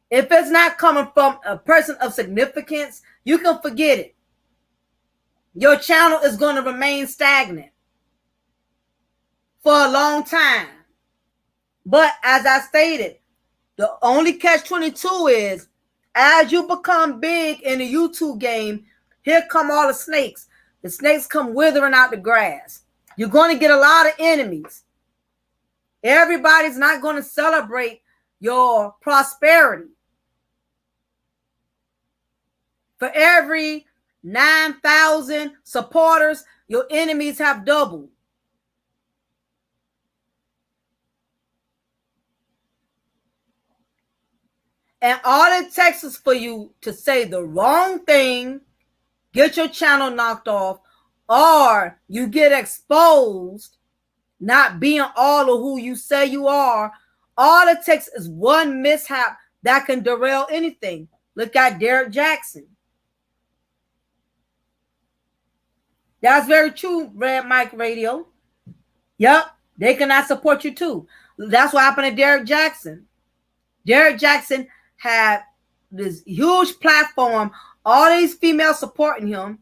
If it's not coming from a person of significance, you can forget it. Your channel is going to remain stagnant for a long time. But as I stated, the only catch-22 is, as you become big in the YouTube game, here come all the snakes. The snakes come withering out the grass. You're going to get a lot of enemies. Everybody's not going to celebrate your prosperity. For every 9,000 supporters, your enemies have doubled. And all it takes is for you to say the wrong thing, get your channel knocked off, or you get exposed, not being all of who you say you are. All it takes is one mishap that can derail anything. Look at Derek Jackson. That's very true, Red Mike Radio. Yep, they cannot support you too. That's what happened to Derek Jackson. Derek Jackson had this huge platform, all these females supporting him.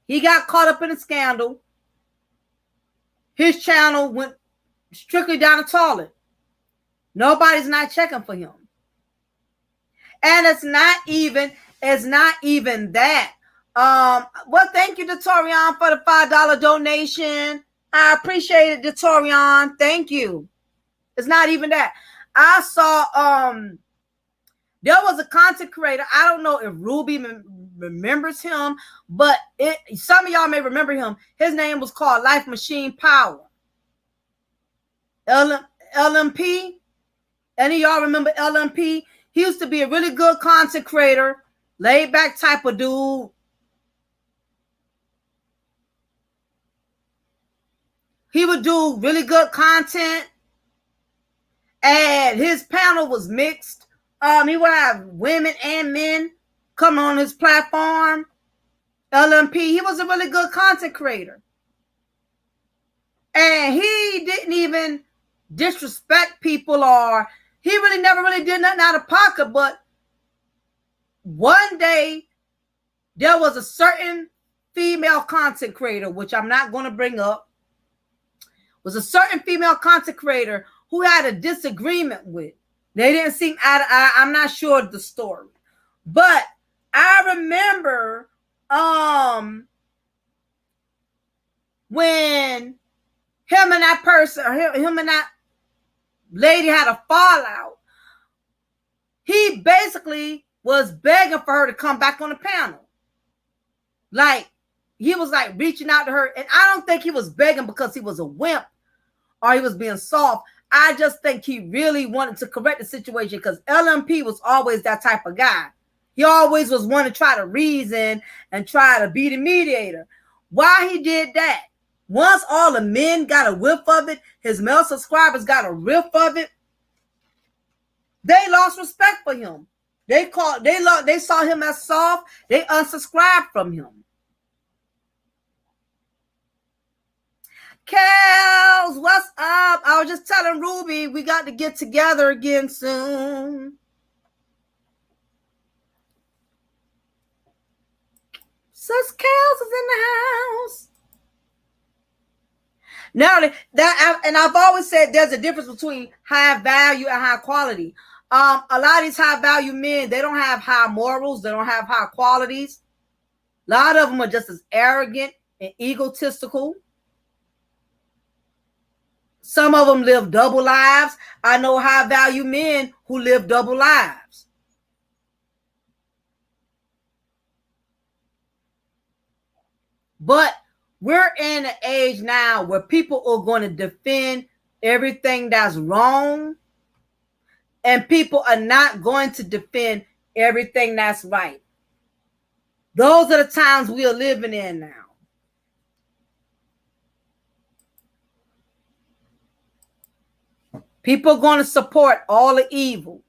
He got caught up in a scandal. His channel went strictly down the toilet. Nobody's not checking for him. And it's not even that. Well, thank you, Torian, for the $5 donation. I appreciate it, Torian. Thank you. It's not even that. I saw there was a content creator. I don't know if Ruby remembers him, but some of y'all may remember him. His name was called Life Machine Power. LMP. Any of y'all remember LMP? He used to be a really good content creator, laid back type of dude. He would do really good content, and his panel was mixed. He would have women and men come on his platform. LMP, he was a really good content creator. And he didn't even disrespect people, or he really never really did nothing out of pocket. But one day, there was a certain female content creator, which I'm not going to bring up, was a certain female content creator who had a disagreement with. They didn't seem eye to eye. I'm not sure of the story. But I remember when him and that person, or him and that lady had a fallout, he basically was begging for her to come back on the panel. Like, he was like reaching out to her. And I don't think he was begging because he was a wimp or he was being soft. I just think he really wanted to correct the situation, because LMP was always that type of guy. He always was one to try to reason and try to be the mediator. Why he did that? Once all the men got a whiff of it, his male subscribers got a whiff of it, they lost respect for him. They saw him as soft. They unsubscribed from him. Kels, what's up? I was just telling Ruby we got to get together again soon. Sus Kels is in the house. Now that, and I've always said there's a difference between high value and high quality. A lot of these high value men, they don't have high morals. They don't have high qualities. A lot of them are just as arrogant and egotistical. Some of them live double lives. I know high value men who live double lives. But We're in an age now where people are going to defend everything that's wrong, and people are not going to defend everything that's right. Those are the times we are living in now. People are going to support all the evil.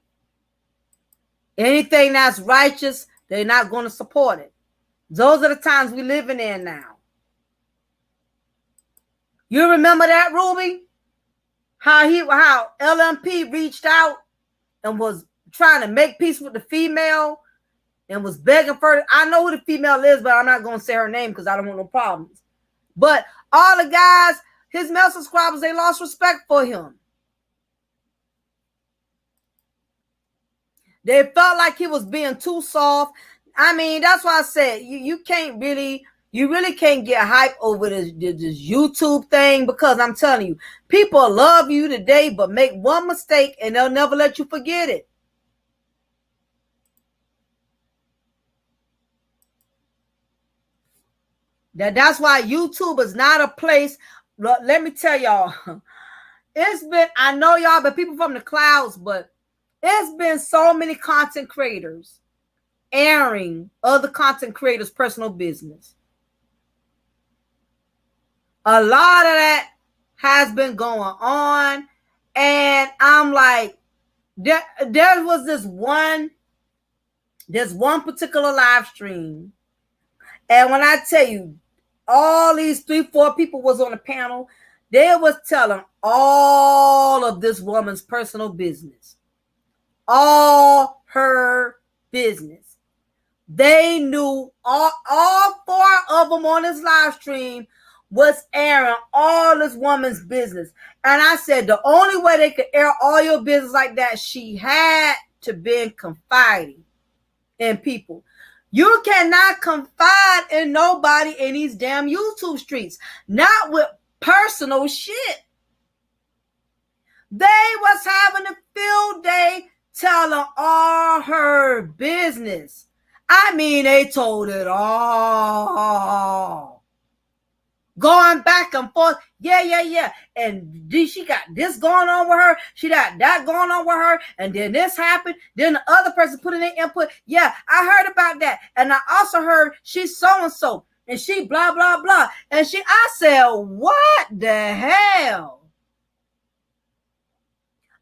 Anything that's righteous, they're not going to support it. Those are the times we're living in now. You remember that, Ruby? How LMP reached out and was trying to make peace with the female and was begging for it. I know who the female is, but I'm not going to say her name because I don't want no problems. But all the guys, his male subscribers, they lost respect for him. They felt like he was being too soft. I mean, that's why I said you really can't get hype over this YouTube thing, because I'm telling you, people love you today, but make one mistake and they'll never let you forget it. That's why YouTube is not a place. Let me tell y'all, it's been, I know y'all, but people from the clouds, but it's been so many content creators airing other content creators' personal business. A lot of that has been going on, and I'm like, there was this one particular live stream, and when I tell you, all these 3-4 people was on the panel, they was telling all of this woman's personal business, all her business. They knew all 4 of them on this live stream was airing all this woman's business. And I said, the only way they could air all your business like that, she had to be confiding in people. You cannot confide in nobody in these damn YouTube streets, not with personal shit. They was having a field day telling all her business. I mean, they told it all. Going back and forth. Yeah. And she got this going on with her. She got that going on with her. And then this happened. Then the other person put in their input. Yeah, I heard about that. And I also heard she's so-and-so. And she blah, blah, blah. And I said, what the hell?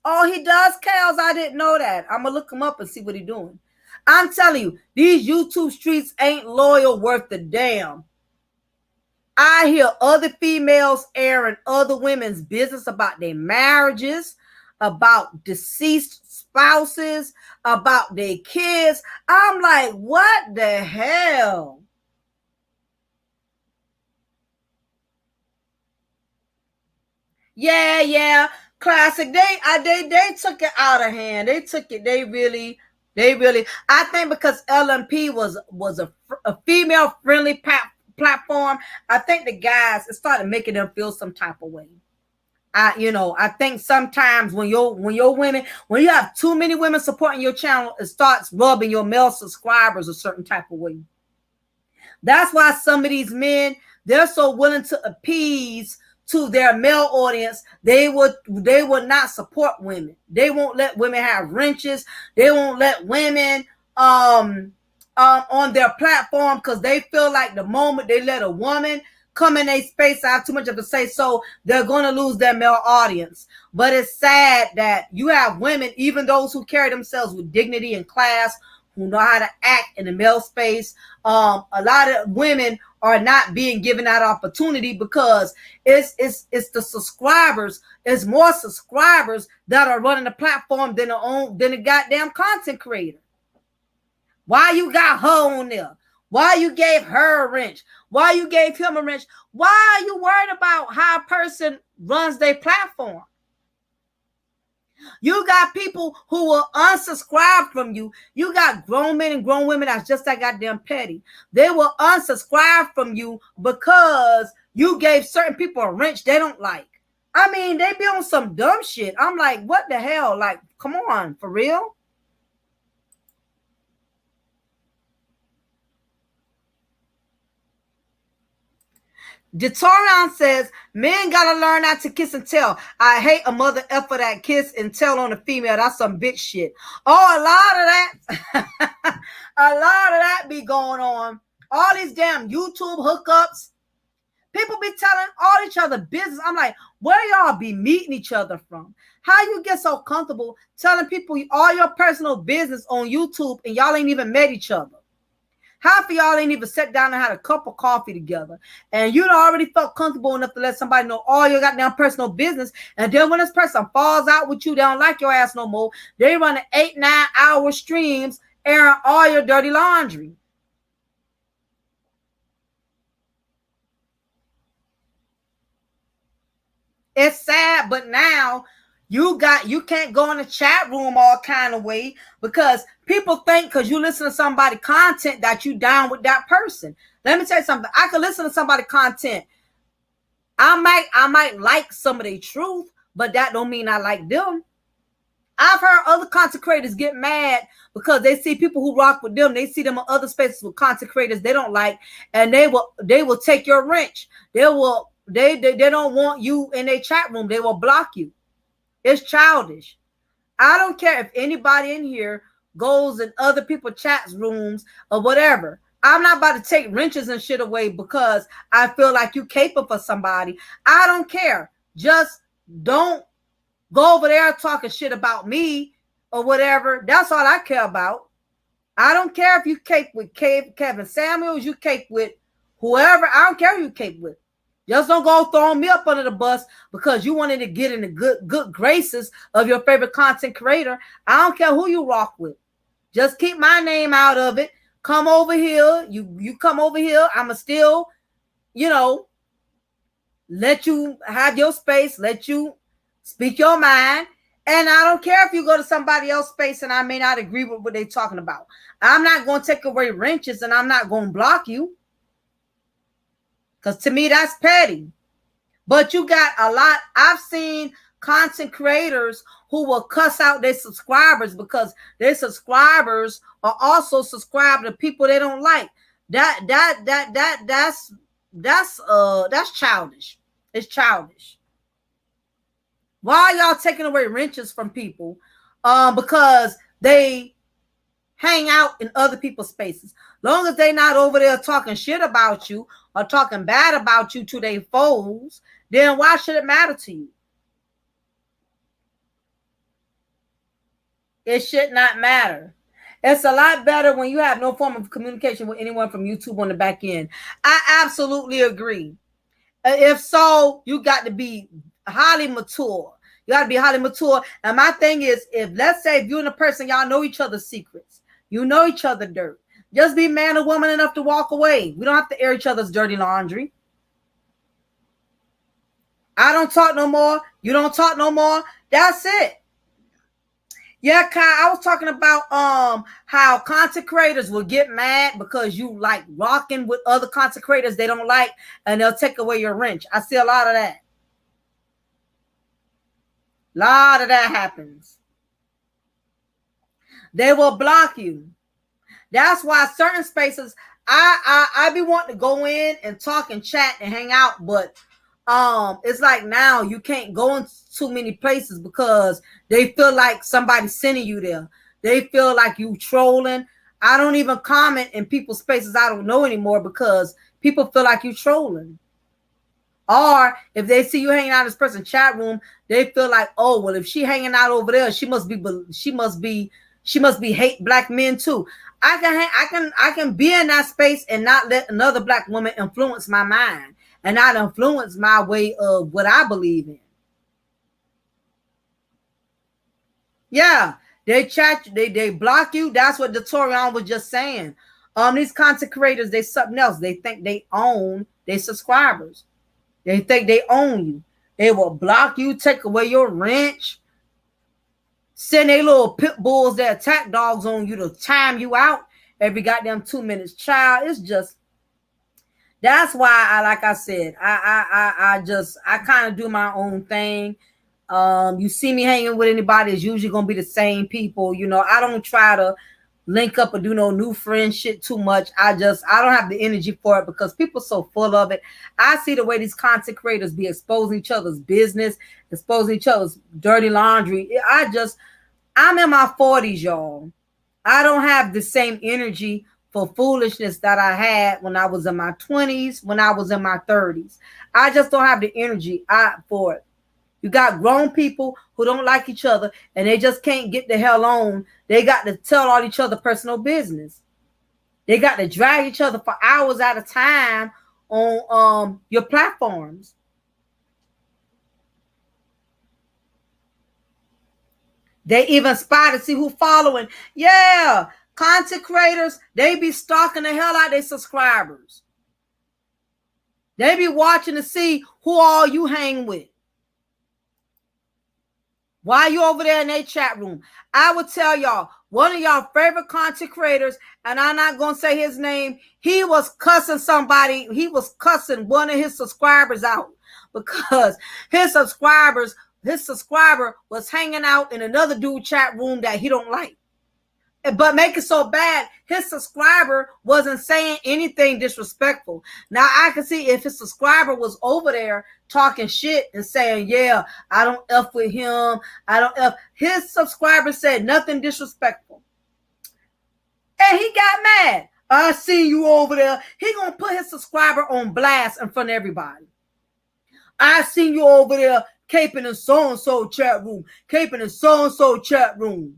Oh, he does cows. I didn't know that. I'm going to look him up and see what he's doing. I'm telling you, these YouTube streets ain't loyal worth the damn. I hear other females airing other women's business about their marriages, about deceased spouses, about their kids. I'm like, what the hell? Yeah. Classic. They took it out of hand. They took it. They really. I think because LMP was a female friendly platform, I think the guys, it started making them feel some type of way. I think sometimes when you have too many women supporting your channel, it starts rubbing your male subscribers a certain type of way. That's why some of these men, they're so willing to appease to their male audience. They would not support women. They won't let women have wrenches. They won't let women on their platform, because they feel like the moment they let a woman come in a space, I have too much of a say so, they're going to lose their male audience. But it's sad that you have women, even those who carry themselves with dignity and class, who know how to act in the male space. A lot of women are not being given that opportunity because it's the subscribers. It's more subscribers that are running the platform than the goddamn content creator. Why you got her on there? Why you gave her a wrench? Why you gave him a wrench? Why are you worried about how a person runs their platform? You got people who will unsubscribe from you. You got grown men and grown women that's just that goddamn petty. They will unsubscribe from you because you gave certain people a wrench they don't like. I mean, they be on some dumb shit. I'm like, what the hell? Like, come on, for real? Detorian says, men gotta learn not to kiss and tell. I hate a mother effer that kiss and tell on a female. That's some bitch shit. Oh, a lot of that. A lot of that be going on. All these damn YouTube hookups. People be telling all each other business. I'm like, where y'all be meeting each other from? How you get so comfortable telling people all your personal business on YouTube and y'all ain't even met each other? Half of y'all ain't even sat down and had a cup of coffee together. And you already felt comfortable enough to let somebody know all your goddamn personal business. And then when this person falls out with you, they don't like your ass no more. They running 8-9 hour streams airing all your dirty laundry. It's sad, but now you can't go in the chat room all kind of way because people think because you listen to somebody content that you down with that person. Let me tell you something. I can listen to somebody content. I might like some of their truth, but that don't mean I like them. I've heard other content creators get mad because they see people who rock with them. They see them in other spaces with content creators they don't like, and they will take your wrench. They don't want you in their chat room. They will block you. It's childish. I don't care if anybody in here goes in other people's chat rooms or whatever. I'm not about to take wrenches and shit away because I feel like you capable for somebody. I don't care. Just don't go over there talking shit about me or whatever. That's all I care about. I don't care if you cape with Kevin Samuels, you cape with whoever. I don't care who you cape with. Just don't go throwing me up under the bus because you wanted to get in the good graces of your favorite content creator. I don't care who you rock with. Just keep my name out of it. Come over here. You come over here. I'ma still, let you have your space. Let you speak your mind. And I don't care if you go to somebody else's space and I may not agree with what they're talking about. I'm not going to take away wrenches and I'm not going to block you. Because to me, that's petty. But you got a lot. I've seen content creators who will cuss out their subscribers because their subscribers are also subscribed to people they don't like. That's childish. It's childish. Why are y'all taking away wrenches from people? Because they hang out in other people's spaces. Long as they not over there talking shit about you or talking bad about you to their foes, then why should it matter to you? It should not matter. It's a lot better when you have no form of communication with anyone from YouTube on the back end. I absolutely agree. If so, you got to be highly mature. You got to be highly mature. And my thing is, let's say if you and a person, y'all know each other's secrets. You know each other dirt. Just be man or woman enough to walk away. We don't have to air each other's dirty laundry. I don't talk no more. You don't talk no more. That's it. Yeah, Kai, I was talking about how content creators will get mad because you like rocking with other content creators they don't like, and they'll take away your wrench. I see a lot of that. A lot of that happens. They will block you. That's why certain spaces I be wanting to go in and talk and chat and hang out, but it's like now you can't go in too many places because they feel like somebody's sending you there. They feel like you trolling. I don't even comment in people's spaces I don't know anymore because people feel like you trolling. Or if they see you hanging out in this person's chat room, they feel like, oh, well, if she hanging out over there, she must be hate black men too. I can be in that space and not let another black woman influence my mind and not influence my way of what I believe in. Yeah, they chat, they block you. That's what Detorian was just saying. These content creators, they something else. They think they own their subscribers. They think they own you. They will block you, take away your wrench, send their little pit bulls that attack dogs on you to time you out every goddamn 2 minutes. Child, it's just, that's why like I said, I kind of do my own thing. You see me hanging with anybody, it's usually gonna be the same people. I don't try to link up or do no new friend shit too much. I don't have the energy for it because people are so full of it. I see the way these content creators be exposing each other's business, exposing each other's dirty laundry. I'm in my 40s, y'all. I don't have the same energy for foolishness that I had when I was in my 20s, when I was in my 30s. I just don't have the energy for it. You got grown people who don't like each other and they just can't get the hell on. They got to tell all each other personal business. They got to drag each other for hours at a time on your platforms. They even spy to see who following. Yeah, content creators, they be stalking the hell out their subscribers. They be watching to see who all you hang with. Why you over there in their chat room? I would tell y'all, one of y'all favorite content creators, and I'm not going to say his name, he was cussing somebody. He was cussing one of his subscribers out because his subscriber was hanging out in another dude chat room that he don't like. But make it so bad, his subscriber wasn't saying anything disrespectful. Now, I can see if his subscriber was over there talking shit and saying, yeah, I don't F with him. I don't F. His subscriber said nothing disrespectful. And he got mad. I see you over there. He going to put his subscriber on blast in front of everybody. I see you over there caping in so-and-so chat room. Caping in so-and-so chat room.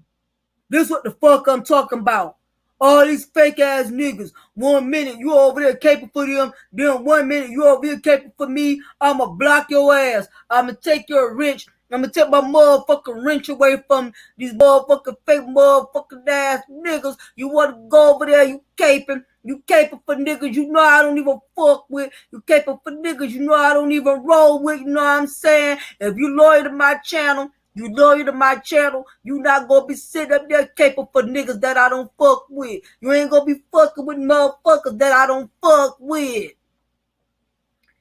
This what the fuck I'm talking about. All these fake ass niggas. 1 minute you over there caping for them. Then 1 minute you over here caping for me. I'ma block your ass. I'ma take your wrench. I'ma take my motherfucking wrench away from these motherfucking fake motherfucking ass niggas. You wanna go over there, you caping. You caping for niggas you know I don't even fuck with. You caping for niggas you know I don't even roll with. You know what I'm saying? If you loyal to my channel, you loyal to my channel, you not gonna be sitting up there caping for niggas that I don't fuck with. You ain't gonna be fucking with motherfuckers that I don't fuck with.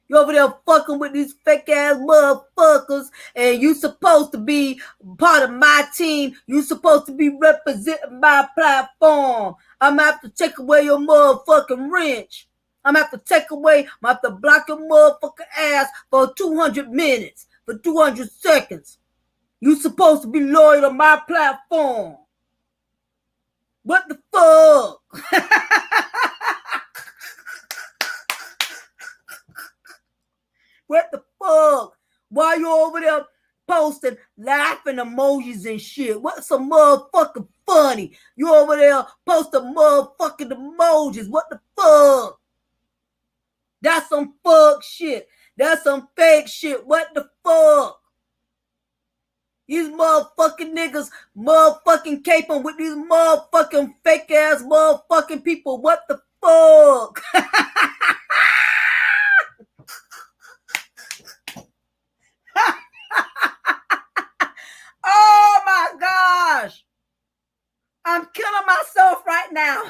You over there fucking with these fake ass motherfuckers, and you supposed to be part of my team. You supposed to be representing my platform. I'm gonna have to take away your motherfucking wrench. I'm gonna have to take away, I'm gonna have to block your motherfucking ass for 200 minutes, for 200 seconds. You supposed to be loyal to my platform. What the fuck? What the fuck? Why you over there posting laughing emojis and shit? What's so motherfucking funny? You over there posting motherfucking emojis. What the fuck? That's some fuck shit. That's some fake shit. What the fuck? These motherfucking niggas motherfucking caping with these motherfucking fake ass motherfucking people. What the fuck? Oh my gosh. I'm killing myself right now.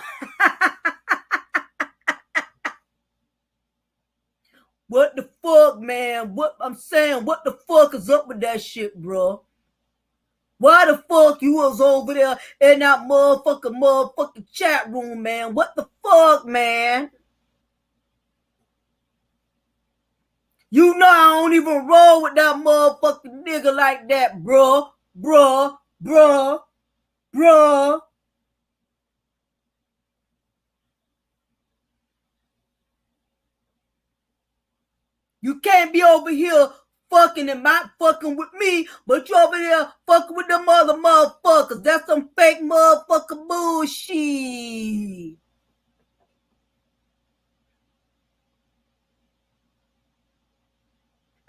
What the fuck, man? What I'm saying, what the fuck is up with that shit, bro? Why the fuck you was over there in that motherfucking chat room, man? What the fuck, man? You know I don't even roll with that motherfucking nigga like that, bro. You can't be over here fucking and not fucking with me, but you over there fucking with them other motherfuckers. That's some fake motherfucking bullshit.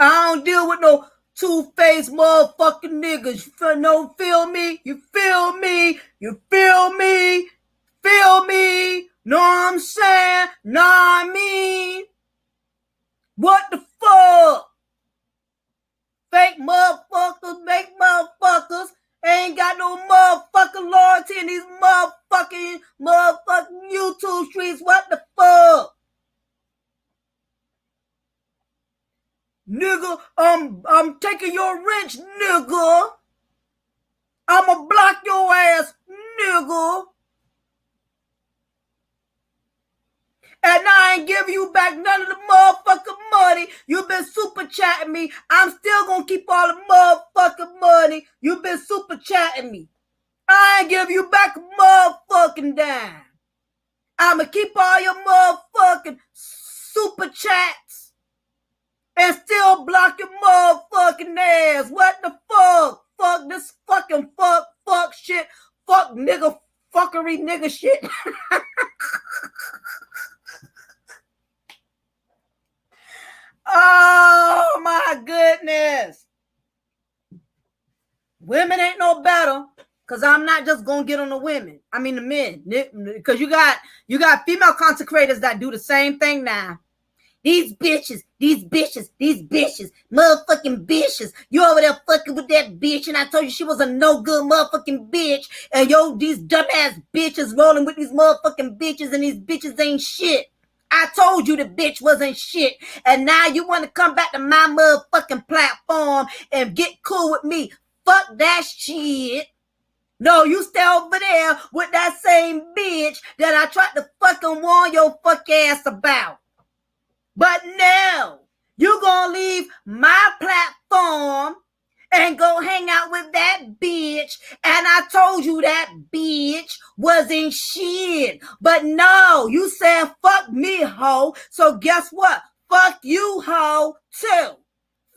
I don't deal with no two-faced motherfucking niggas. You feel me? You feel me? You feel me? Feel me? Know what I'm saying? Know what I mean? What the fuck? Fake motherfuckers, make motherfuckers ain't got no motherfucking loyalty in these motherfucking YouTube streets. What the fuck? Nigga, I'm taking your wrench, nigga. I'ma block your ass, nigga. And I ain't giving you back none of the motherfucking money. You've been super chatting me. I'm still gonna keep all the motherfucking money. You've been super chatting me. I ain't give you back a motherfucking dime. I'ma keep all your motherfucking super chats and still block your motherfucking ass. What the fuck? Fuck this fucking fuck shit. Fuck nigga fuckery nigga shit. Oh my goodness. Women ain't no better. Cause I'm not just gonna get on the women. I mean the men. Because you got female content creators that do the same thing now. These bitches, motherfucking bitches. You over there fucking with that bitch, and I told you she was a no good motherfucking bitch. And these dumbass bitches rolling with these motherfucking bitches, and these bitches ain't shit. I told you the bitch wasn't shit. And now you want to come back to my motherfucking platform and get cool with me. Fuck that shit. No, you stay over there with that same bitch that I tried to fucking warn your fuck ass about. But no, you gonna leave my platform and go hang out with that bitch. And I told you that bitch wasn't shit. But no, you said fuck me, hoe. So guess what? Fuck you, hoe, too.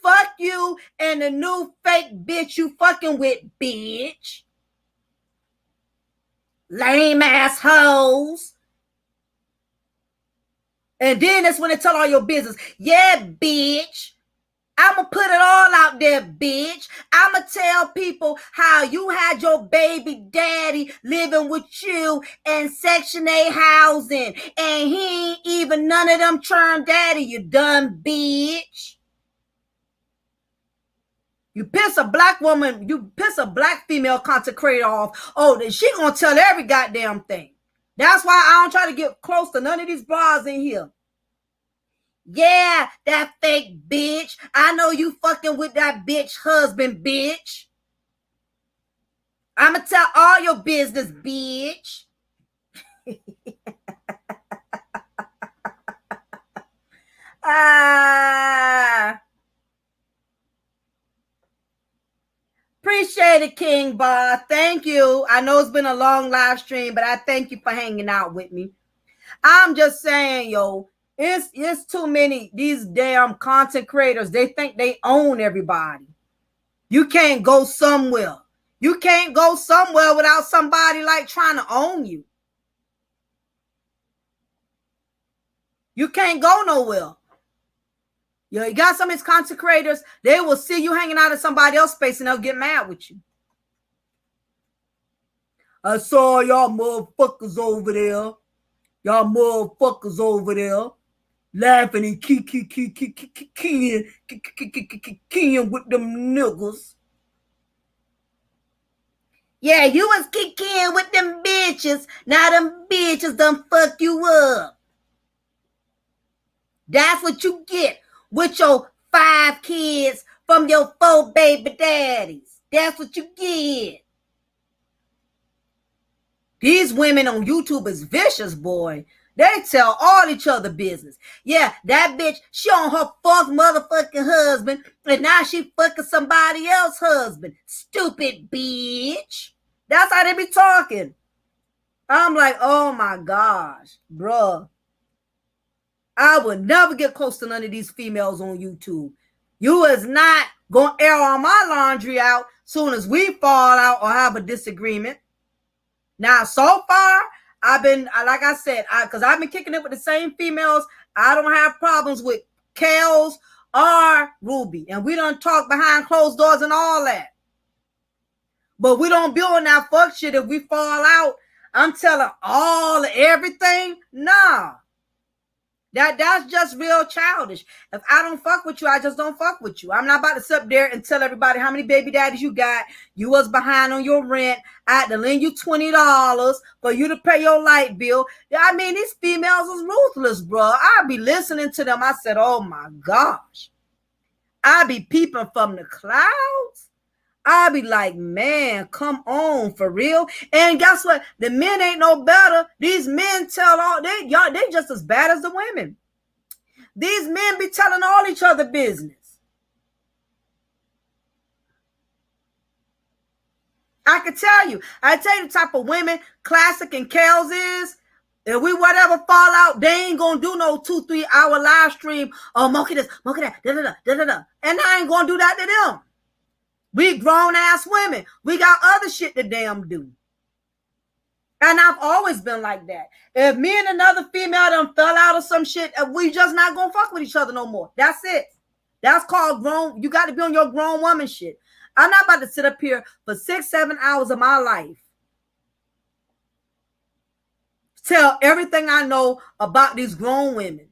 Fuck you and the new fake bitch you fucking with, bitch. Lame ass hoes. And then that's when they tell all your business. Yeah, bitch. I'ma put it all out there, bitch. I'ma tell people how you had your baby daddy living with you in Section 8 housing. And he ain't even none of them churn daddy, you dumb bitch. You piss a black woman, you piss a black female content creator off. Oh, then she gonna tell every goddamn thing. That's why I don't try to get close to none of these bras in here. Yeah, that fake bitch. I know you fucking with that bitch husband, bitch. I'ma tell all your business, bitch. Appreciate it, King Bar. Thank you. I know it's been a long live stream, but I thank you for hanging out with me. I'm just saying, yo, it's too many. These damn content creators, they think they own everybody. You can't go somewhere. You can't go somewhere without somebody like trying to own you. You can't go nowhere. You got some of these content creators, they will see you hanging out in somebody else's space and they'll get mad with you. I saw y'all motherfuckers over there. Y'all motherfuckers over there laughing and keying with them niggas. Yeah, you was kicking with them bitches. Now them bitches done fuck you up. That's what you get with your 5 kids from your 4 baby daddies. That's what you get. These women on YouTube is vicious, boy. They tell all each other business. Yeah, that bitch, she on her 4th motherfucking husband, and now she fucking somebody else's husband. Stupid bitch. That's how they be talking. I'm like, oh my gosh, bruh. I would never get close to none of these females on YouTube. You is not going to air all my laundry out soon as we fall out or have a disagreement. Now, so far, I've been, like I said, because I've been kicking it with the same females. I don't have problems with Kels or Ruby. And we don't talk behind closed doors and all that. But we don't build that fuck shit if we fall out. I'm telling everything. Nah. That's just real childish. If I don't fuck with you, I just don't fuck with you. I'm not about to sit up there and tell everybody how many baby daddies you got. You was behind on your rent. I had to lend you $20 for you to pay your light bill. I mean, these females is ruthless, bro. I be listening to them. I said, oh my gosh. I be peeping from the clouds. I'll be like, man, come on, for real. And guess what? The men ain't no better. These men tell all they just as bad as the women. These men be telling all each other business. I can tell you the type of women Classic and Kels is. If we whatever fall out, they ain't gonna do no 2-3 hour live stream. Oh, monkey this, monkey that, da da da da da da. And I ain't gonna do that to them. We grown ass women. We got other shit to damn do. And I've always been like that. If me and another female done fell out or some shit, we just not gonna fuck with each other no more. That's it. That's called grown. You got to be on your grown woman shit. I'm not about to sit up here for 6-7 hours of my life, tell everything I know about these grown women.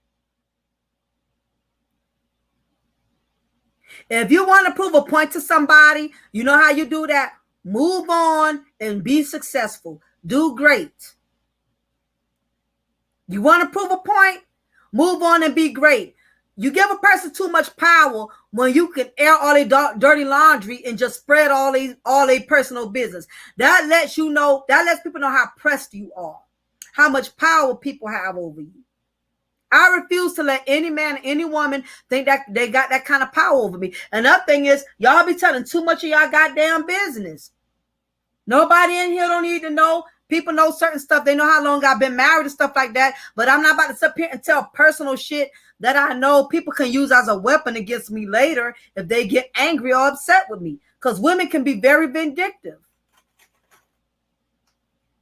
If you want to prove a point to somebody, you know how you do that? Move on and be successful. Do great. You want to prove a point? Move on and be great. You give a person too much power when you can air all their dirty laundry and just spread all their personal business. That lets you know, that lets people know how pressed you are, how much power people have over you. I refuse to let any man, any woman think that they got that kind of power over me. Another thing is, y'all be telling too much of y'all goddamn business. Nobody in here don't need to know. People know certain stuff. They know how long I've been married and stuff like that. But I'm not about to sit here and tell personal shit that I know people can use as a weapon against me later if they get angry or upset with me. Because women can be very vindictive.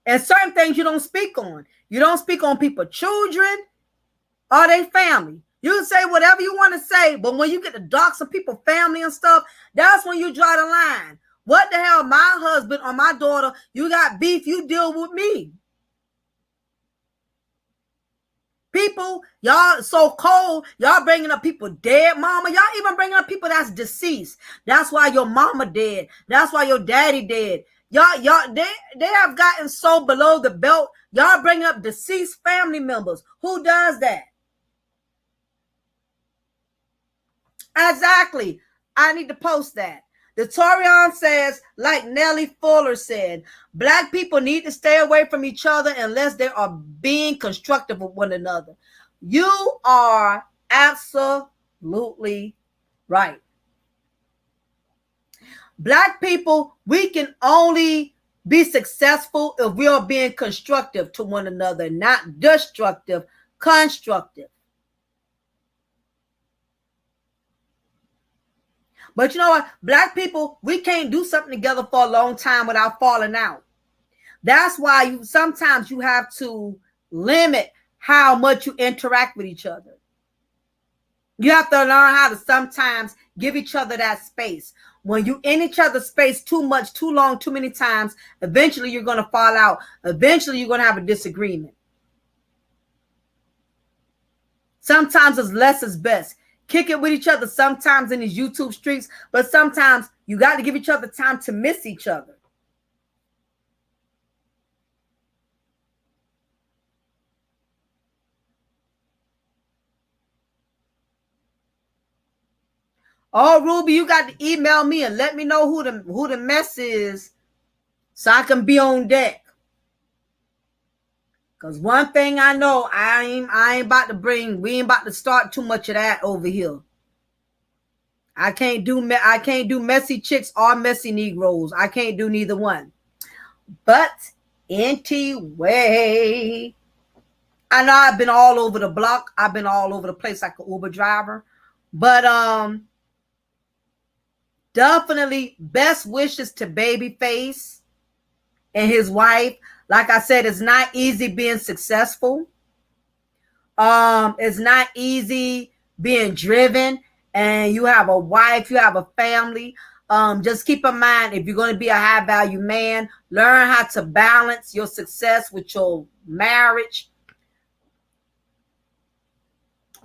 And certain things you don't speak on. You don't speak on people's children or their family. You can say whatever you want to say, but when you get to dox some people's family and stuff, that's when you draw the line. What the hell, my husband or my daughter, you got beef, you deal with me. People, y'all so cold, y'all bringing up people dead, mama. Y'all even bringing up people that's deceased. That's why your mama dead. That's why your daddy dead. They have gotten so below the belt. Y'all bringing up deceased family members. Who does that? Exactly. I need to post that. The Torian says, like Nellie Fuller said, Black people need to stay away from each other unless they are being constructive with one another. You are absolutely right. Black people, we can only be successful if we are being constructive to one another, not destructive, constructive. But you know what? Black people, we can't do something together for a long time without falling out. That's why sometimes you have to limit how much you interact with each other. You have to learn how to sometimes give each other that space. When you in each other's space too much, too long, too many times, eventually you're going to fall out. Eventually you're going to have a disagreement. Sometimes it's less is best. Kick it with each other sometimes in these YouTube streets, but sometimes you got to give each other time to miss each other. Oh, Ruby, you got to email me and let me know who the mess is so I can be on deck. Because one thing I know, we ain't about to start too much of that over here. I can't do messy chicks or messy Negroes. I can't do neither one. But anyway, I know I've been all over the block. I've been all over the place like an Uber driver. But definitely best wishes to Babyface and his wife. Like I said, it's not easy being successful. It's not easy being driven, and you have a wife, you have a family. Just keep in mind, if you're going to be a high value man, learn how to balance your success with your marriage.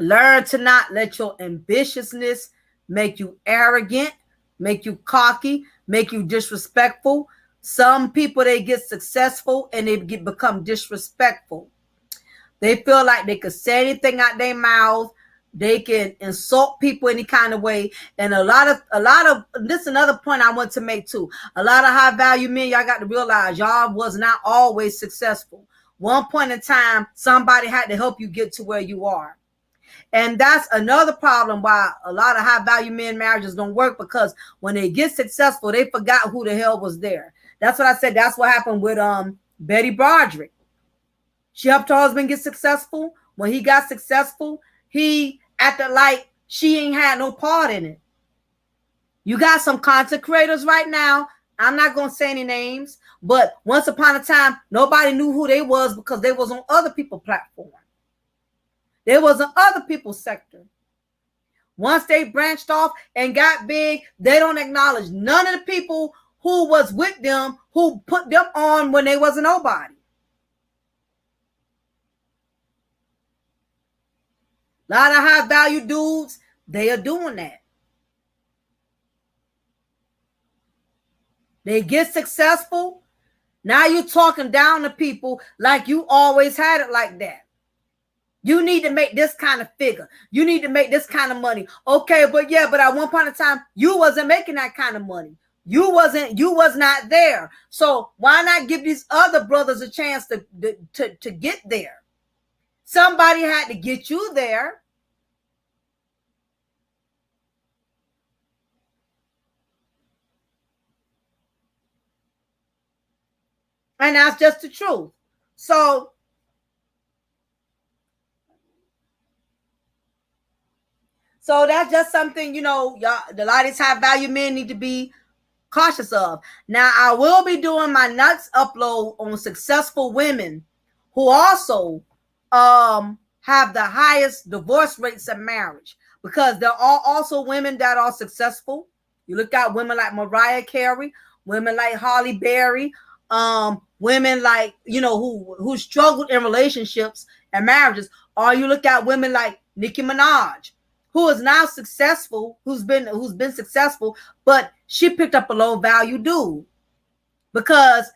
Learn to not let your ambitiousness make you arrogant, make you cocky, make you disrespectful. Some people, they get successful and they become disrespectful. They feel like they could say anything out their mouth. They can insult people any kind of way. And a lot of this is another point I want to make too. A lot of high value men, y'all got to realize y'all was not always successful. One point in time, somebody had to help you get to where you are. And that's another problem why a lot of high value men marriages don't work, because when they get successful, they forgot who the hell was there. That's what I said. That's what happened with Betty Broderick. She helped her husband get successful. When he got successful, he acted like she ain't had no part in it. You got some content creators right now. I'm not going to say any names, but once upon a time, nobody knew who they was because they was on other people's platform. They was on other people's sector. Once they branched off and got big, they don't acknowledge none of the people who was with them, who put them on when they wasn't nobody. A lot of high value dudes, they are doing that. They get successful. Now you're talking down to people like you always had it like that. You need to make this kind of figure. You need to make this kind of money. Okay, but at one point in time, you wasn't making that kind of money. You was not there. So why not give these other brothers a chance to get there? Somebody had to get you there. And that's just the truth. So that's just something, y'all, the lot of these high value men need to be cautious of. Now, I will be doing my next upload on successful women who also have the highest divorce rates in marriage, because there are also women that are successful. You look at women like Mariah Carey, women like Halle Berry, women like, who struggled in relationships and marriages, or you look at women like Nicki Minaj, who is now successful, who's been successful, but she picked up a low value dude, because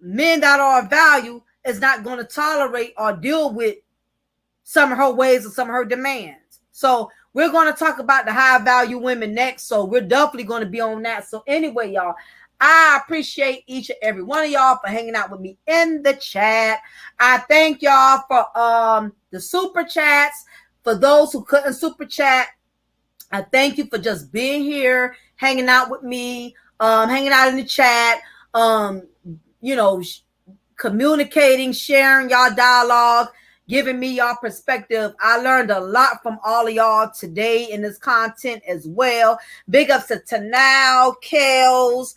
men that are of value is not going to tolerate or deal with some of her ways or some of her demands. So we're going to talk about the high value women next. So we're definitely going to be on that. So anyway, y'all, I appreciate each and every one of y'all for hanging out with me in the chat. I thank y'all for the super chats. For those who couldn't super chat, I thank you for just being here, hanging out with me, hanging out in the chat, communicating, sharing y'all dialogue, giving me y'all perspective. I learned a lot from all of y'all today in this content as well. Big ups to Tanal, Kels,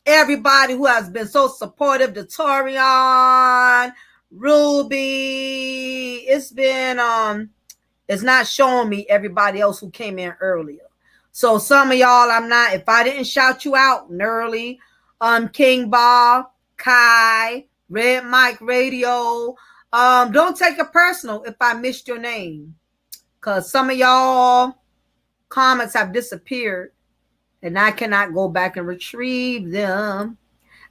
everybody who has been so supportive, to Torian, Ruby. It's been it's not showing me everybody else who came in earlier. So some of y'all, if I didn't shout you out, Nerly, King Ball, Kai, Red Mike Radio, don't take it personal if I missed your name, because some of y'all comments have disappeared and I cannot go back and retrieve them.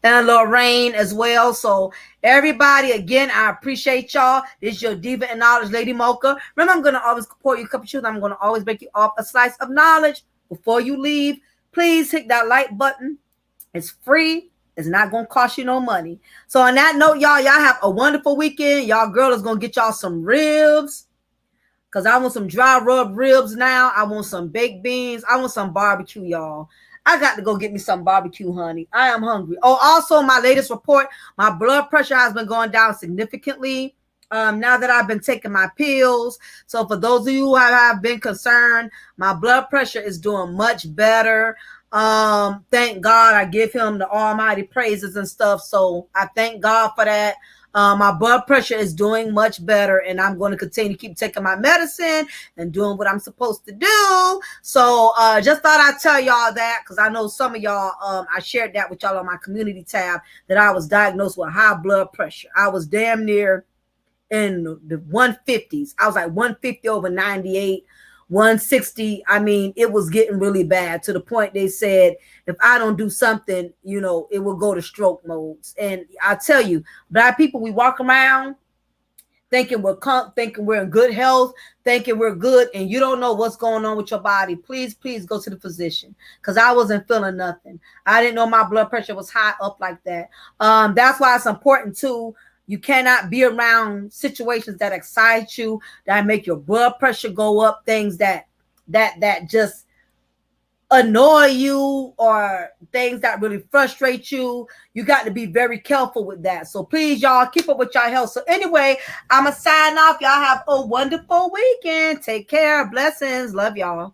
And Lorraine as well. So everybody, again, I appreciate y'all. This is your Diva and Knowledge Lady Mocha. Remember, I'm going to always pour you a cup of truth. I'm going to always break you off a slice of knowledge. Before you leave, please hit that like button. It's free. It's not going to cost you no money. So on that note, y'all have a wonderful weekend. Y'all girl is going to get y'all some ribs, because I want some dry rub ribs now. I want some baked beans. I want some barbecue, y'all. I got to go get me some barbecue, honey. I am hungry. Oh, also, my latest report, my blood pressure has been going down significantly now that I've been taking my pills. So for those of you who have been concerned, my blood pressure is doing much better. Thank God. I give him the almighty praises and stuff. So I thank God for that. My blood pressure is doing much better, and I'm going to continue to keep taking my medicine and doing what I'm supposed to do. So just thought I'd tell y'all that, because I know some of y'all, I shared that with y'all on my community tab, that I was diagnosed with high blood pressure. I was damn near in the 150s. I was like 150 over 98. 160. I mean, it was getting really bad, to the point they said if I don't do something, it will go to stroke modes. And I tell you, Black people, we walk around thinking we're in good health, thinking we're good, and you don't know what's going on with your body, please go to the physician, because I wasn't feeling nothing. I didn't know my blood pressure was high up like that. That's why it's important too. You cannot be around situations that excite you, that make your blood pressure go up, things that just annoy you, or things that really frustrate you. You got to be very careful with that. So please, y'all, keep up with y'all health. So anyway, I'm gonna sign off. Y'all have a wonderful weekend. Take care. Blessings. Love y'all.